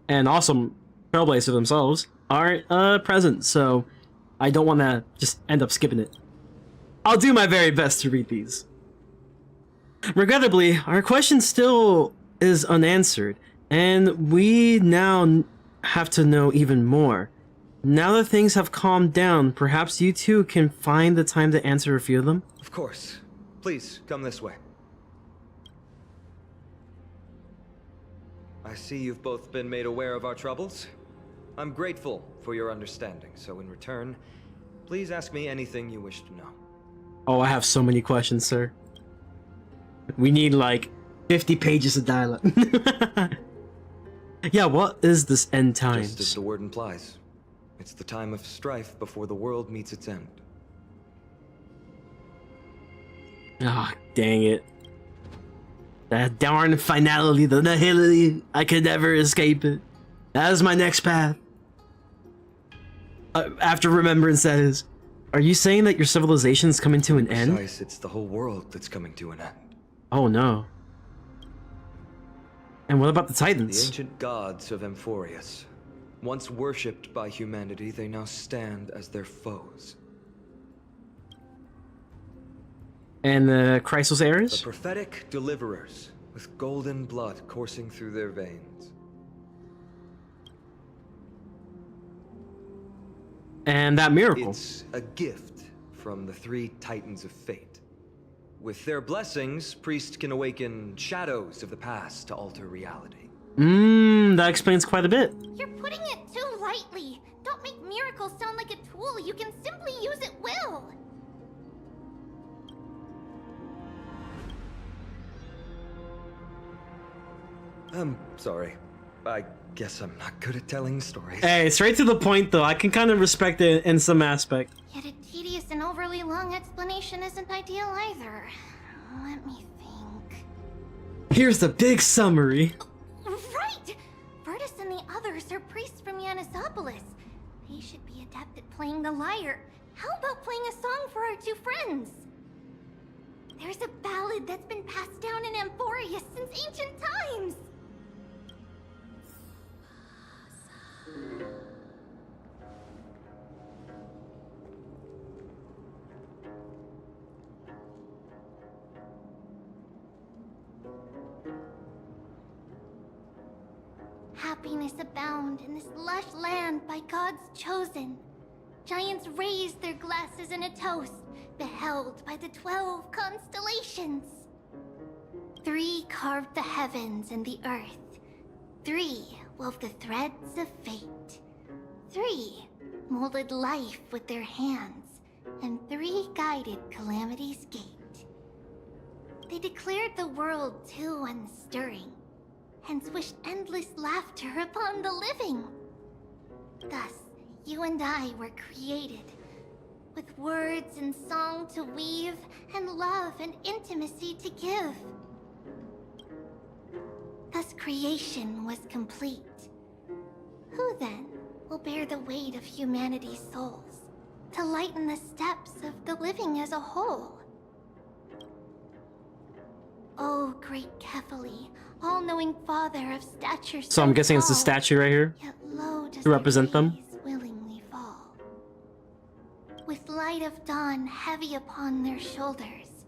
and also Trailblazer themselves, aren't present, so I don't want to just end up skipping it. I'll do my very best to read these. Regrettably, our question still is unanswered, and we now have to know even more. Now that things have calmed down, perhaps you two can find the time to answer a few of them? Of course. Please, come this way. I see you've both been made aware of our troubles. I'm grateful for your understanding, so in return, please ask me anything you wish to know. Oh, I have so many questions, sir. We need like 50 pages of dialogue. Yeah, what is this end Just as times? the word implies. It's the time of strife before the world meets its end. Ah, dang it. That darn finality, the nihility. I could never escape it. That is my next path. After remembrance, that is. Are you saying that your civilization is coming to an end? Precise, it's the whole world that's coming to an end. Oh no. And what about the The Titans? ancient gods of Amphorius. Once worshipped by humanity, they now stand as their foes. And the Chrysos The heirs? prophetic deliverers, with golden blood coursing through their veins. And that miracle. It's a gift from the three Titans of Fate. With their blessings, priests can awaken shadows of the past to alter reality. That explains quite a bit. You're putting it too lightly. Don't make miracles sound like a tool you can simply use at will. I'm sorry. I guess I'm not good at telling stories. Hey, straight to the point though. I can kind of respect it in some aspect. Yet a tedious and overly long explanation isn't ideal either. Let me think. Here's the big summary. Right! Virtus and the others are priests from Yanisopolis. They should be adept at playing the lyre. How about playing a song for our two friends? There's a ballad that's been passed down in Amphorius since ancient times. Happiness abound in this lush land by God's chosen. Giants raise their glasses in a toast, beheld by the 12 constellations. 3 carved the heavens and the earth. 3 wove the threads of fate. 3 molded life with their hands, and 3 guided calamity's gate. They declared the world too unstirring, hence wished endless laughter upon the living. Thus, you and I were created, with words and song to weave, and love and intimacy to give. Thus creation was complete. Who then will bear the weight of humanity's souls, to lighten the steps of the living as a whole? Oh, great Kephali, all-knowing father of stature So I'm guessing it's the tall, statue right here yet low does to represent them. their gaze willingly fall. With light of dawn heavy upon their shoulders,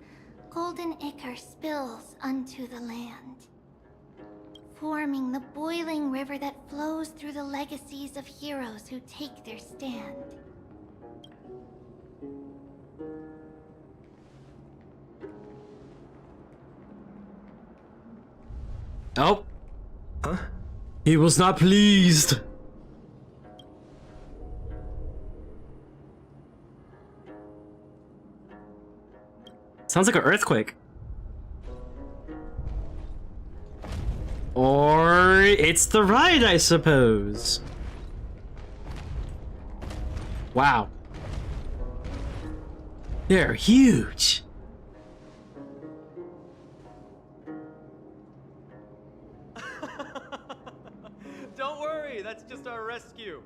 golden ichor spills unto the land, forming the boiling river that flows through the legacies of heroes who take their stand. Oh. Huh? He was not pleased. Sounds like an earthquake. Or it's the ride, I suppose. Wow. They're huge. Don't worry, that's just our rescue.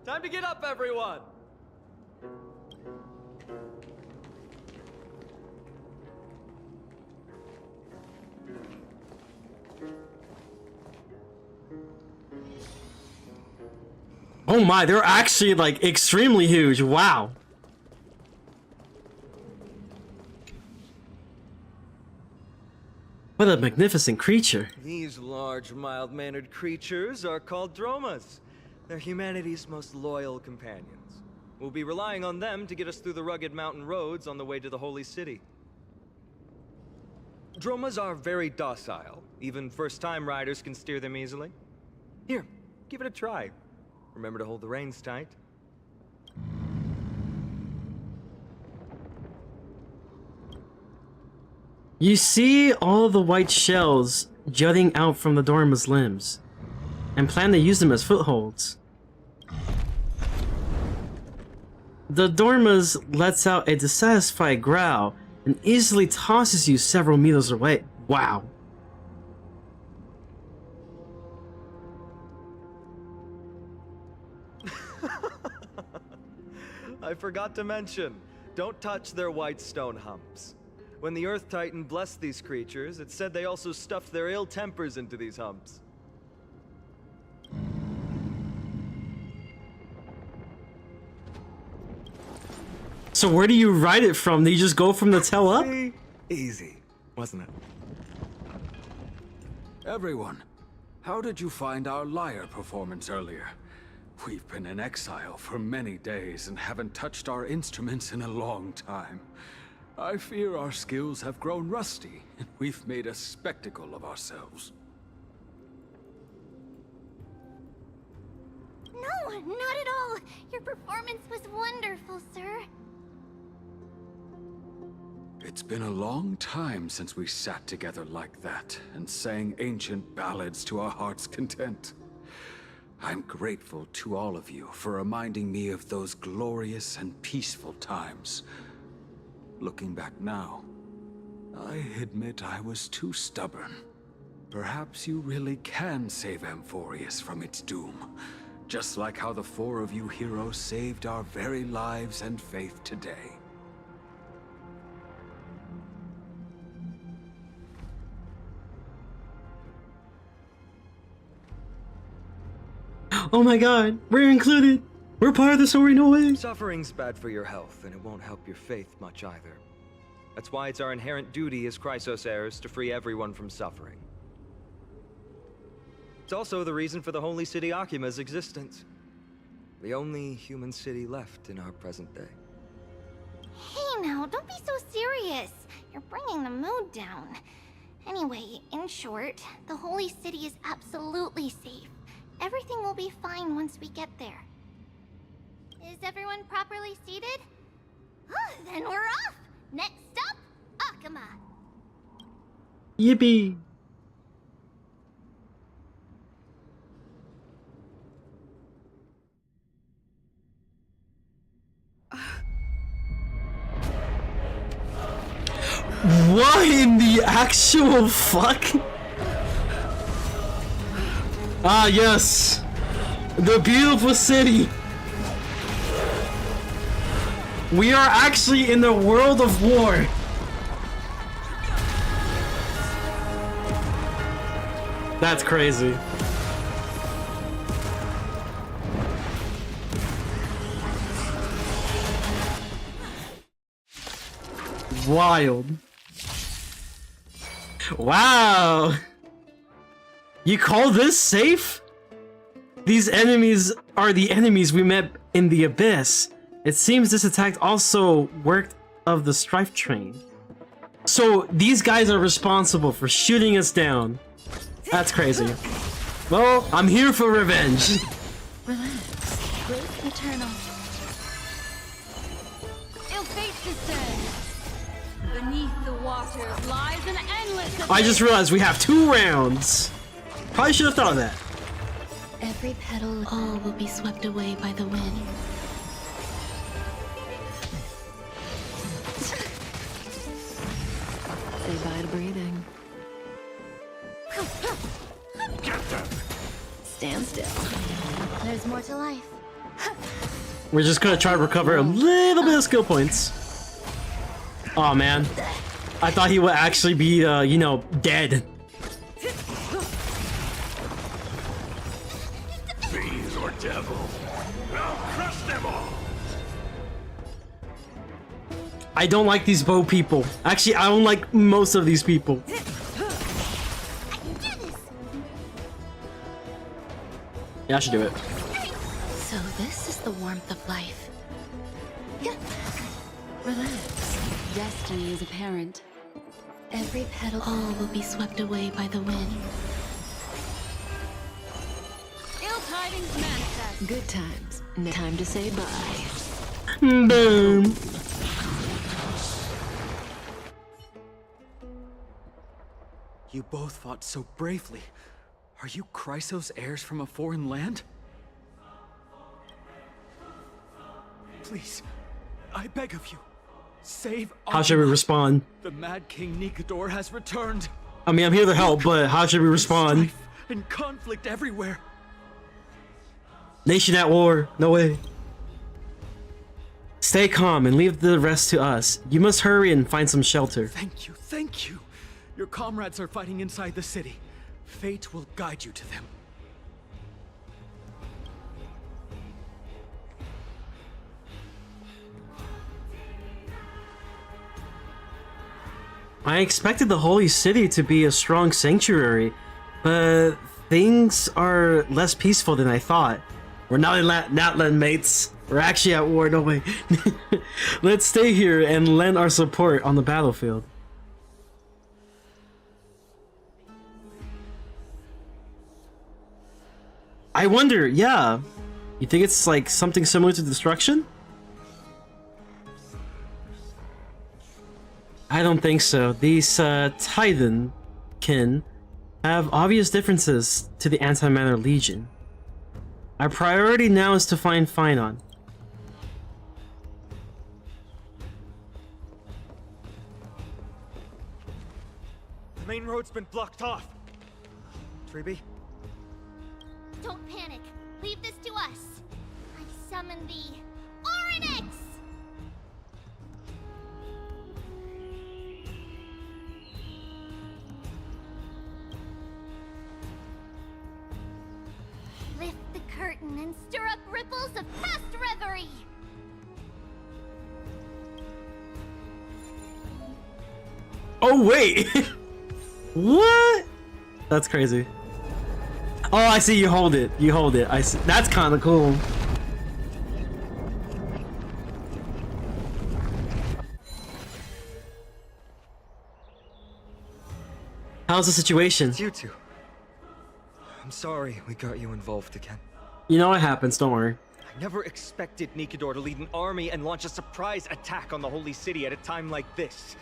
Time to get up, everyone! Oh my, they're actually like extremely huge. Wow. What a magnificent creature. These large, mild-mannered creatures are called dromas. They're humanity's most loyal companions. We'll be relying on them to get us through the rugged mountain roads on the way to the Holy City. Dromas are very docile. Even first-time riders can steer them easily. Here, give it a try. Remember to hold the reins tight. You see all the white shells jutting out from the Dorma's limbs. and plan to use them as footholds. The Dormouse lets out a dissatisfied growl and easily tosses you several meters away. Wow. I forgot to mention, don't touch their white stone humps. When the Earth Titan blessed these creatures, it said they also stuffed their ill tempers into these humps. So where do you write it from? Do you just go from the tail up? Easy, wasn't it? Everyone, how did you find our lyre performance earlier? We've been in exile for many days and haven't touched our instruments in a long time. I fear our skills have grown rusty, and we've made a spectacle of ourselves. No, not at all. Your performance was wonderful, sir. It's been a long time since we sat together like that and sang ancient ballads to our heart's content. I'm grateful to all of you for reminding me of those glorious and peaceful times. Looking back now, I admit I was too stubborn. Perhaps you really can save Amphorius from its doom, just like how the four of you heroes saved our very lives and faith today. Oh my god, we're included! We're part of the story, no way! Suffering's bad for your health, and it won't help your faith much either. That's why it's our inherent duty as Chrysos heirs to free everyone from suffering. It's also the reason for the Holy City Akima's existence. The only human city left in our present day. Hey now, don't be so serious. You're bringing the mood down. Anyway, in short, the Holy City is absolutely safe. Everything will be fine once we get there. Is everyone properly seated? Then we're off! Next up, Akuma! Yippee! What in the actual fuck? Ah, yes. The beautiful city. We are actually in the world of war. That's crazy. Wild. Wow. You call this safe? These enemies are the enemies we met in the Abyss. It seems this attack also worked of the Strife train. So these guys are responsible for shooting us down. That's crazy. Well, I'm here for revenge. Relax. Growth eternal. Ill fate descends. Beneath the waters lies an endless. I just realized we have 2 rounds. Probably should have thought of that. Every petal, all will be swept away by the wind. Say bye to breathing. Get them! Stand still. There's more to life. We're just gonna try to recover a little bit of skill points. Oh man, I thought he would actually be, you know, dead. Fiends or devil, I'll crush them all! I don't like these bow people. Actually, I don't like most of these people. Yeah, I should do it. So this is the warmth of life. Relax. Destiny is apparent. Every petal, all will be swept away by the wind. Ill tidings manifest. Good times. Time to say bye. Boom. You both fought so bravely. Are you Chrysos heirs from a foreign land? Please, I beg of you, save How should we respond? The Mad King Nikador has returned. I mean, I'm here to help, but how should we respond? Strife and conflict everywhere. Nation at war. No way. Stay calm and leave the rest to us. You must hurry and find some shelter. Thank you, thank you. Your comrades are fighting inside the city. Fate will guide you to them. I expected the holy city to be a strong sanctuary, but things are less peaceful than I thought. We're not in Natlan, mates. We're actually at war, no way. Let's stay here and lend our support on the battlefield. I wonder, yeah. You think it's like something similar to destruction? I don't think so. These Titan kin have obvious differences to the Antimatter Legion. Our priority now is to find Finon. The main road's been blocked off. Treeby? Don't panic. Leave this to us. I summon the Oryx! Lift the curtain and stir up ripples of past reverie! Oh wait! What? That's crazy. Oh, I see, you hold it. You hold it. I see. That's kind of cool. How's the situation? It's you two. I'm sorry we got you involved again. You know what happens, don't worry. I never expected Nikador to lead an army and launch a surprise attack on the Holy City at a time like this.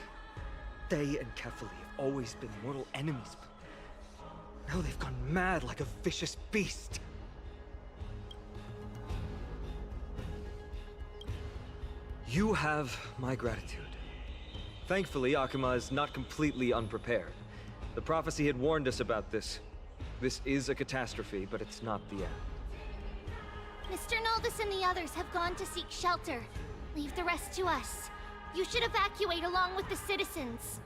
They and Kefali have always been mortal enemies, but now they've gone mad like a vicious beast. You have my gratitude. Thankfully, Akuma is not completely unprepared. The prophecy had warned us about this. This is a catastrophe, but it's not the end. Mr. Noldus and the others have gone to seek shelter. Leave the rest to us. You should evacuate along with the citizens.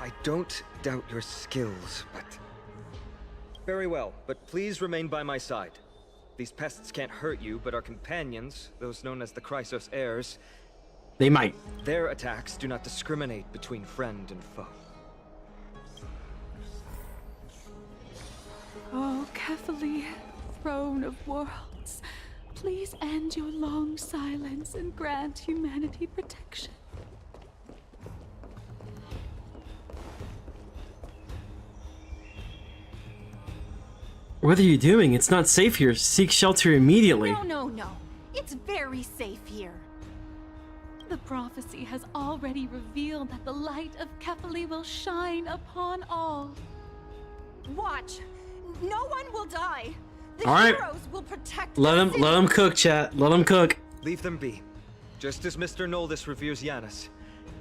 I don't doubt your skills, but... Very well, but please remain by my side. These pests can't hurt you, but our companions, those known as the Chrysos heirs... They might. Their attacks do not discriminate between friend and foe. Oh, Kefali, throne of worlds, please end your long silence and grant humanity protection. What are you doing? It's not safe here. Seek shelter immediately. No. It's very safe here. The prophecy has already revealed that the light of Kefali will shine upon all. Watch. No one will die. The all right. heroes will protect let them cook, chat. Let them cook. Leave them be. Just as Mr. Noldus reveres Yanis,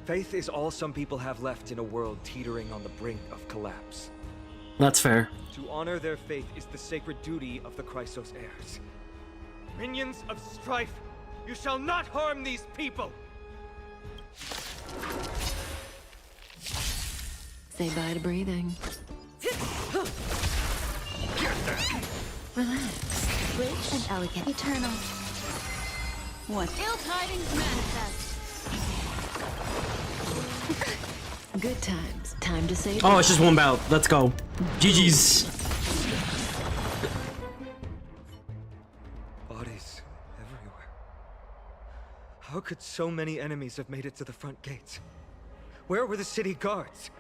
faith is all some people have left in a world teetering on the brink of collapse. That's fair. To honor their faith is the sacred duty of the Chrysos heirs. Minions of strife, you shall not harm these people! Say bye to breathing. Relax. Rich and elegant. Eternal. What ill tidings manifest? Good times. Time to say Oh, it's just one bout. Let's go. GG's. Bodies everywhere. How could so many enemies have made it to the front gates? Where were the city guards?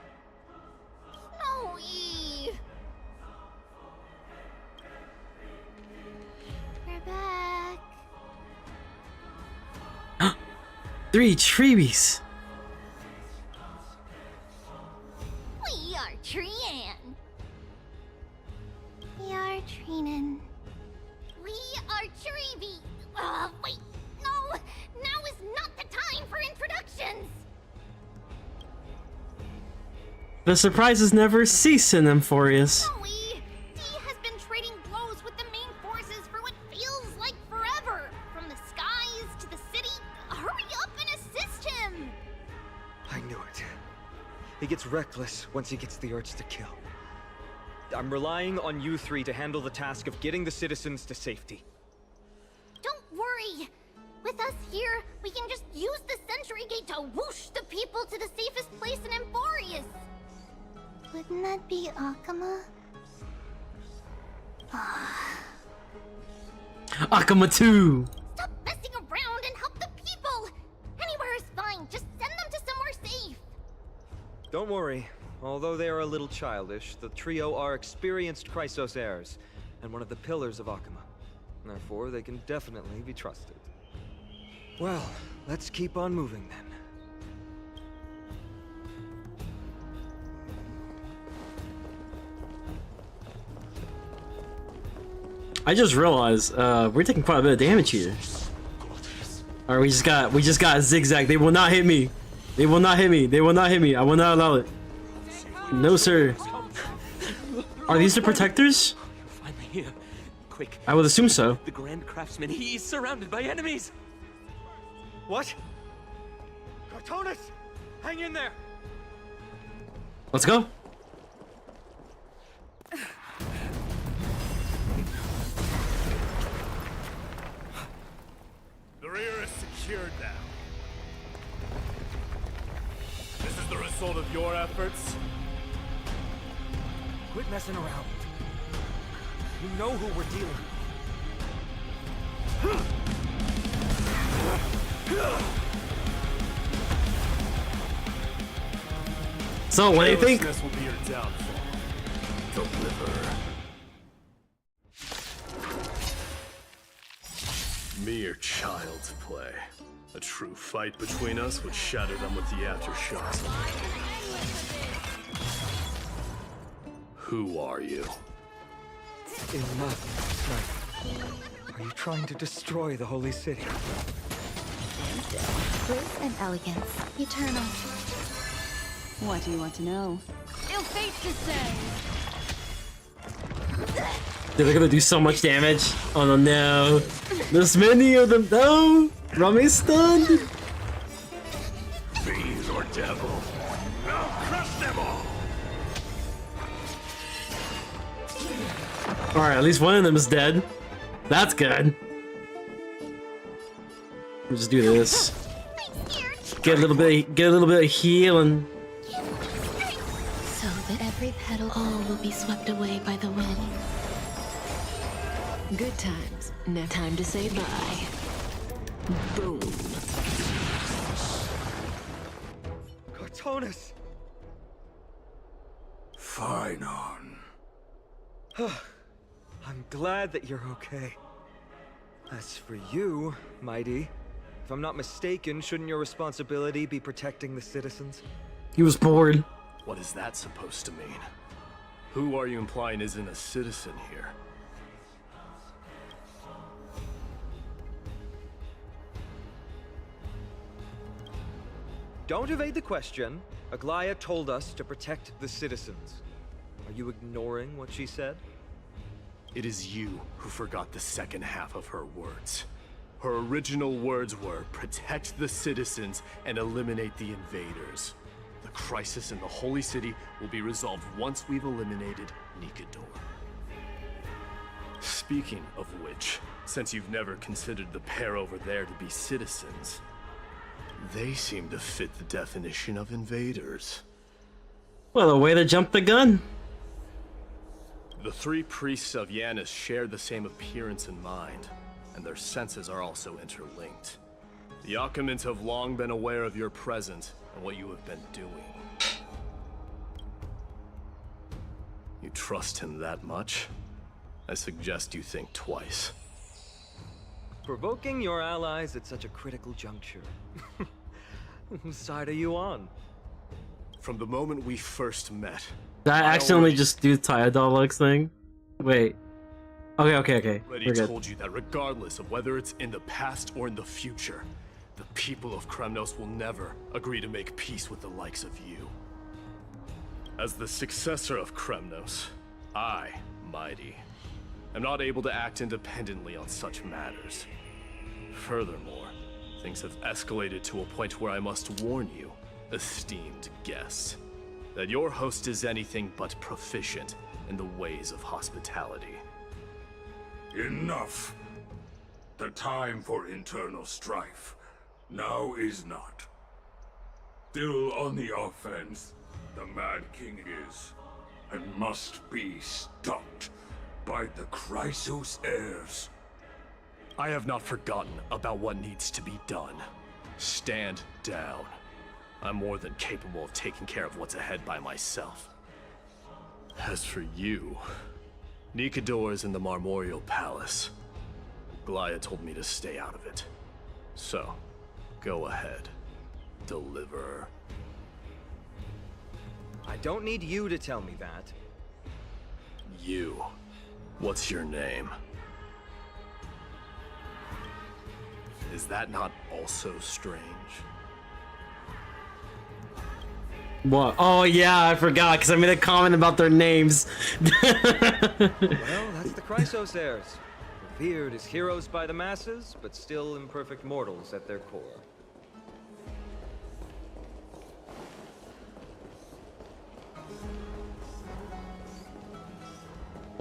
Oh, Eve. We're back. 3 treebies. Wait, no! Now is not the time for introductions! The surprises never cease in Emphorius. Chloe! D has been trading blows with the main forces for what feels like forever! From the skies to the city, hurry up and assist him! I knew it. He gets reckless once he gets the urge to kill. I'm relying on you three to handle the task of getting the citizens to safety. Don't worry! With us here, we can just use the Sentry Gate to whoosh the people to the safest place in Emphorius! Wouldn't that be Akama? Akama 2! Stop messing around and help the people! Anywhere is fine, just send them to somewhere safe! Don't worry. Although they are a little childish, the trio are experienced Chrysos heirs, and one of the pillars of Akama. Therefore, they can definitely be trusted. Well, let's keep on moving then. I just realized we're taking quite a bit of damage here. Alright, we just got a zigzag. They will not hit me. They will not hit me. They will not hit me. I will not allow it. No, sir. Are these the protectors? Finally here. Quick. I would assume so. The Grand Craftsman, he's surrounded by enemies. What? Cartonus! Hang in there! Let's go. The rear is secured now. This is the result of your efforts? Quit messing around. You know who we're dealing with. So, what do you think? Carelessness will be your downfall. Deliver. Mere child's play. A true fight between us would shatter them with the aftershocks. Who are you? Enough. Are you trying to destroy the holy city? Grace and elegance, eternal. What do you want to know? Ill fate to say. Dude, they're gonna do so much damage. Oh no. There's many of them. No! Rami's stunned! Fiends or devils? I'll crush them all! Alright, at least one of them is dead. That's good. We'll just do this. Get a little bit of healing. So that every petal, all will be swept away by the wind. Good times. Now time to say bye. Boom. Cartonus! Phynon. I'm glad that you're okay. As for you, Mighty, if I'm not mistaken, shouldn't your responsibility be protecting the citizens? He was bored. What is that supposed to mean? Who are you implying isn't a citizen here? Don't evade the question. Aglaia told us to protect the citizens. Are you ignoring what she said? It is you who forgot the second half of her words. Her original words were, protect the citizens and eliminate the invaders. The crisis in the Holy City will be resolved once we've eliminated Nikador. Speaking of which, since you've never considered the pair over there to be citizens, they seem to fit the definition of invaders. Well, a way to jump the gun. The three priests of Yanis share the same appearance and mind, and their senses are also interlinked. The Akamans have long been aware of your presence and what you have been doing. You trust him that much? I suggest you think twice. Provoking your allies at such a critical juncture. Whose side are you on? From the moment we first met. Did I accidentally just do Tyadolux thing? Wait. Okay. Already We're good. told you that regardless of whether it's in the past or in the future, the people of Kremnos will never agree to make peace with the likes of you. As the successor of Kremnos, I, Mighty, am not able to act independently on such matters. Furthermore, things have escalated to a point where I must warn you, esteemed guests, that your host is anything but proficient in the ways of hospitality. Enough! The time for internal strife now is not. Still on the offense, the Mad King is, and must be stopped by the Chrysos heirs. I have not forgotten about what needs to be done. Stand down. I'm more than capable of taking care of what's ahead by myself. As for you, Nikador is in the Marmorial Palace. Glaya told me to stay out of it. So, go ahead. Deliver. I don't need you to tell me that. You. What's your name? Is that not also strange? What? Oh yeah, I forgot because I made a comment about their names. Well, that's the Chrysos heirs. Revered as heroes by the masses, but still imperfect mortals at their core.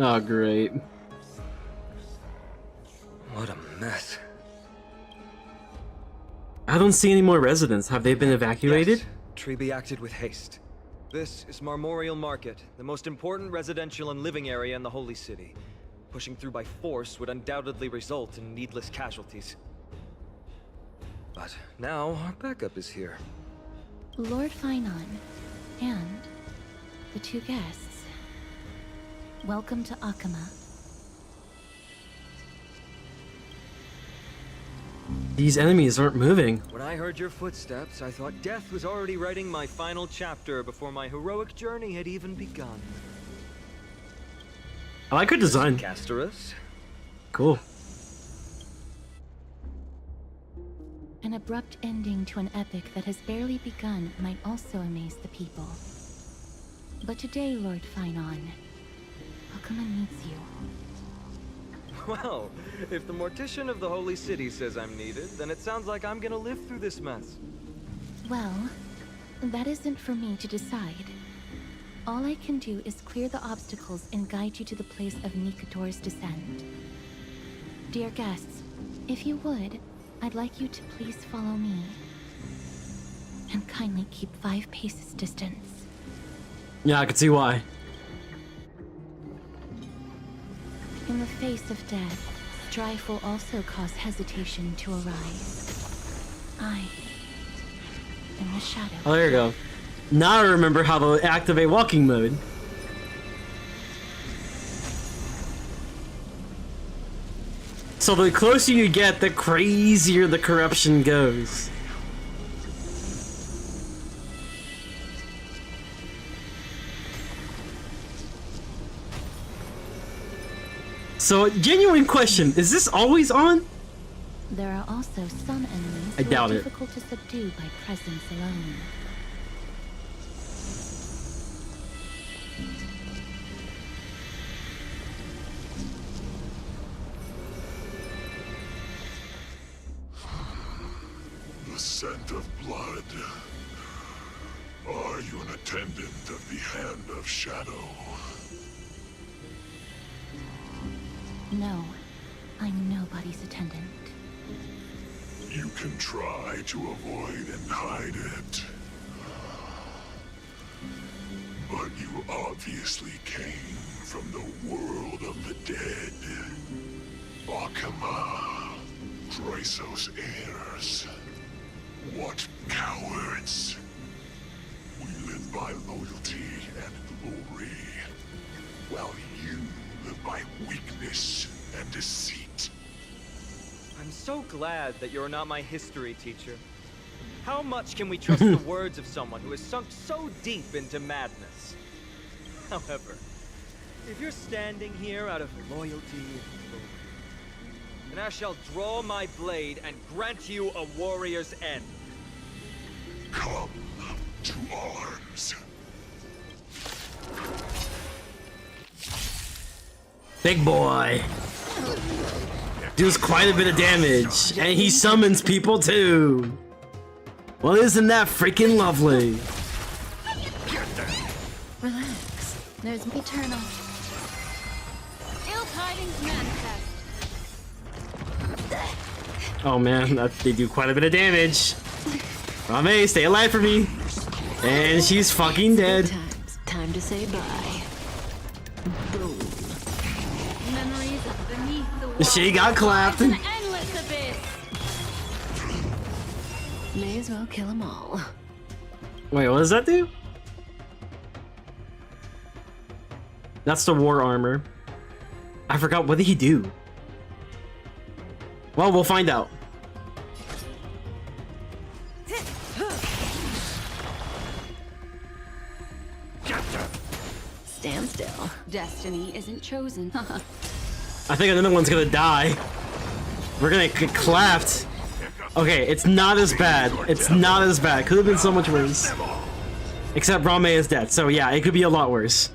Oh great. What a mess. I don't see any more residents. Have they been evacuated? Yes. Treeby acted with haste. This is Marmorial Market, the most important residential and living area in the Holy City. Pushing through by force would undoubtedly result in needless casualties. But now our backup is here. Lord Finon and the two guests. Welcome to Akama. These enemies aren't moving. When I heard your footsteps, I thought death was already writing my final chapter before my heroic journey had even begun. I like her design. Casterus. Cool. An abrupt ending to an epic that has barely begun might also amaze the people. But today, Lord Finon, Akama needs you. Well, if the Mortician of the Holy City says I'm needed, then it sounds like I'm gonna live through this mess. Well, that isn't for me to decide. All I can do is clear the obstacles and guide you to the place of Nikador's descent. Dear guests, if you would, I'd like you to please follow me. And kindly keep 5 paces distance. Yeah, I can see why. In the face of death, strife will also cause hesitation to arise. I am the shadow. Oh, there you go. Now I remember how to activate walking mode. So the closer you get, the crazier the corruption goes. So, genuine question, is this always on? There are also some enemies I who doubt are it. difficult to subdue by presence alone. The scent of blood. Are you an attendant of the Hand of Shadow? No, I'm nobody's attendant. You can try to avoid and hide it. But you obviously came from the world of the dead. Akama, Chrysos heirs. What cowards! We live by loyalty and glory, while you live by weakness and deceit. I'm so glad that you're not my history teacher. How much can we trust the words of someone who has sunk so deep into madness? However, If you're standing here out of loyalty, then I shall draw my blade and grant you a warrior's end. Come to arms. Big boy. Does quite a bit of damage, and he summons people too. Well, isn't that freaking lovely? Relax. There's eternal. Ill tidings manifest. Oh man, they do quite a bit of damage. Rame, stay alive for me. And she's fucking dead. Time to say bye. Boom. Memories of beneath the water. She got clapped. An endless abyss. May as well kill them all. Wait, what does that do? That's the war armor. I forgot, what did he do? Well, we'll find out. Stand still. Destiny isn't chosen. I think another one's gonna die. We're gonna get clapped. Okay, it's not as bad. It's not as bad. Could have been so much worse. Except Rame is dead, so yeah, it could be a lot worse.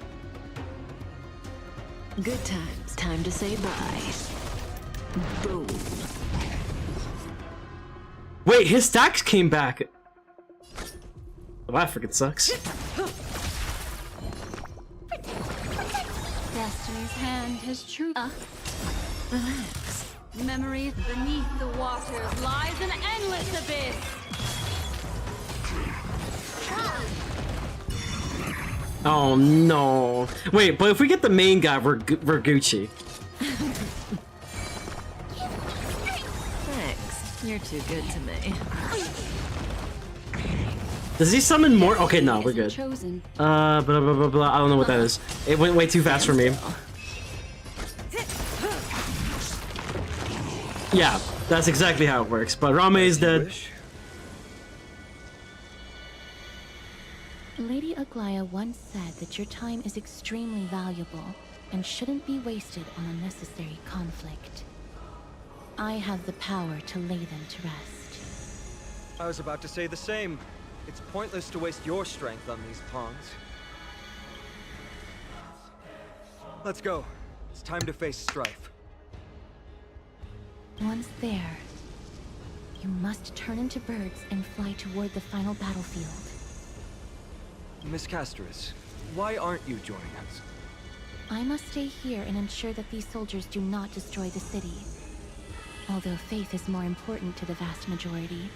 Good times. Time to say bye. Boom. Wait, his stacks came back. Well, that freaking sucks. Destiny's hand has true. Relax. Memories beneath the waters lies an endless abyss. Oh no. Wait, but if we get the main guy, we're Gucci. Thanks. You're too good to me. Does he summon more? Okay, no, we're good. Blah, blah, blah, blah. I don't know what that is. It went way too fast for me. Yeah, that's exactly how it works. But Rame is dead. Lady Aglaya once said that your time is extremely valuable and shouldn't be wasted on unnecessary conflict. I have the power to lay them to rest. I was about to say the same. It's pointless to waste your strength on these pawns. Let's go. It's time to face strife. Once there, you must turn into birds and fly toward the final battlefield. Miss Castris, why aren't you joining us? I must stay here and ensure that these soldiers do not destroy the city. Although faith is more important to the vast majority,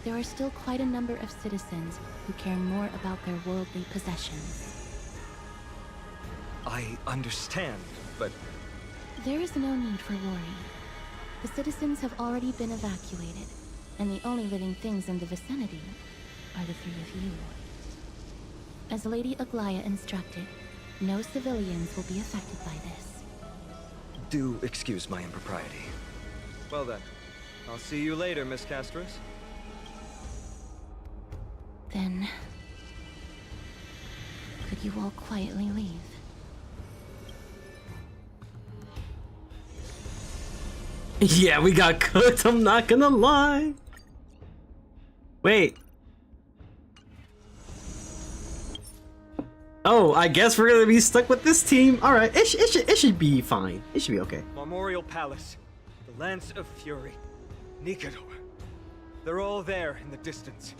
there are still quite a number of citizens who care more about their worldly possessions. I understand, but... There is no need for worry. The citizens have already been evacuated, and the only living things in the vicinity are the three of you. As Lady Aglaya instructed, no civilians will be affected by this. Do excuse my impropriety. Well then, I'll see you later, Miss Castris. Then... could you all quietly leave? Yeah, we got cooked, I'm not gonna lie. Wait. Oh, I guess we're gonna be stuck with this team. Alright, it should be fine. It should be okay. Memorial Palace, the Lance of Fury, Nikador. They're all there in the distance.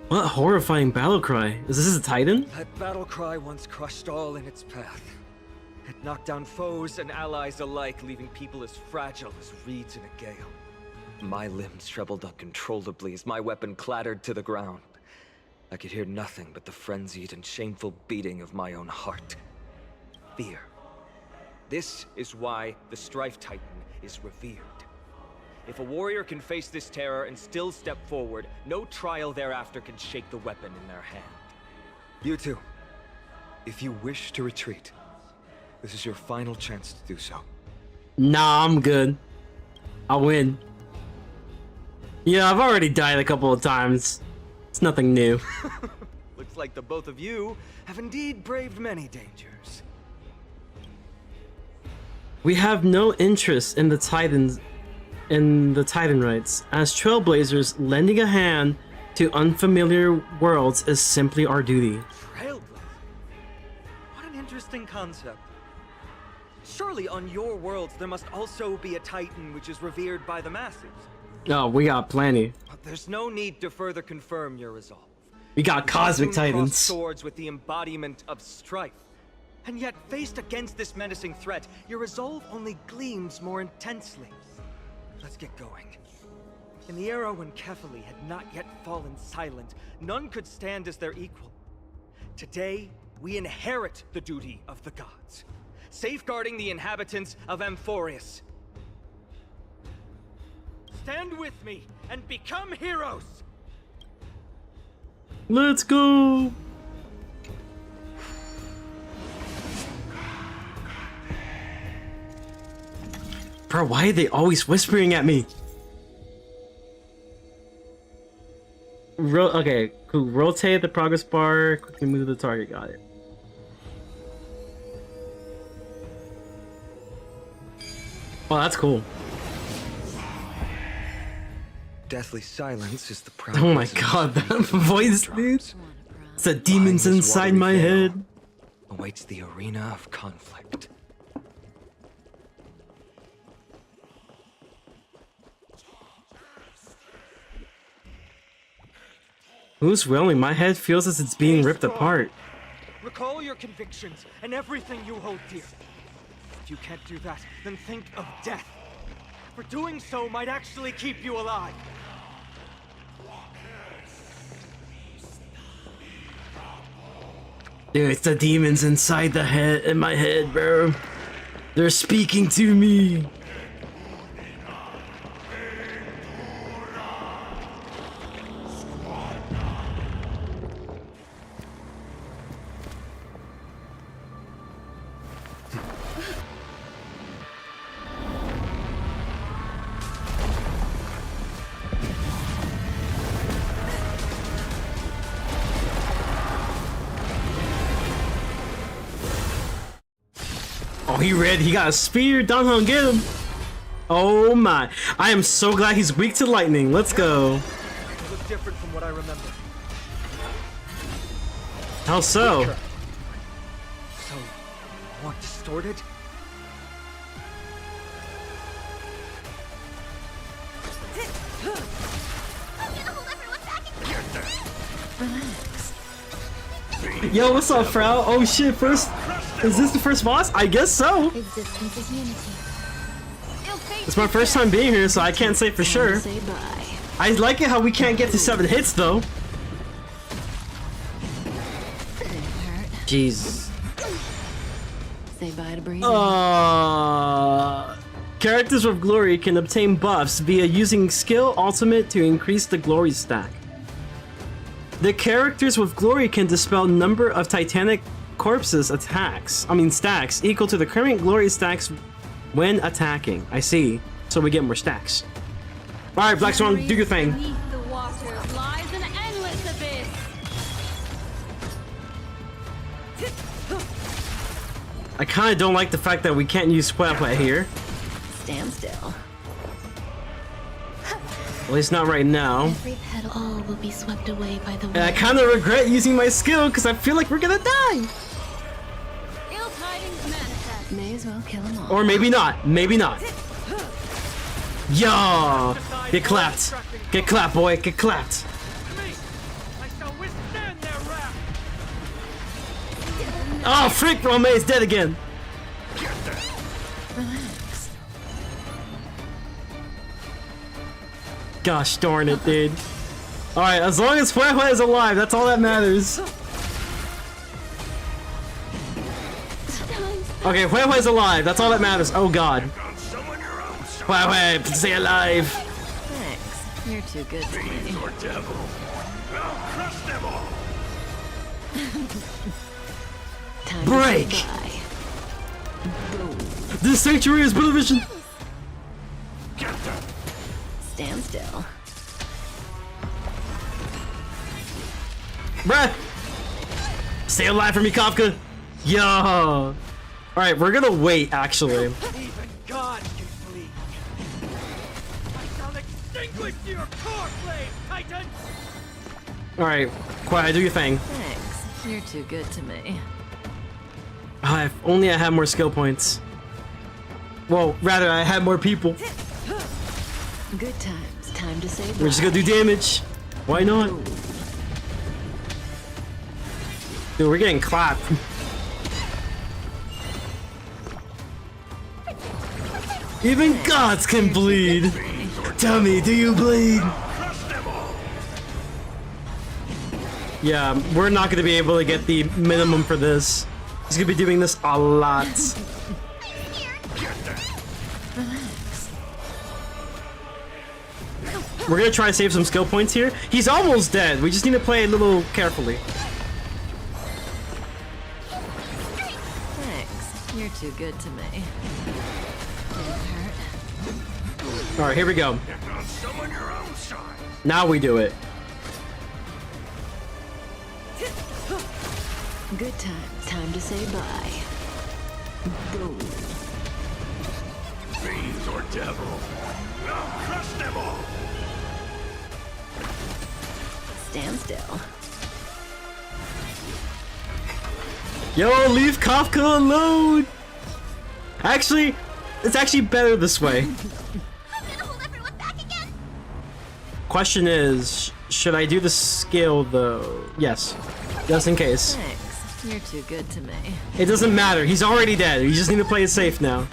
What horrifying battle cry. Is this a Titan? That battle cry once crushed all in its path. It knocked down foes and allies alike, leaving people as fragile as reeds in a gale. My limbs trembled uncontrollably as my weapon clattered to the ground. I could hear nothing but the frenzied and shameful beating of my own heart. Fear. This is why the Strife Titan is revered. If a warrior can face this terror and still step forward, no trial thereafter can shake the weapon in their hand. You two, if you wish to retreat, this is your final chance to do so. Nah, I'm good. I'll win. Yeah, I've already died a couple of times. It's nothing new. Looks like the both of you have indeed braved many dangers. We have no interest in the Titan rights. As trailblazers, lending a hand to unfamiliar worlds is simply our duty. Trailblazer? What an interesting concept. Surely on your worlds there must also be a Titan which is revered by the masses. Oh, we got plenty. But there's no need to further confirm your resolve. We got cosmic titans. Swords with the embodiment of strife. And yet, faced against this menacing threat, your resolve only gleams more intensely. Let's get going. In the era when Kefali had not yet fallen silent, none could stand as their equal. Today, we inherit the duty of the gods, safeguarding the inhabitants of Amphorius. Stand with me and become heroes! Let's go! Bro, why are they always whispering at me? Okay, cool. Rotate the progress bar, quickly move the target, got it. Oh, that's cool. Deathly silence is the Oh my god, that voice, dude. It's the demons inside my head. Awaits the arena of conflict. Who's willing? My head feels as it's being ripped apart. Recall your convictions and everything you hold dear. If you can't do that, then think of death. For doing so might actually keep you alive. Dude, it's the demons inside the head, in my head, bro. They're speaking to me. Oh, he read. He got a spear. Downhill, get him. Oh my. I am so glad he's weak to lightning. Let's go. It was different from what I remember. How so? So, more distorted? Relax. Yo, what's up, Frau? Oh shit, first... Is this the first boss? I guess so. Existence is unity. It's my first time being here, so I can't say for sure. Say bye. I like it how we can't get to 7 hits, though. Jeez. Say bye to breathing. Characters with glory can obtain buffs via using skill ultimate to increase the glory stack. The characters with glory can dispel number of Titanic corpses stacks equal to the current glory stacks when attacking. I see. So we get more stacks. Alright, Black Swan, do your thing. Beneath the waters lies an endless abyss. I kinda don't like the fact that we can't use Huehue here. Stand still. At least not right now. Every petal, all will be swept away by the wind. And I kinda regret using my skill because I feel like we're gonna die. Ill tidings manifest. May as well kill them all. Or maybe not. Maybe not. Yo! Get clapped. Get clapped, boy. Get clapped. Oh, frick! Romeo is dead again. Relax. Gosh darn it, dude. Alright, as long as Huehue is alive, that's all that matters. Okay, Huehue is alive. That's all that matters. Oh god. Huehue, stay alive. Thanks. You're too good to me. Or devil. I'll crush them all. Time Break. to say bye. This sanctuary is Buddha Vision. Stand still. Bruh! Stay alive for me, Kafka! Yo! Alright, we're gonna wait, actually. Even God can bleed. I shall extinguish your core flame, Titan! Alright, quiet, do your thing. Thanks. You're too good to me. If only I had more skill points. Well, rather, I had more people. Good times. Time to say bye. We're just gonna do damage. Why not? Dude, we're getting clapped. Even gods can bleed. Tell me, do you bleed? Yeah, we're not gonna be able to get the minimum for this. He's gonna be doing this a lot. We're gonna try to save some skill points here. He's almost dead. We just need to play a little carefully. Thanks. You're too good to me. Alright, here we go. Now we do it. Good times. Time to say bye. Boom. Fiends or devil, I'll crush them all. Stand still. Yo, leave Kafka alone! Actually, it's actually better this way. Question is, should I do the skill though? Yes, just in case. Thanks. You're too good to me. It doesn't matter, he's already dead. You just need to play it safe now.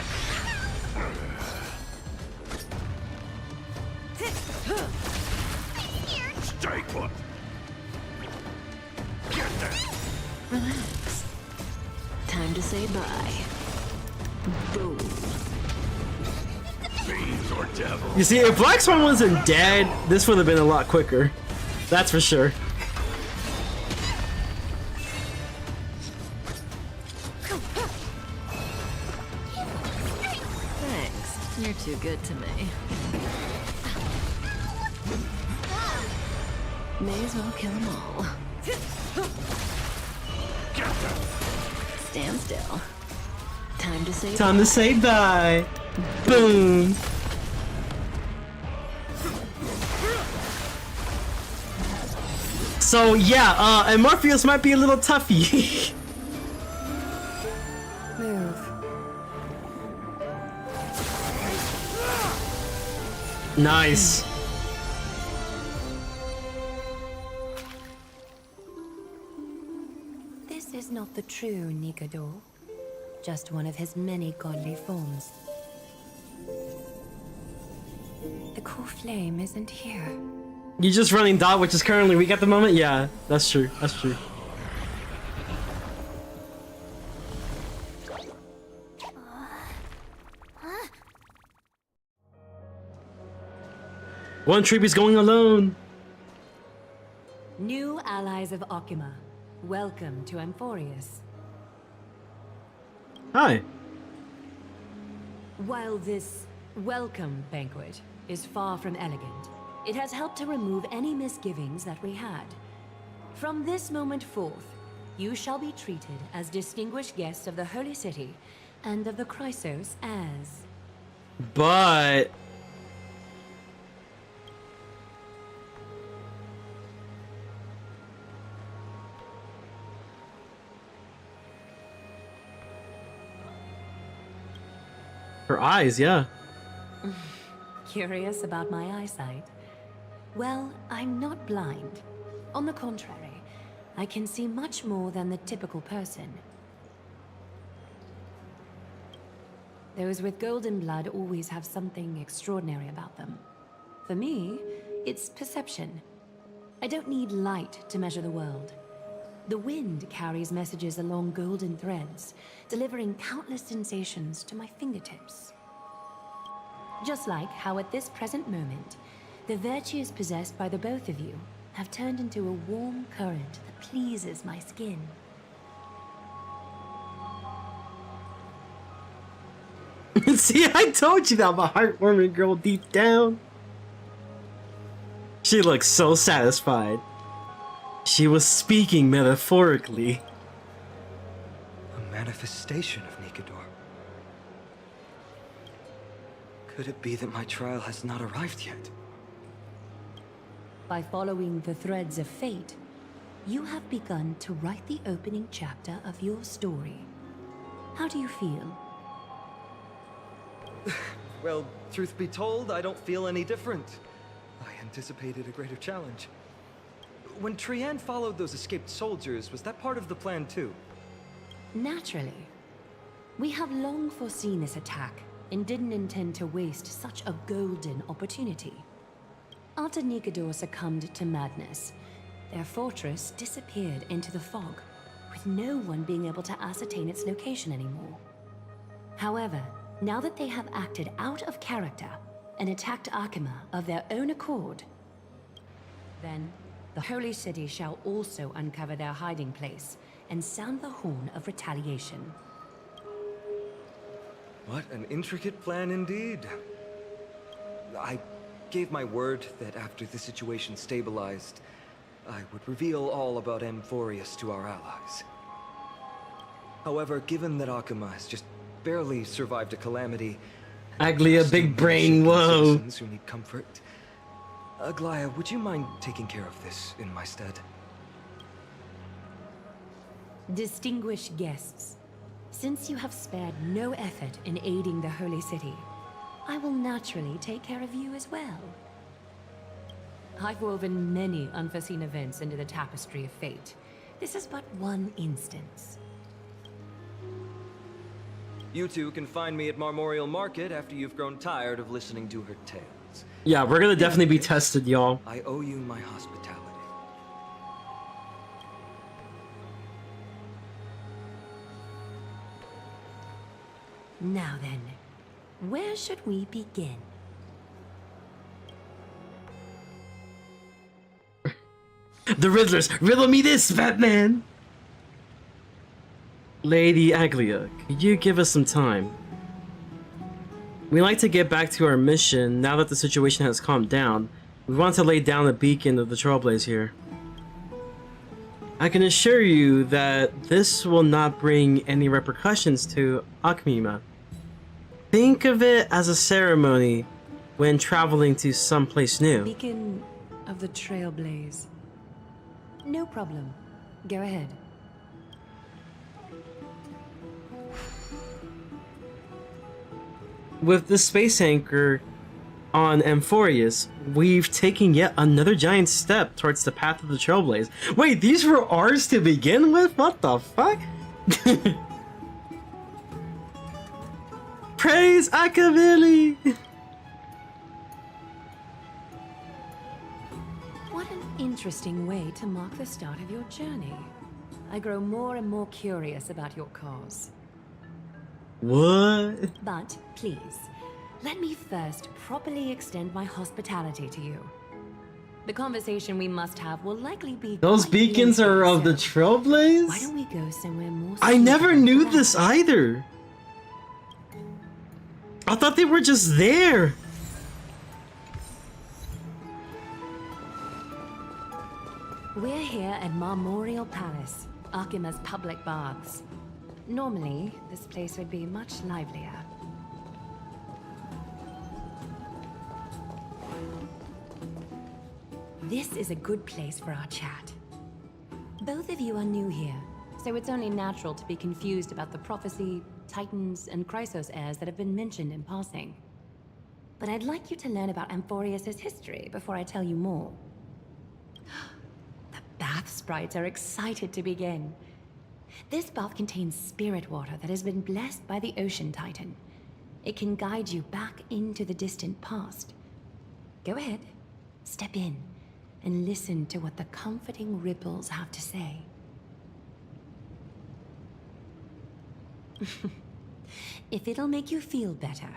Stay put. Get them. Relax. Time to say bye. Boom. Fiends or devil. You see, if Black Swan wasn't dead, this would have been a lot quicker. That's for sure. Thanks. You're too good to me. May as well kill them all. Stand still. Time to say Time to say bye. Boom. So yeah, and Morpheus might be a little toughy. Move. Nice. This is not the true Nikador, just one of his many godly forms. The core flame isn't here. You just running dot, which is currently weak at the moment? Yeah, that's true. That's true. One trip is going alone. New allies of Okima, welcome to Amphorius. Hi. While this welcome banquet is far from elegant, it has helped to remove any misgivings that we had. From this moment forth, you shall be treated as distinguished guests of the Holy City and of the Chrysos as... But... her eyes, yeah. Curious about my eyesight? Well, I'm not blind. On the contrary, I can see much more than the typical person. Those with golden blood always have something extraordinary about them. For me, it's perception. I don't need light to measure the world. The wind carries messages along golden threads, delivering countless sensations to my fingertips. Just like how at this present moment, the virtues possessed by the both of you have turned into a warm current that pleases my skin. See, I told you that I'm a heartwarming girl deep down. She looks so satisfied. She was speaking metaphorically. A manifestation of Nikador. Could it be that my trial has not arrived yet? By following the threads of fate, you have begun to write the opening chapter of your story. How do you feel? Well, truth be told, I don't feel any different. I anticipated a greater challenge. When Trianne followed those escaped soldiers, was that part of the plan too? Naturally. We have long foreseen this attack and didn't intend to waste such a golden opportunity. After Nikador succumbed to madness, their fortress disappeared into the fog, with no one being able to ascertain its location anymore. However, now that they have acted out of character and attacked Akima of their own accord, then the Holy City shall also uncover their hiding place and sound the horn of retaliation. What an intricate plan indeed. I gave my word that after the situation stabilized, I would reveal all about Amphorius to our allies. However, given that Akima has just barely survived a calamity, Aglia, big brain, whoa. Citizens who need comfort, Aglia, would you mind taking care of this in my stead? Distinguished guests, since you have spared no effort in aiding the Holy City, I will naturally take care of you as well. I've woven many unforeseen events into the tapestry of fate. This is but one instance. You two can find me at Marmorial Market after you've grown tired of listening to her tales. Yeah, we're gonna definitely be tested, y'all. I owe you my hospitality. Now then, where should we begin? The Riddlers, riddle me this, Batman! Lady Aglia, could you give us some time? We'd like to get back to our mission now that the situation has calmed down. We want to lay down a beacon of the Trailblaze here. I can assure you that this will not bring any repercussions to Akima. Think of it as a ceremony when traveling to someplace new. Beacon of the Trailblaze. No problem. Go ahead. With the space anchor on Amphorius, we've taken yet another giant step towards the path of the Trailblaze. Wait, these were ours to begin with? What the fuck? Praise Akavili! What an interesting way to mark the start of your journey. I grow more and more curious about your cause. What? But please, let me first properly extend my hospitality to you. The conversation we must have will likely be... Those beacons are of the Trailblaze? Why don't we go somewhere more... I never knew this either. I thought they were just there. We're here at Marmorial Palace, Akima's public baths. Normally, this place would be much livelier. This is a good place for our chat. Both of you are new here, so it's only natural to be confused about the prophecy, titans, and Chrysos heirs that have been mentioned in passing. But I'd like you to learn about Amphorius' history before I tell you more. The bath sprites are excited to begin. This bath contains spirit water that has been blessed by the Ocean Titan. It can guide you back into the distant past. Go ahead, step in, and listen to what the comforting ripples have to say. If it'll make you feel better,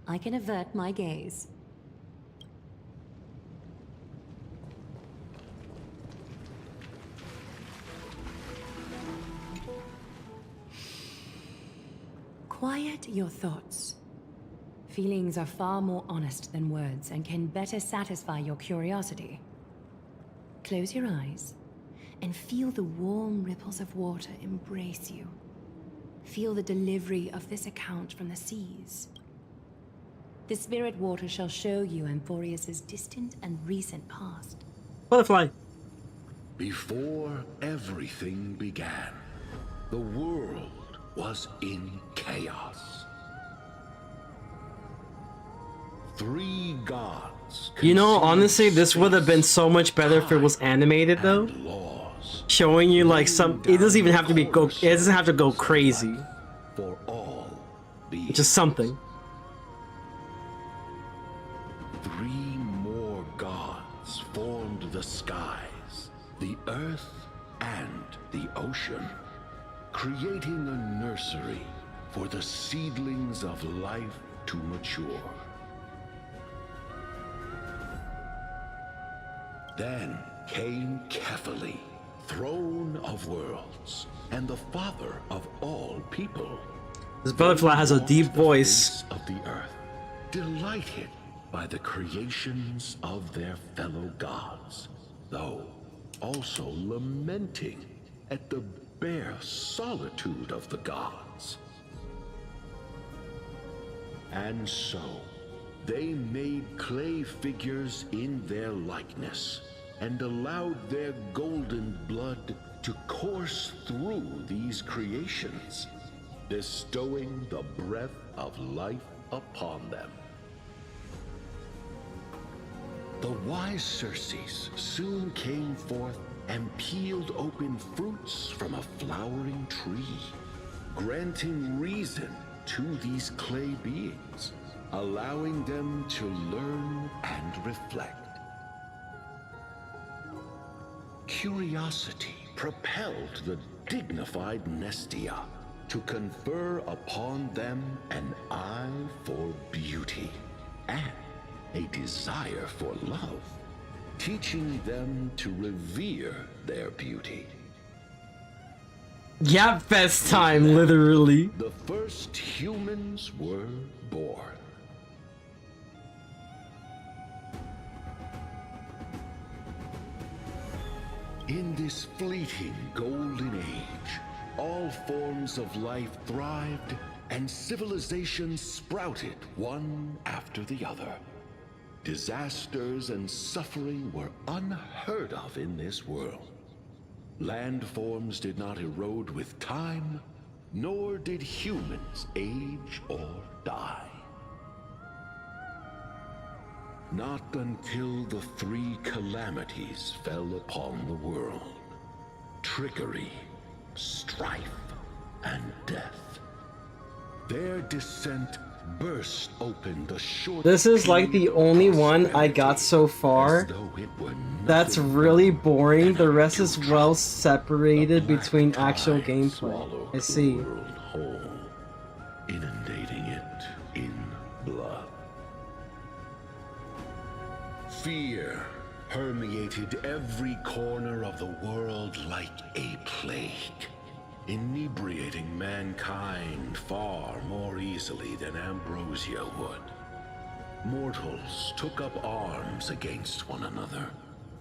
I can avert my gaze. Quiet your thoughts. Feelings are far more honest than words and can better satisfy your curiosity. Close your eyes and feel the warm ripples of water embrace you. Feel the delivery of this account from the seas. The spirit water shall show you Amphorius's distant and recent past. Butterfly. Before everything began, the world was in chaos. 3 gods. You know, honestly, this would have been so much better if it was animated, though. Showing you like some. It doesn't even have to be go. It doesn't have to go crazy. For all Just something. 3 more gods formed the skies, the earth, and the ocean, creating a nursery for the seedlings of life to mature. Then came Kefali, throne of worlds, and the father of all people. This butterfly has a deep voice. Of the earth, delighted by the creations of their fellow gods, though also lamenting at the bare solitude of the gods. And so, they made clay figures in their likeness, and allowed their golden blood to course through these creations, bestowing the breath of life upon them. The wise Circes soon came forth and peeled open fruits from a flowering tree, granting reason to these clay beings, allowing them to learn and reflect. Curiosity propelled the dignified Nestia to confer upon them an eye for beauty and a desire for love, teaching them to revere their beauty. Yeah, best time, literally. The first humans were born. In this fleeting golden age, all forms of life thrived and civilizations sprouted one after the other. Disasters and suffering were unheard of in this world. Landforms did not erode with time, nor did humans age or die. Not until the 3 calamities fell upon the world: trickery, strife, and death. Their descent burst open the short. This is like the only one I got so far that's really boring. The rest is well separated between actual gameplay. I see. Whole, inundating it in blood. Fear permeated every corner of the world like a plague, inebriating mankind far more easily than ambrosia would. Mortals took up arms against one another,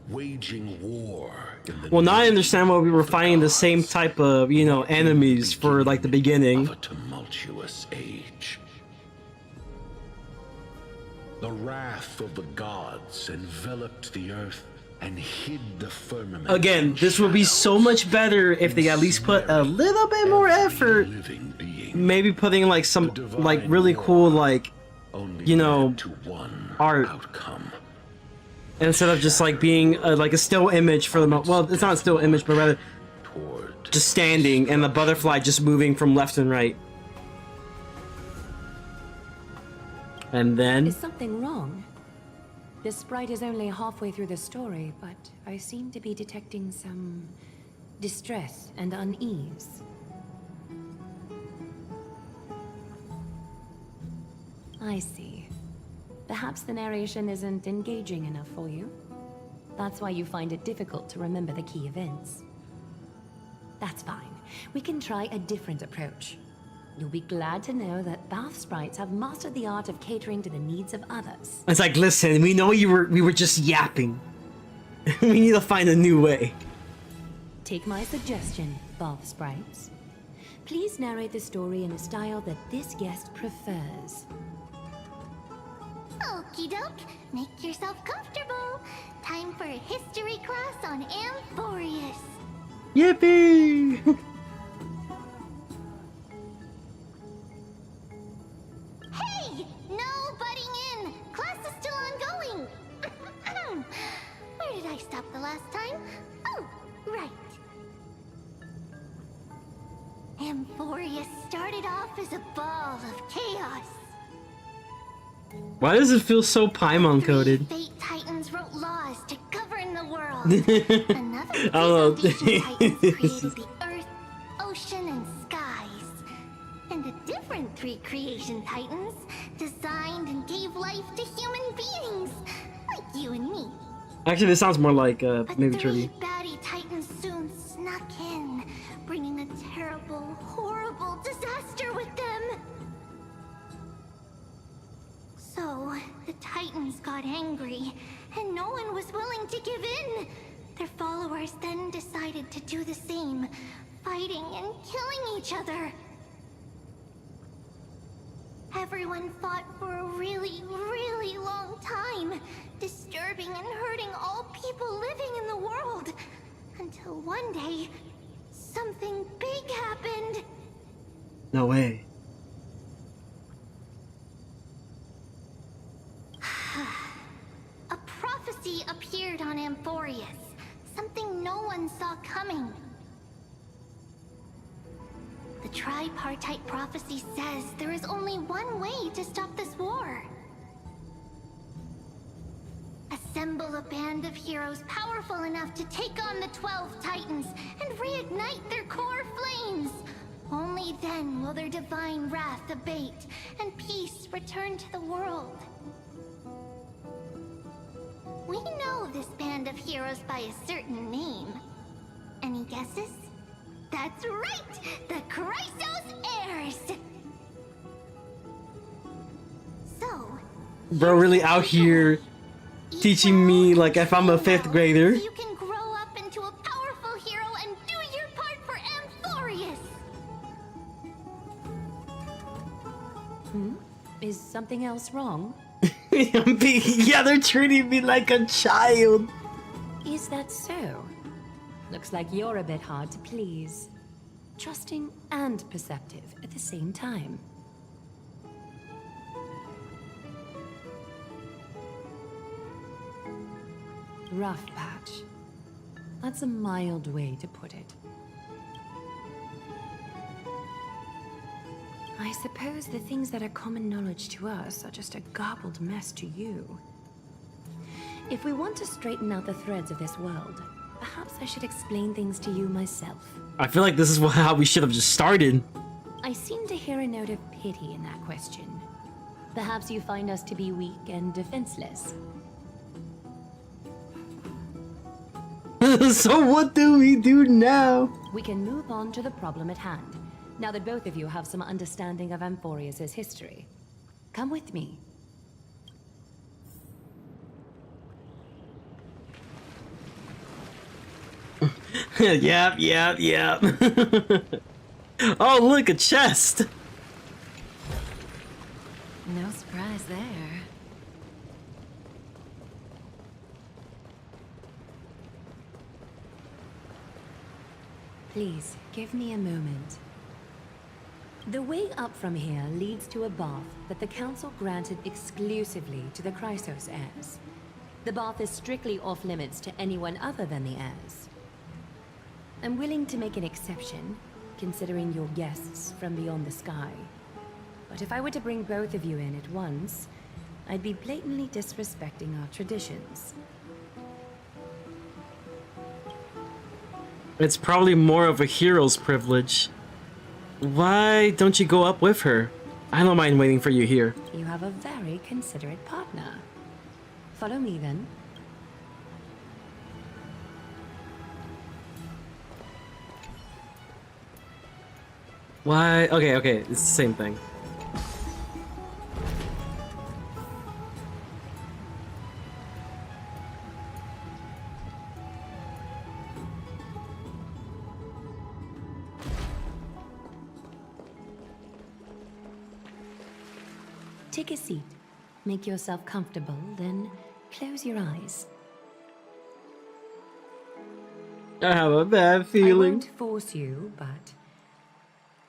waging war in the Well, now I understand why we were fighting the same type of, you know, enemies for like the beginning. of a tumultuous age. The wrath of the gods enveloped the earth and hid the firmament. Again, this would be so much better if they at least put a little bit more effort. Maybe putting like some like really cool like, you know, art instead of just like being like a still image for the well, it's not a still image, but rather just standing and the butterfly just moving from left and right. And then Is something wrong? This sprite is only halfway through the story, but I seem to be detecting some distress and unease. I see. Perhaps the narration isn't engaging enough for you. That's why you find it difficult to remember the key events. That's fine. We can try a different approach. You'll be glad to know that bath sprites have mastered the art of catering to the needs of others. it's like, listen, we know we were just yapping. We need to find a new way. Take my suggestion, bath sprites. Please narrate the story in a style that this guest prefers. Okie doke, make yourself comfortable. Time for a history class on Amphorius. Yippee! Hey! No butting in! Class is still ongoing! Where did I stop the last time? Oh, right. Amphorius started off as a ball of chaos. Why does it feel so Paimon coded? Fate Titans wrote laws to govern the world. Another Oh, Foundation Titans created the earth, ocean, and skies. And the different 3 creation Titans designed and gave life to human beings, like you and me. Actually, this sounds more like maybe 3 Trudy. baddie Titans soon snuck in, bringing a terrible, horrible disaster with them. So, the Titans got angry, and no one was willing to give in. Their followers then decided to do the same, fighting and killing each other. Everyone fought for a really, really long time, disturbing and hurting all people living in the world. Until one day, something big happened. No way. A prophecy appeared on Amphorius, something no one saw coming. The tripartite prophecy says there is only one way to stop this war. Assemble a band of heroes powerful enough to take on the 12 Titans and reignite their core flames. Only then will their divine wrath abate and peace return to the world. We know this band of heroes by a certain name. Any guesses? That's right! The Chrysos Heirs! So... Bro really out here teaching me like if I'm a 5th grader. you can grow up into a powerful hero and do your part for Amphorius! Is something else wrong? Yeah, they're treating me like a child. Is that so? Looks like you're a bit hard to please. Trusting and perceptive at the same time. Rough patch. That's a mild way to put it. I suppose the things that are common knowledge to us are just a garbled mess to you. If we want to straighten out the threads of this world, perhaps I should explain things to you myself. I feel like this is how we should have just started. I seem to hear a note of pity in that question. Perhaps you find us to be weak and defenseless. So what do we do now? We can move on to the problem at hand, now that both of you have some understanding of Amphorius' history. Come with me. Yep. Oh, look, a chest. No surprise there. Please, give me a moment. The way up from here leads to a bath that the Council granted exclusively to the Chrysos heirs. The bath is strictly off-limits to anyone other than the heirs. I'm willing to make an exception, considering you're guests from beyond the sky. But if I were to bring both of you in at once, I'd be blatantly disrespecting our traditions. It's probably more of a hero's privilege. Why don't you go up with her? I don't mind waiting for you here. You have a very considerate partner. Follow me then. Why? Okay, it's the same thing. Take a seat. Make yourself comfortable, then close your eyes. I have a bad I feeling. won't force you, but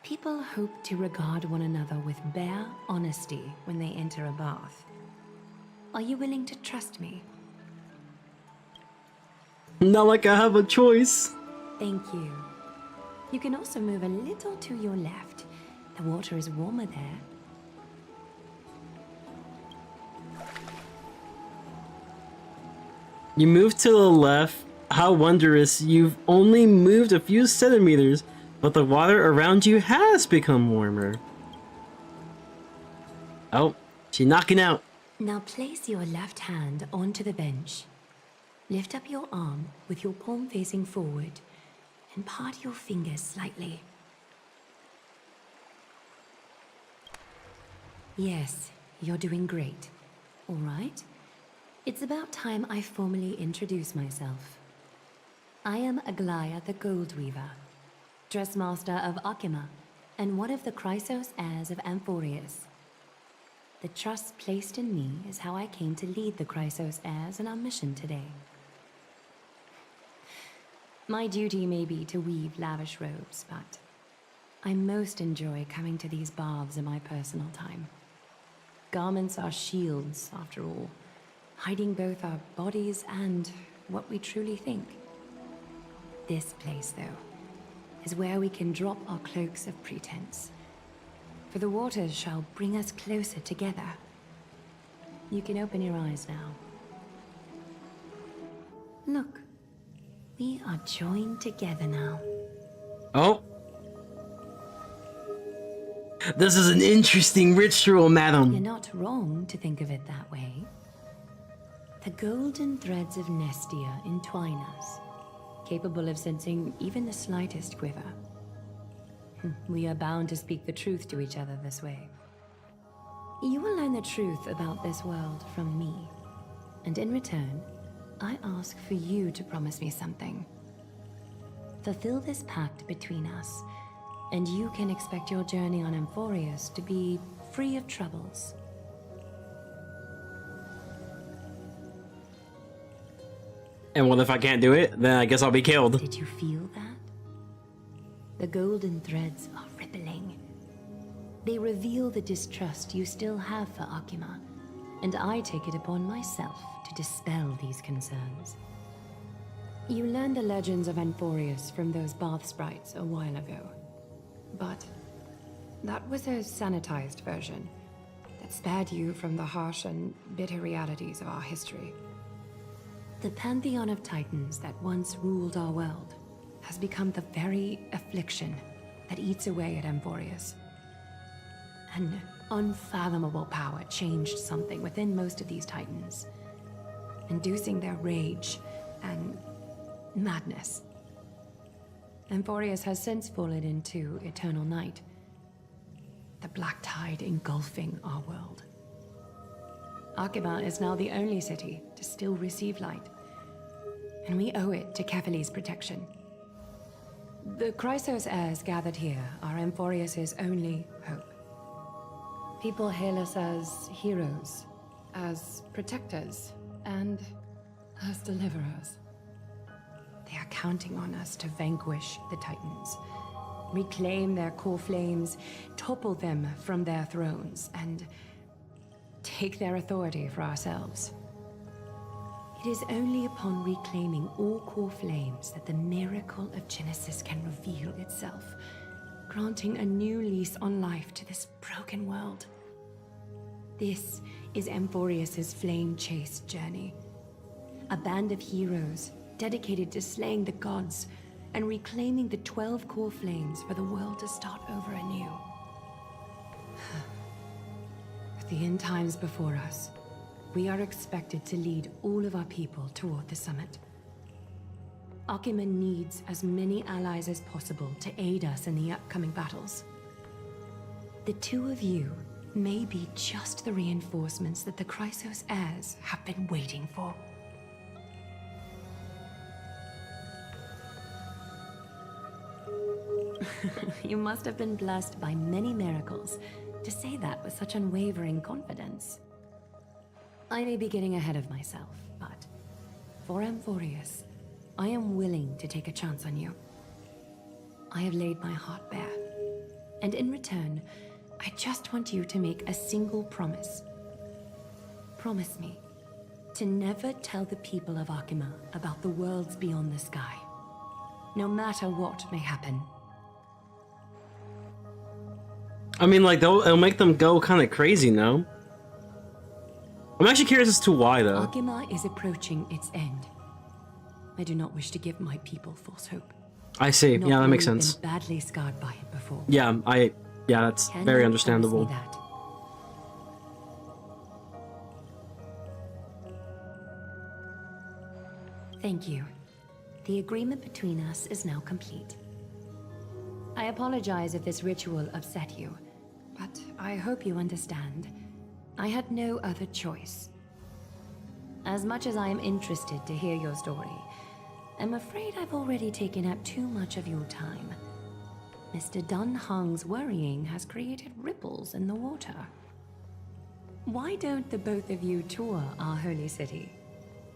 people hope to regard one another with bare honesty when they enter a bath. Are you willing to trust me? Not like I have a choice. Thank you. You can also move a little to your left. The water is warmer there. You move to the left. How wondrous. You've only moved a few centimeters, but the water around you has become warmer. Oh, she's knocking out. Now place your left hand onto the bench. Lift up your arm with your palm facing forward and part your fingers slightly. Yes, you're doing great. All right. It's about time I formally introduce myself. I am Aglaya the Gold Weaver, Dressmaster of Akima, and one of the Chrysos heirs of Amphorius. The trust placed in me is how I came to lead the Chrysos heirs in our mission today. My duty may be to weave lavish robes, but I most enjoy coming to these baths in my personal time. Garments are shields, after all, hiding both our bodies and what we truly think. This place, though, is where we can drop our cloaks of pretense. For the waters shall bring us closer together. You can open your eyes now. Look, we are joined together now. Oh. This is an interesting ritual, madam. You're not wrong to think of it that way. The golden threads of Nestia entwine us, capable of sensing even the slightest quiver. We are bound to speak the truth to each other this way. You will learn the truth about this world from me, and in return, I ask for you to promise me something. Fulfill this pact between us, and you can expect your journey on Amphorius to be free of troubles. And what if I can't do it? Then I guess I'll be killed. Did you feel that? The golden threads are rippling. They reveal the distrust you still have for Akima, and I take it upon myself to dispel these concerns. You learned the legends of Amphorius from those bath sprites a while ago. But that was a sanitized version that spared you from the harsh and bitter realities of our history. The pantheon of titans that once ruled our world has become the very affliction that eats away at Amphorius. An unfathomable power changed something within most of these titans, inducing their rage and madness. Amphorius has since fallen into eternal night, the black tide engulfing our world. Akima is now the only city to still receive light, and we owe it to Kefali's protection. The Chrysos heirs gathered here are Amphorius' only hope. People hail us as heroes, as protectors, and as deliverers. They are counting on us to vanquish the Titans, reclaim their core flames, topple them from their thrones, and take their authority for ourselves. It is only upon reclaiming all core flames that the miracle of Genesis can reveal itself, granting a new lease on life to this broken world. This is Amphorius' flame-chased journey. A band of heroes dedicated to slaying the gods and reclaiming the 12 core flames for the world to start over anew. With the end times before us, we are expected to lead all of our people toward the summit. Akima needs as many allies as possible to aid us in the upcoming battles. The two of you may be just the reinforcements that the Chrysos heirs have been waiting for. You must have been blessed by many miracles to say that with such unwavering confidence. I may be getting ahead of myself, but for Amphorius, I am willing to take a chance on you. I have laid my heart bare, and in return, I just want you to make a single promise. Promise me to never tell the people of Arkima about the worlds beyond the sky, no matter what may happen. I mean, like, it'll make them go kind of crazy, no? I'm actually curious as to why, though. Arkima is approaching its end. I do not wish to give my people false hope. I see. Not Yeah, that makes one sense. been badly scarred by it before. Yeah, that's Can very you understandable. promise me that? Thank you. The agreement between us is now complete. I apologize if this ritual upset you, but I hope you understand. I had no other choice. As much as I am interested to hear your story, I'm afraid I've already taken up too much of your time. Mr. Dunhung's worrying has created ripples in the water. Why don't the both of you tour our holy city?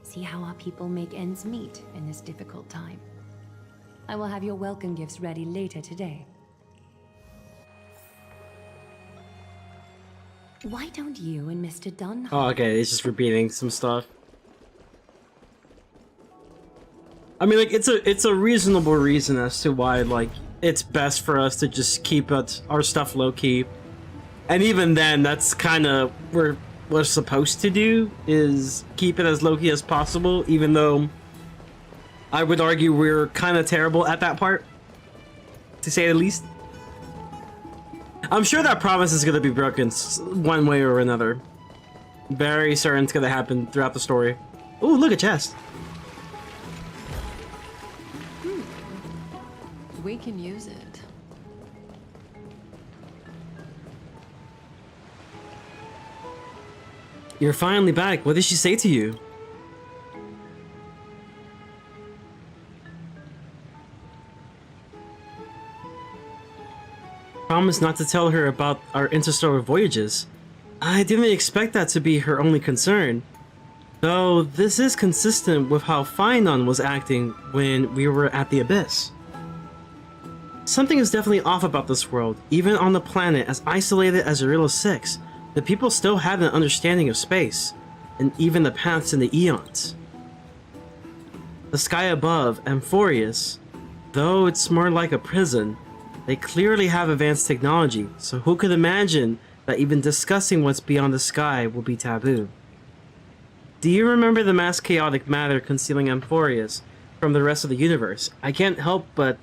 See how our people make ends meet in this difficult time. I will have your welcome gifts ready later today. Why don't you and Mr. Dunhung... Oh, okay, it's just repeating some stuff. I mean, like, it's a reasonable reason as to why, like, it's best for us to just keep our stuff low-key. And even then, that's kind of what we're supposed to do, is keep it as low-key as possible, even though I would argue we're kind of terrible at that part, to say the least. I'm sure that promise is going to be broken one way or another. Very certain it's going to happen throughout the story. Ooh, look, a chest. We can use it. You're finally back. What did she say to you? Promise not to tell her about our interstellar voyages. I didn't expect that to be her only concern. Though this is consistent with how Finon was acting when we were at the Abyss. Something is definitely off about this world. Even on the planet as isolated as Arilla 6, the people still have an understanding of space, and even the paths in the eons. The sky above, Amphorius, though it's more like a prison, they clearly have advanced technology, so who could imagine that even discussing what's beyond the sky will be taboo? Do you remember the mass chaotic matter concealing Amphorius from the rest of the universe? I can't help but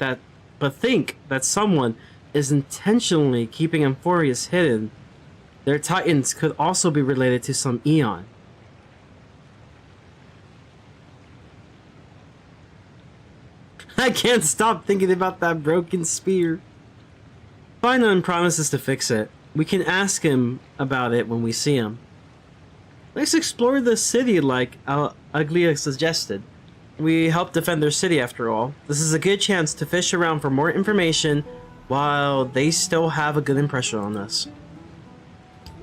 think that someone is intentionally keeping Amphorius hidden. Their titans could also be related to some eon. I can't stop thinking about that broken spear. Finon promises to fix it. We can ask him about it when we see him. Let's explore the city like Aglia suggested. We help defend their city after all. This is a good chance to fish around for more information while they still have a good impression on us.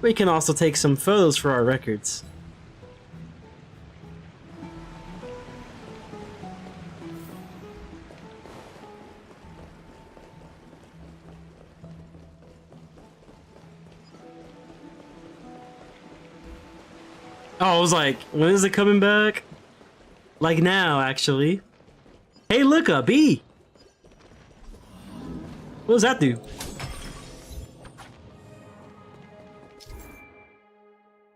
We can also take some photos for our records. Oh, I was like, when is it coming back? Like now, actually. Hey, look, a bee! What does that do?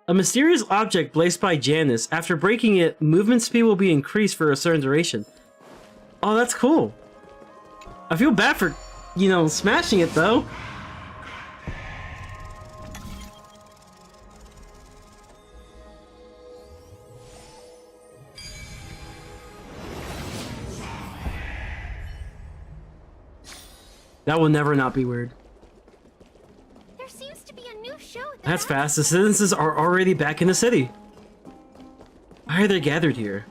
A mysterious object placed by Janice. After breaking it, movement speed will be increased for a certain duration. Oh, that's cool. I feel bad for, you know, smashing it, though. That will never not be weird. There seems to be a new show That's fast. The citizens are already back in the city. Why are they gathered here?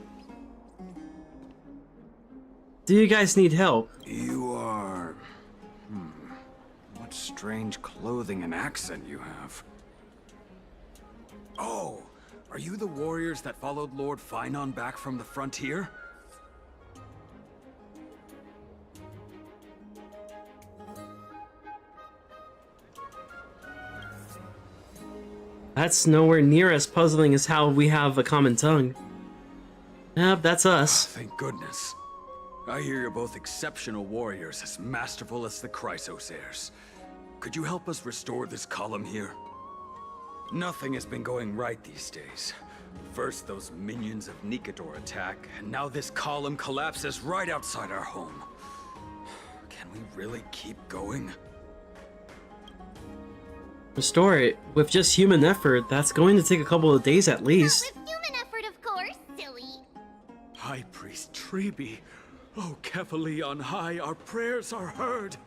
Do you guys need help? You are... What What strange clothing and accent you have. Oh, are you the warriors that followed Lord Finon back from the frontier? That's nowhere near as puzzling as how we have a common tongue. Yep, that's us. Thank goodness. I hear you're both exceptional warriors, as masterful as the Chrysosairs. Could you help us restore this column here? Nothing has been going right these days. First those minions of Nicator attack, and now this column collapses right outside our home. Can we really keep going? Restore it with just human effort. That's going to take a couple of days at least. Not with human effort, of course, silly. High Priest Treeby. Oh, Kefali on high, our prayers are heard.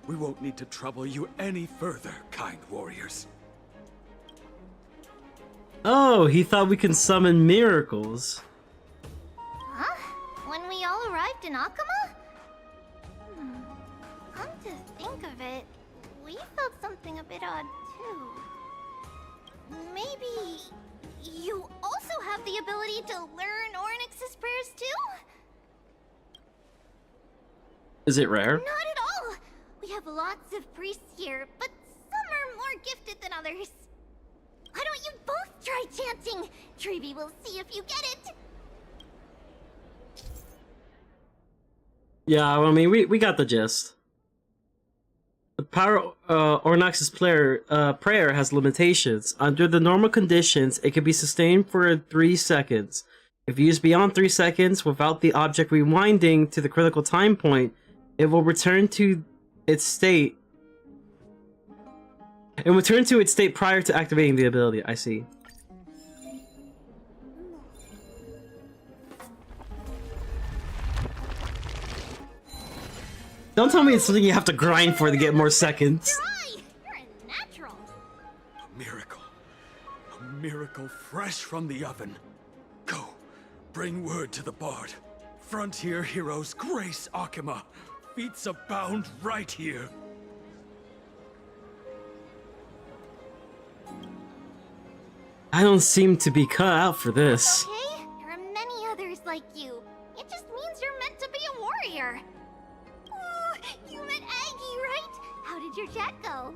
We won't need to trouble you any further, kind warriors. Oh, he thought we can summon miracles. Huh? When we all arrived in Akama? Come to think of it, we felt something a bit odd too. Maybe you also have the ability to learn Ornyx's prayers too? Is it rare? Not at all! We have lots of priests here, but some are more gifted than others. Why don't you both try chanting? Treeby will see if you get it. Yeah, I mean, we got the gist. The power Ornyx's prayer has limitations. Under the normal conditions, it can be sustained for 3 seconds. If used beyond 3 seconds without the object rewinding to the critical time point, it will return to its state. It will return to its state prior to activating the ability. I see. Don't tell me it's something you have to grind for to get more seconds. You're a natural. A miracle. A miracle fresh from the oven. Go, bring word to the Bard. Frontier heroes grace Akama. Feats abound right here. I don't seem to be cut out for this. Okay, there are many others like you. It just means you're meant to be a warrior. Oh, you met Aggie, right? How did your chat go?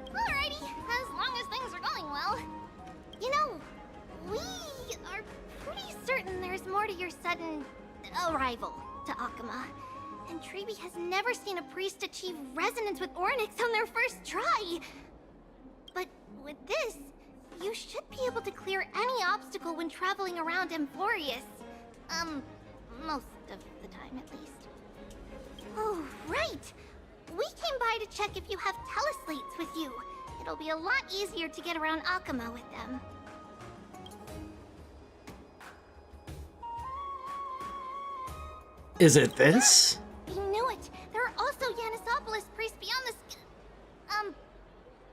Alrighty, as long as things are going well. You know, we are pretty certain there's more to your sudden arrival to Akama. And Treeby has never seen a priest achieve resonance with Ornyx on their first try. But with this, you should be able to clear any obstacle when traveling around Emporius. Most of the time at least. Oh, right! We came by to check if you have teleslates with you. It'll be a lot easier to get around Akama with them. Is it this? We knew it! There are also Yanisopolis priests beyond the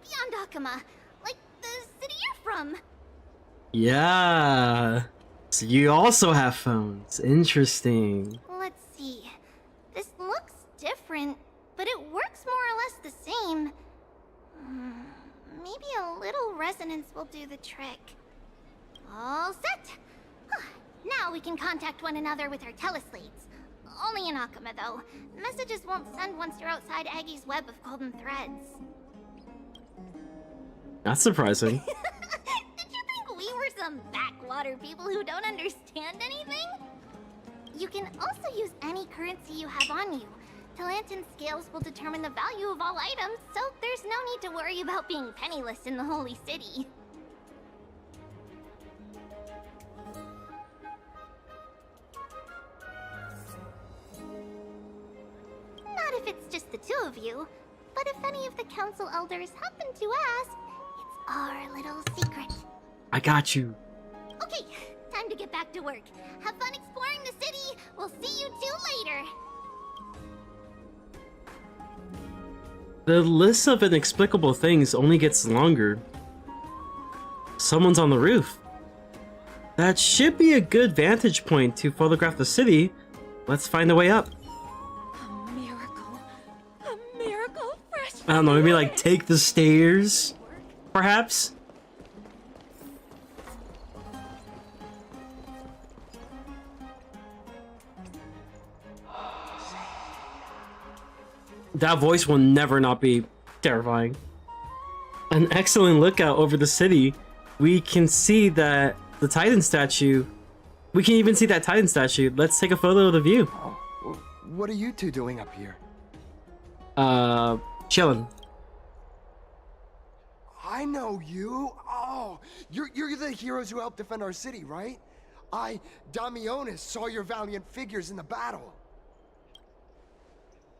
beyond Akama. Like the city you're from. Yeah. So you also have phones. Interesting. Let's see. This looks different, but it works more or less the same. Maybe a little resonance will do the trick. All set! Now we can contact one another with our teleslates. Only in Akama, though. Messages won't send once you're outside Aggie's web of golden threads. That's surprising. Did you think we were some backwater people who don't understand anything? You can also use any currency you have on you. Talantan scales will determine the value of all items, so there's no need to worry about being penniless in the Holy City. Not if it's just the two of you, but if any of the council elders happen to ask, it's our little secret. I got you. Okay, time to get back to work. Have fun exploring the city. We'll see you two later. The list of inexplicable things only gets longer. Someone's on the roof. That should be a good vantage point to photograph the city. let's find a way up. A miracle. A miracle fresh. I don't know, maybe like take the stairs, perhaps? That voice will never not be terrifying. An excellent lookout over the city. We can see that the Titan statue. We can even see that Titan statue. Let's take a photo of the view. Oh, what are you two doing up here? Chilling. I know you. Oh, you're the heroes who helped defend our city, right? Damionis, saw your valiant figures in the battle.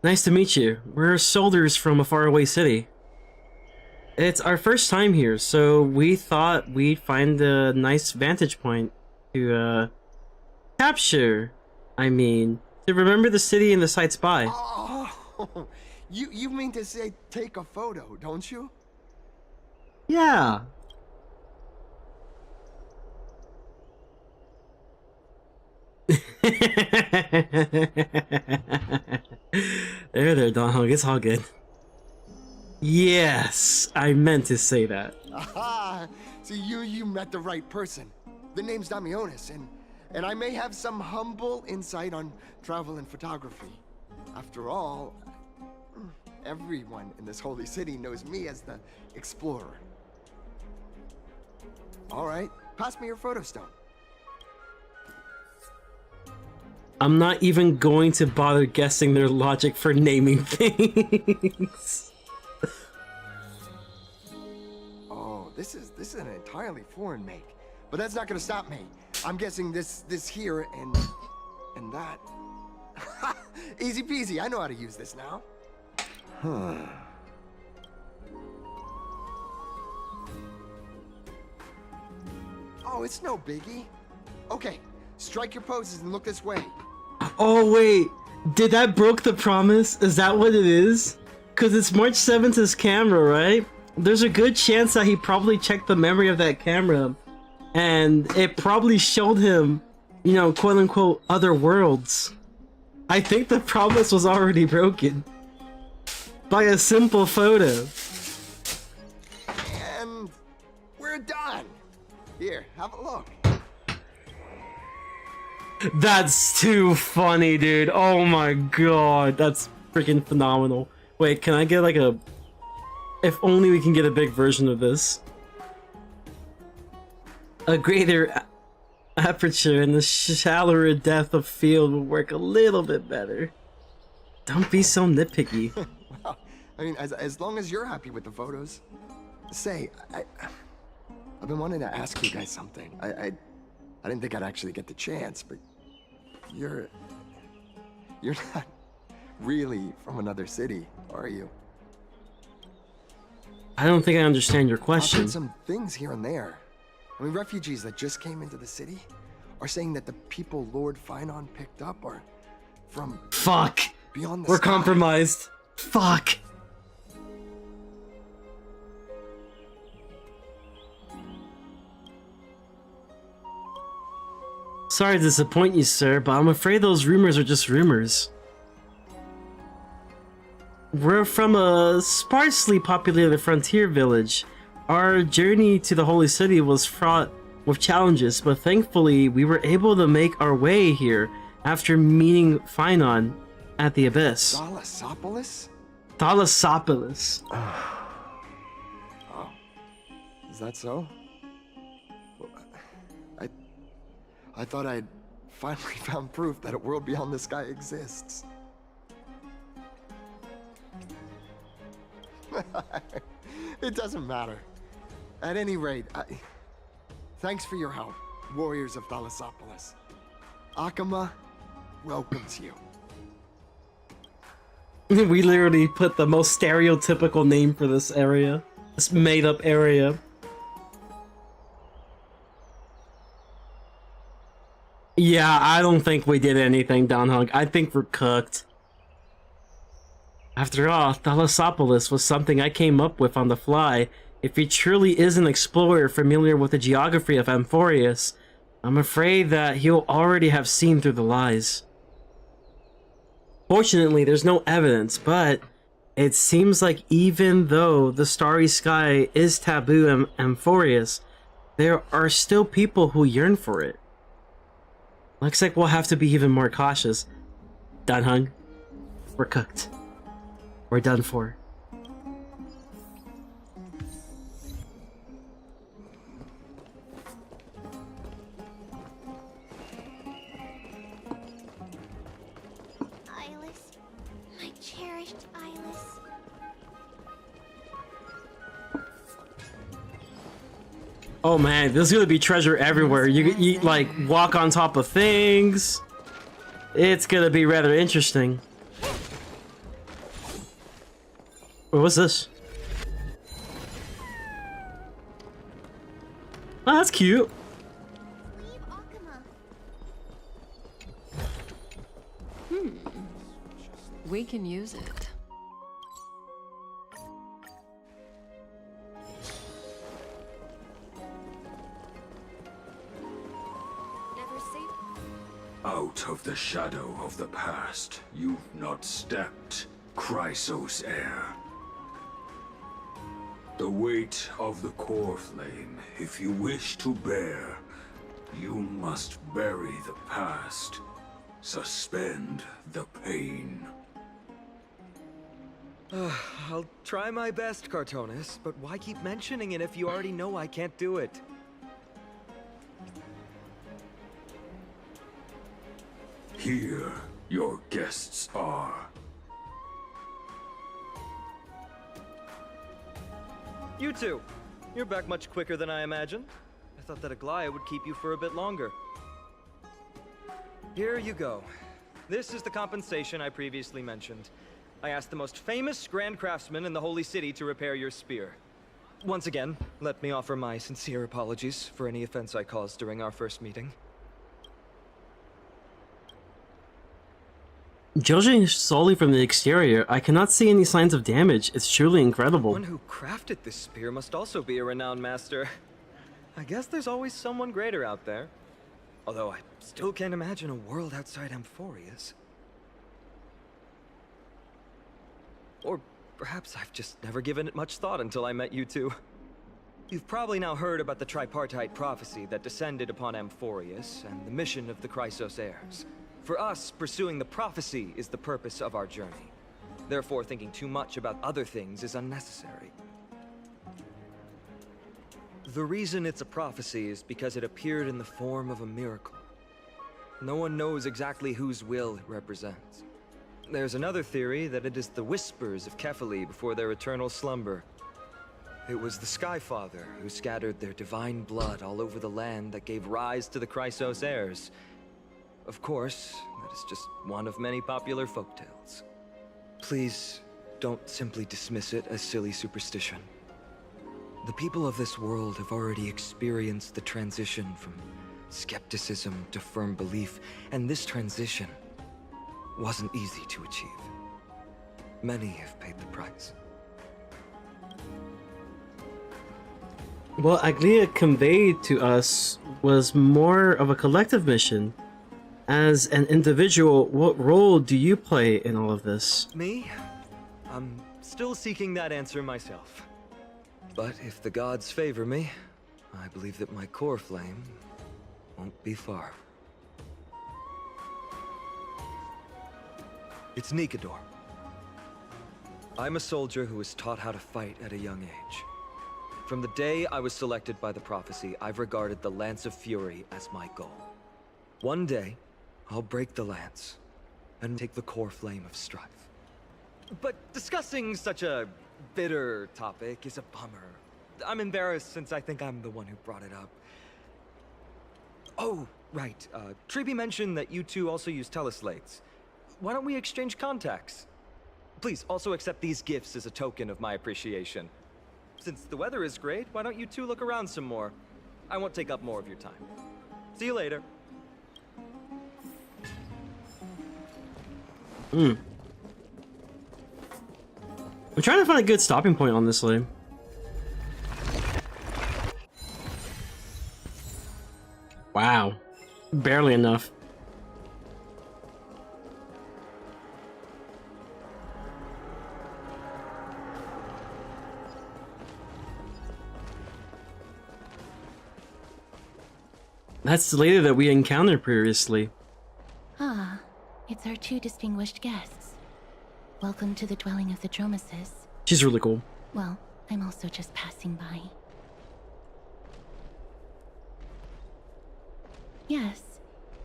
Nice to meet you. We're soldiers from a faraway city. It's our first time here, so we thought we'd find a nice vantage point to, capture. I mean, to remember the city and the sights by. Oh, you mean to say take a photo, don't you? Yeah. There, Don Hog. It's all good. Yes, I meant to say that. Aha! See, you met the right person. The name's Damionis, and I may have some humble insight on travel and photography. After all, everyone in this holy city knows me as the explorer. All right, pass me your photo stone. I'm not even going to bother guessing their logic for naming things. Oh, this is an entirely foreign make, but that's not gonna stop me. I'm guessing this here and that. Easy peasy. I know how to use this now. Huh. Oh, it's no biggie. Okay, strike your poses and look this way. Oh wait, did that broke the promise? Is that what it is? Cause it's March 7th's camera, right? There's a good chance that he probably checked the memory of that camera and it probably showed him, you know, quote unquote, other worlds. I think the promise was already broken by a simple photo. And we're done. Here, have a look. That's too funny, dude. Oh my god, that's freaking phenomenal. Wait, can I get like a... If only we can get a big version of this. A greater aperture and the shallower depth of field will work a little bit better. Don't be so nitpicky. Well, I mean, as long as you're happy with the photos. Say, I've been wanting to ask you guys something. I didn't think I'd actually get the chance, but you're not really from another city, are you? I don't think I understand your question. I've heard some things here and there. I mean, refugees that just came into the city are saying that the people Lord Finon picked up are from... Fuck! Beyond the We're sky. compromised. Fuck! Sorry to disappoint you, sir, but I'm afraid those rumors are just rumors. We're from a sparsely populated frontier village. Our journey to the Holy City was fraught with challenges, but thankfully we were able to make our way here after meeting Finon at the Abyss. Thalassopolis? Thalassopolis. Oh. Is that so? I thought I'd finally found proof that a world beyond the sky exists. It doesn't matter. At any rate, thanks for your help, warriors of Thalassopolis. Akama welcomes you. We literally put the most stereotypical name for this area. This made-up area. Yeah, I don't think we did anything, Donhug. I think we're cooked. After all, Thalassopolis was something I came up with on the fly. If he truly is an explorer familiar with the geography of Amphorius, I'm afraid that he'll already have seen through the lies. Unfortunately, there's no evidence, but it seems like even though the starry sky is taboo and amphorious, there are still people who yearn for it. Looks like we'll have to be even more cautious. Done, Hung. We're cooked. We're done for. Eyeless. My cherished Eyeless. Oh man, there's gonna be treasure everywhere. You like walk on top of things. It's gonna be rather interesting. What's this? Oh, that's cute. We can use it. Out of the shadow of the past, you've not stepped, Chrysos heir. The weight of the core flame, if you wish to bear, you must bury the past. Suspend the pain. I'll try my best, Cartonis, but why keep mentioning it if you already know I can't do it? Here, your guests are. You two! You're back much quicker than I imagined. I thought that Aglaya would keep you for a bit longer. Here you go. This is the compensation I previously mentioned. I asked the most famous Grand Craftsman in the Holy City to repair your spear. Once again, let me offer my sincere apologies for any offense I caused during our first meeting. Judging solely from the exterior, I cannot see any signs of damage. It's truly incredible. The one who crafted this spear must also be a renowned master. I guess there's always someone greater out there. Although I still can't imagine a world outside Amphorius. Or perhaps I've just never given it much thought until I met you two. You've probably now heard about the tripartite prophecy that descended upon Amphorius and the mission of the Chrysos heirs. For us, pursuing the prophecy is the purpose of our journey. Therefore, thinking too much about other things is unnecessary. The reason it's a prophecy is because it appeared in the form of a miracle. No one knows exactly whose will it represents. There's another theory that it is the whispers of Kefali before their eternal slumber. It was the Skyfather who scattered their divine blood all over the land that gave rise to the Chrysos heirs. Of course, that is just one of many popular folktales. Please, don't simply dismiss it as silly superstition. The people of this world have already experienced the transition from skepticism to firm belief, and this transition wasn't easy to achieve. Many have paid the price. What Aglia conveyed to us was more of a collective mission. As an individual, what role do you play in all of this? Me? I'm still seeking that answer myself. But if the gods favor me, I believe that my core flame won't be far. It's Nikador. I'm a soldier who was taught how to fight at a young age. From the day I was selected by the prophecy, I've regarded the Lance of Fury as my goal. One day, I'll break the lance and take the core flame of strife. But discussing such a bitter topic is a bummer. I'm embarrassed since I think I'm the one who brought it up. Oh, right. Triby mentioned that you two also use teleslates. Why don't we exchange contacts? Please also accept these gifts as a token of my appreciation. Since the weather is great, why don't you two look around some more? I won't take up more of your time. See you later. I'm trying to find a good stopping point, honestly. Wow. Barely enough. That's the lady that we encountered previously. Ah, it's our two distinguished guests. Welcome to the dwelling of the Dromeses. She's really cool. Well, I'm also just passing by. Yes,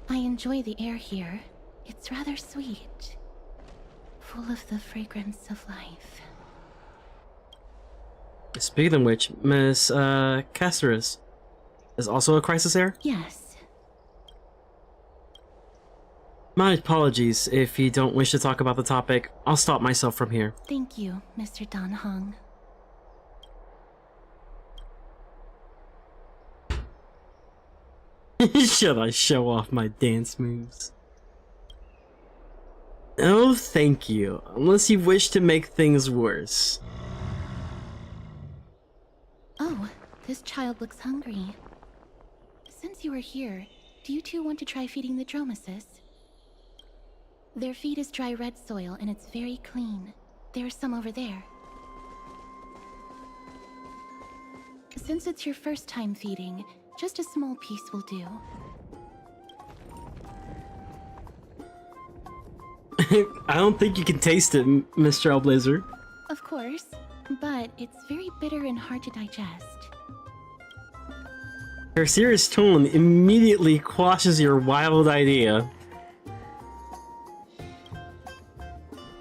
I enjoy the air here. It's rather sweet. Full of the fragrance of life. Speaking of which, Miss Caceres is also a crisis heir? Yes. My apologies if you don't wish to talk about the topic. I'll stop myself from here. Thank you, Mr. Dan Heng. Should I show off my dance moves? No, thank you. Unless you wish to make things worse. Oh, this child looks hungry. Since you are here, do you two want to try feeding the Dromeses? Their feed is dry red soil and it's very clean. There's some over there. Since it's your first time feeding, just a small piece will do. I don't think you can taste it, Miss Trailblazer. Of course, but it's very bitter and hard to digest. Her serious tone immediately quashes your wild idea.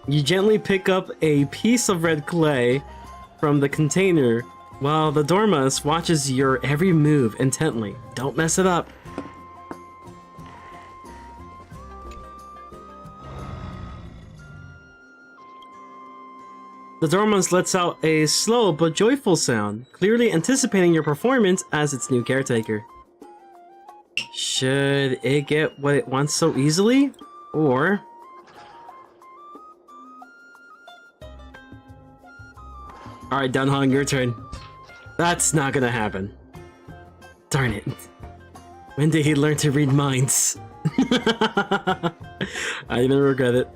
You gently pick up a piece of red clay from the container while the Dormouse watches your every move intently. Don't mess it up. The Dormouse lets out a slow but joyful sound, clearly anticipating your performance as its new caretaker. Should it get what it wants so easily? Or... Alright, Dunhong, your turn. That's not gonna happen. Darn it. When did he learn to read minds? I even regret it.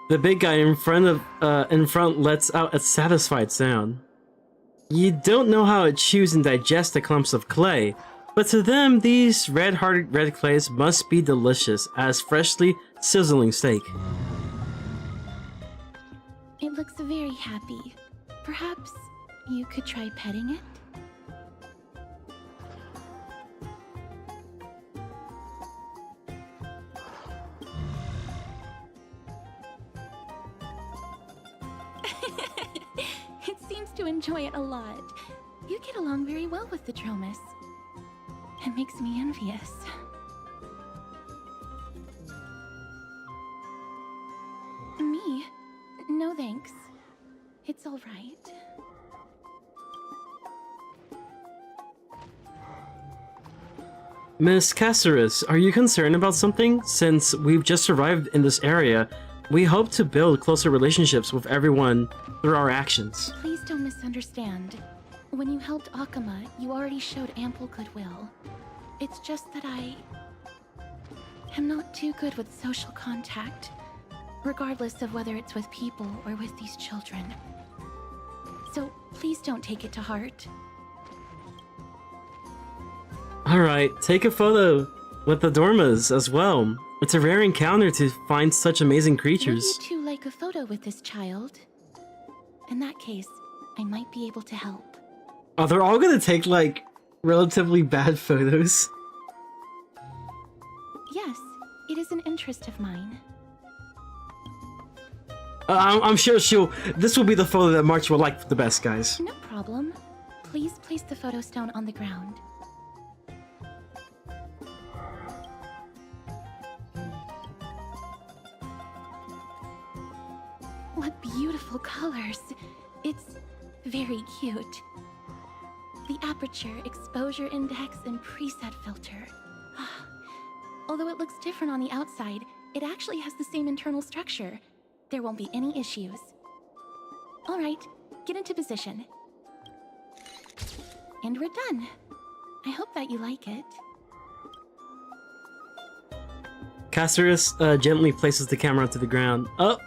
The big guy in front lets out a satisfied sound. You don't know how it chews and digests the clumps of clay, but to them, these red-hearted red clays must be delicious as freshly sizzling steak. It looks very happy. Perhaps you could try petting it? It seems to enjoy it a lot. You get along very well with the Dromus. It makes me envious. Me? No thanks. It's all right. Miss Caceres, are you concerned about something? Since we've just arrived in this area, we hope to build closer relationships with everyone through our actions. Please don't misunderstand. When you helped Akama, you already showed ample goodwill. It's just that I am not too good with social contact, regardless of whether it's with people or with these children. So please don't take it to heart. Alright, take a photo with the Dormas as well. It's a rare encounter to find such amazing creatures. Would you two like a photo with this child? In that case, I might be able to help. Oh, they're all gonna take, like, relatively bad photos. Yes, it is an interest of mine. I'm sure this will be the photo that March will like the best, guys. No problem. Please place the photo stone on the ground. What beautiful colors. It's very cute. The aperture, exposure index, and preset filter. Although it looks different on the outside, it actually has the same internal structure. There won't be any issues. All right, get into position. And we're done. I hope that you like it. Casterus gently places the camera onto the ground. Oh!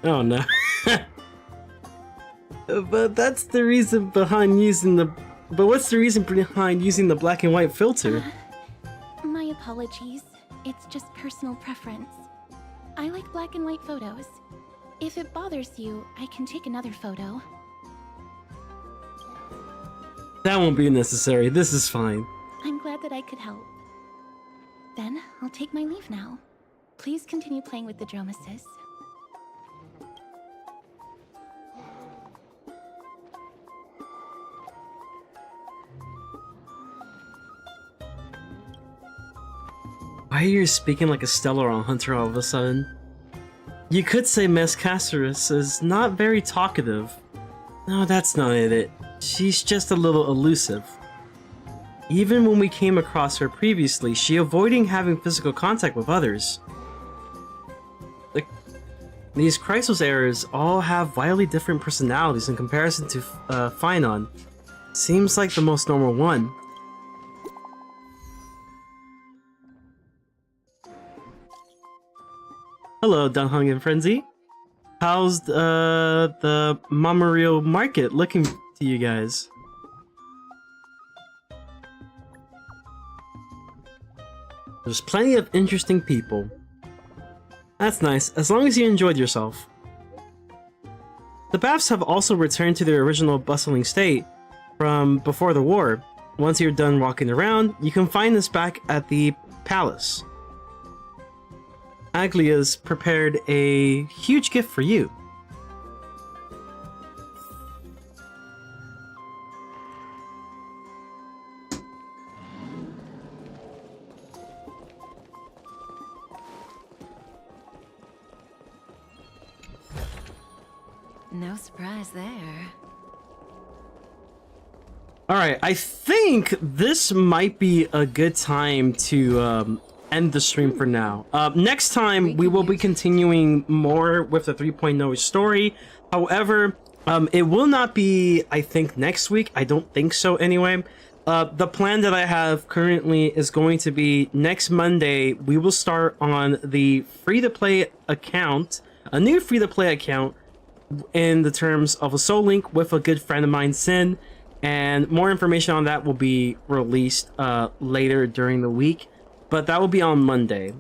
Oh no. But that's the reason behind using the... But what's the reason behind using the black and white filter? My apologies. It's just personal preference. I like black and white photos. If it bothers you, I can take another photo. That won't be necessary. This is fine. I'm glad that I could help. Then, I'll take my leave now. Please continue playing with the Dromesis. Why are you speaking like a Stellar on Hunter all of a sudden? You could say Miss Casterus is not very talkative. No, that's not it. She's just a little elusive. Even when we came across her previously, she avoiding having physical contact with others. These Chrysos heirs all have wildly different personalities in comparison to Phynon. Seems like the most normal one. Hello, Dunhung and Frenzy. How's the Memorial Market looking to you guys? There's plenty of interesting people. That's nice, as long as you enjoyed yourself. The baths have also returned to their original bustling state from before the war. Once you're done walking around, you can find this back at the palace. Aglia's prepared a huge gift for you. No surprise there. Alright, I think this might be a good time to end the stream for now. Next time, we will be continuing more with the 3.0 story. However, it will not be, I think, next week. I don't think so anyway. The plan that I have currently is going to be next Monday, we will start on the free-to-play account, a new free-to-play account, in the terms of a Soul Link with a good friend of mine, Sin, and more information on that will be released later during the week, but that will be on Monday.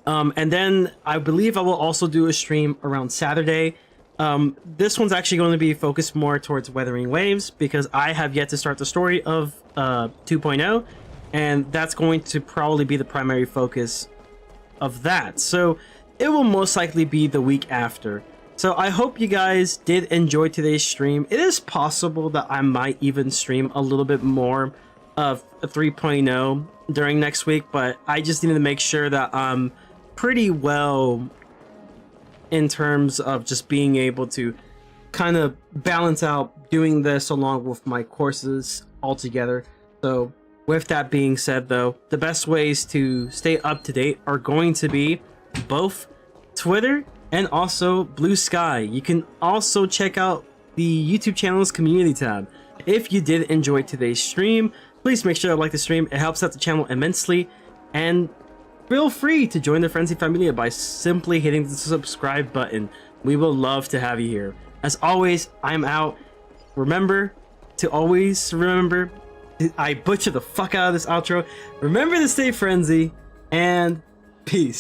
And then I believe I will also do a stream around Saturday. This one's actually going to be focused more towards Weathering Waves because I have yet to start the story of 2.0, and that's going to probably be the primary focus of that. So it will most likely be the week after. So I hope you guys did enjoy today's stream. It is possible that I might even stream a little bit more of 3.0 during next week, but I just need to make sure that I'm pretty well in terms of just being able to kind of balance out doing this along with my courses altogether. So with that being said though, the best ways to stay up to date are going to be both Twitter and also Blue Sky. You can also check out the YouTube channel's community tab. If you did enjoy today's stream, please make sure to like the stream. It helps out the channel immensely. And feel free to join the Frenzy Familia by simply hitting the subscribe button. We will love to have you here. As always, I'm out. Remember to always remember, I butchered the fuck out of this outro. Remember to stay frenzy and peace.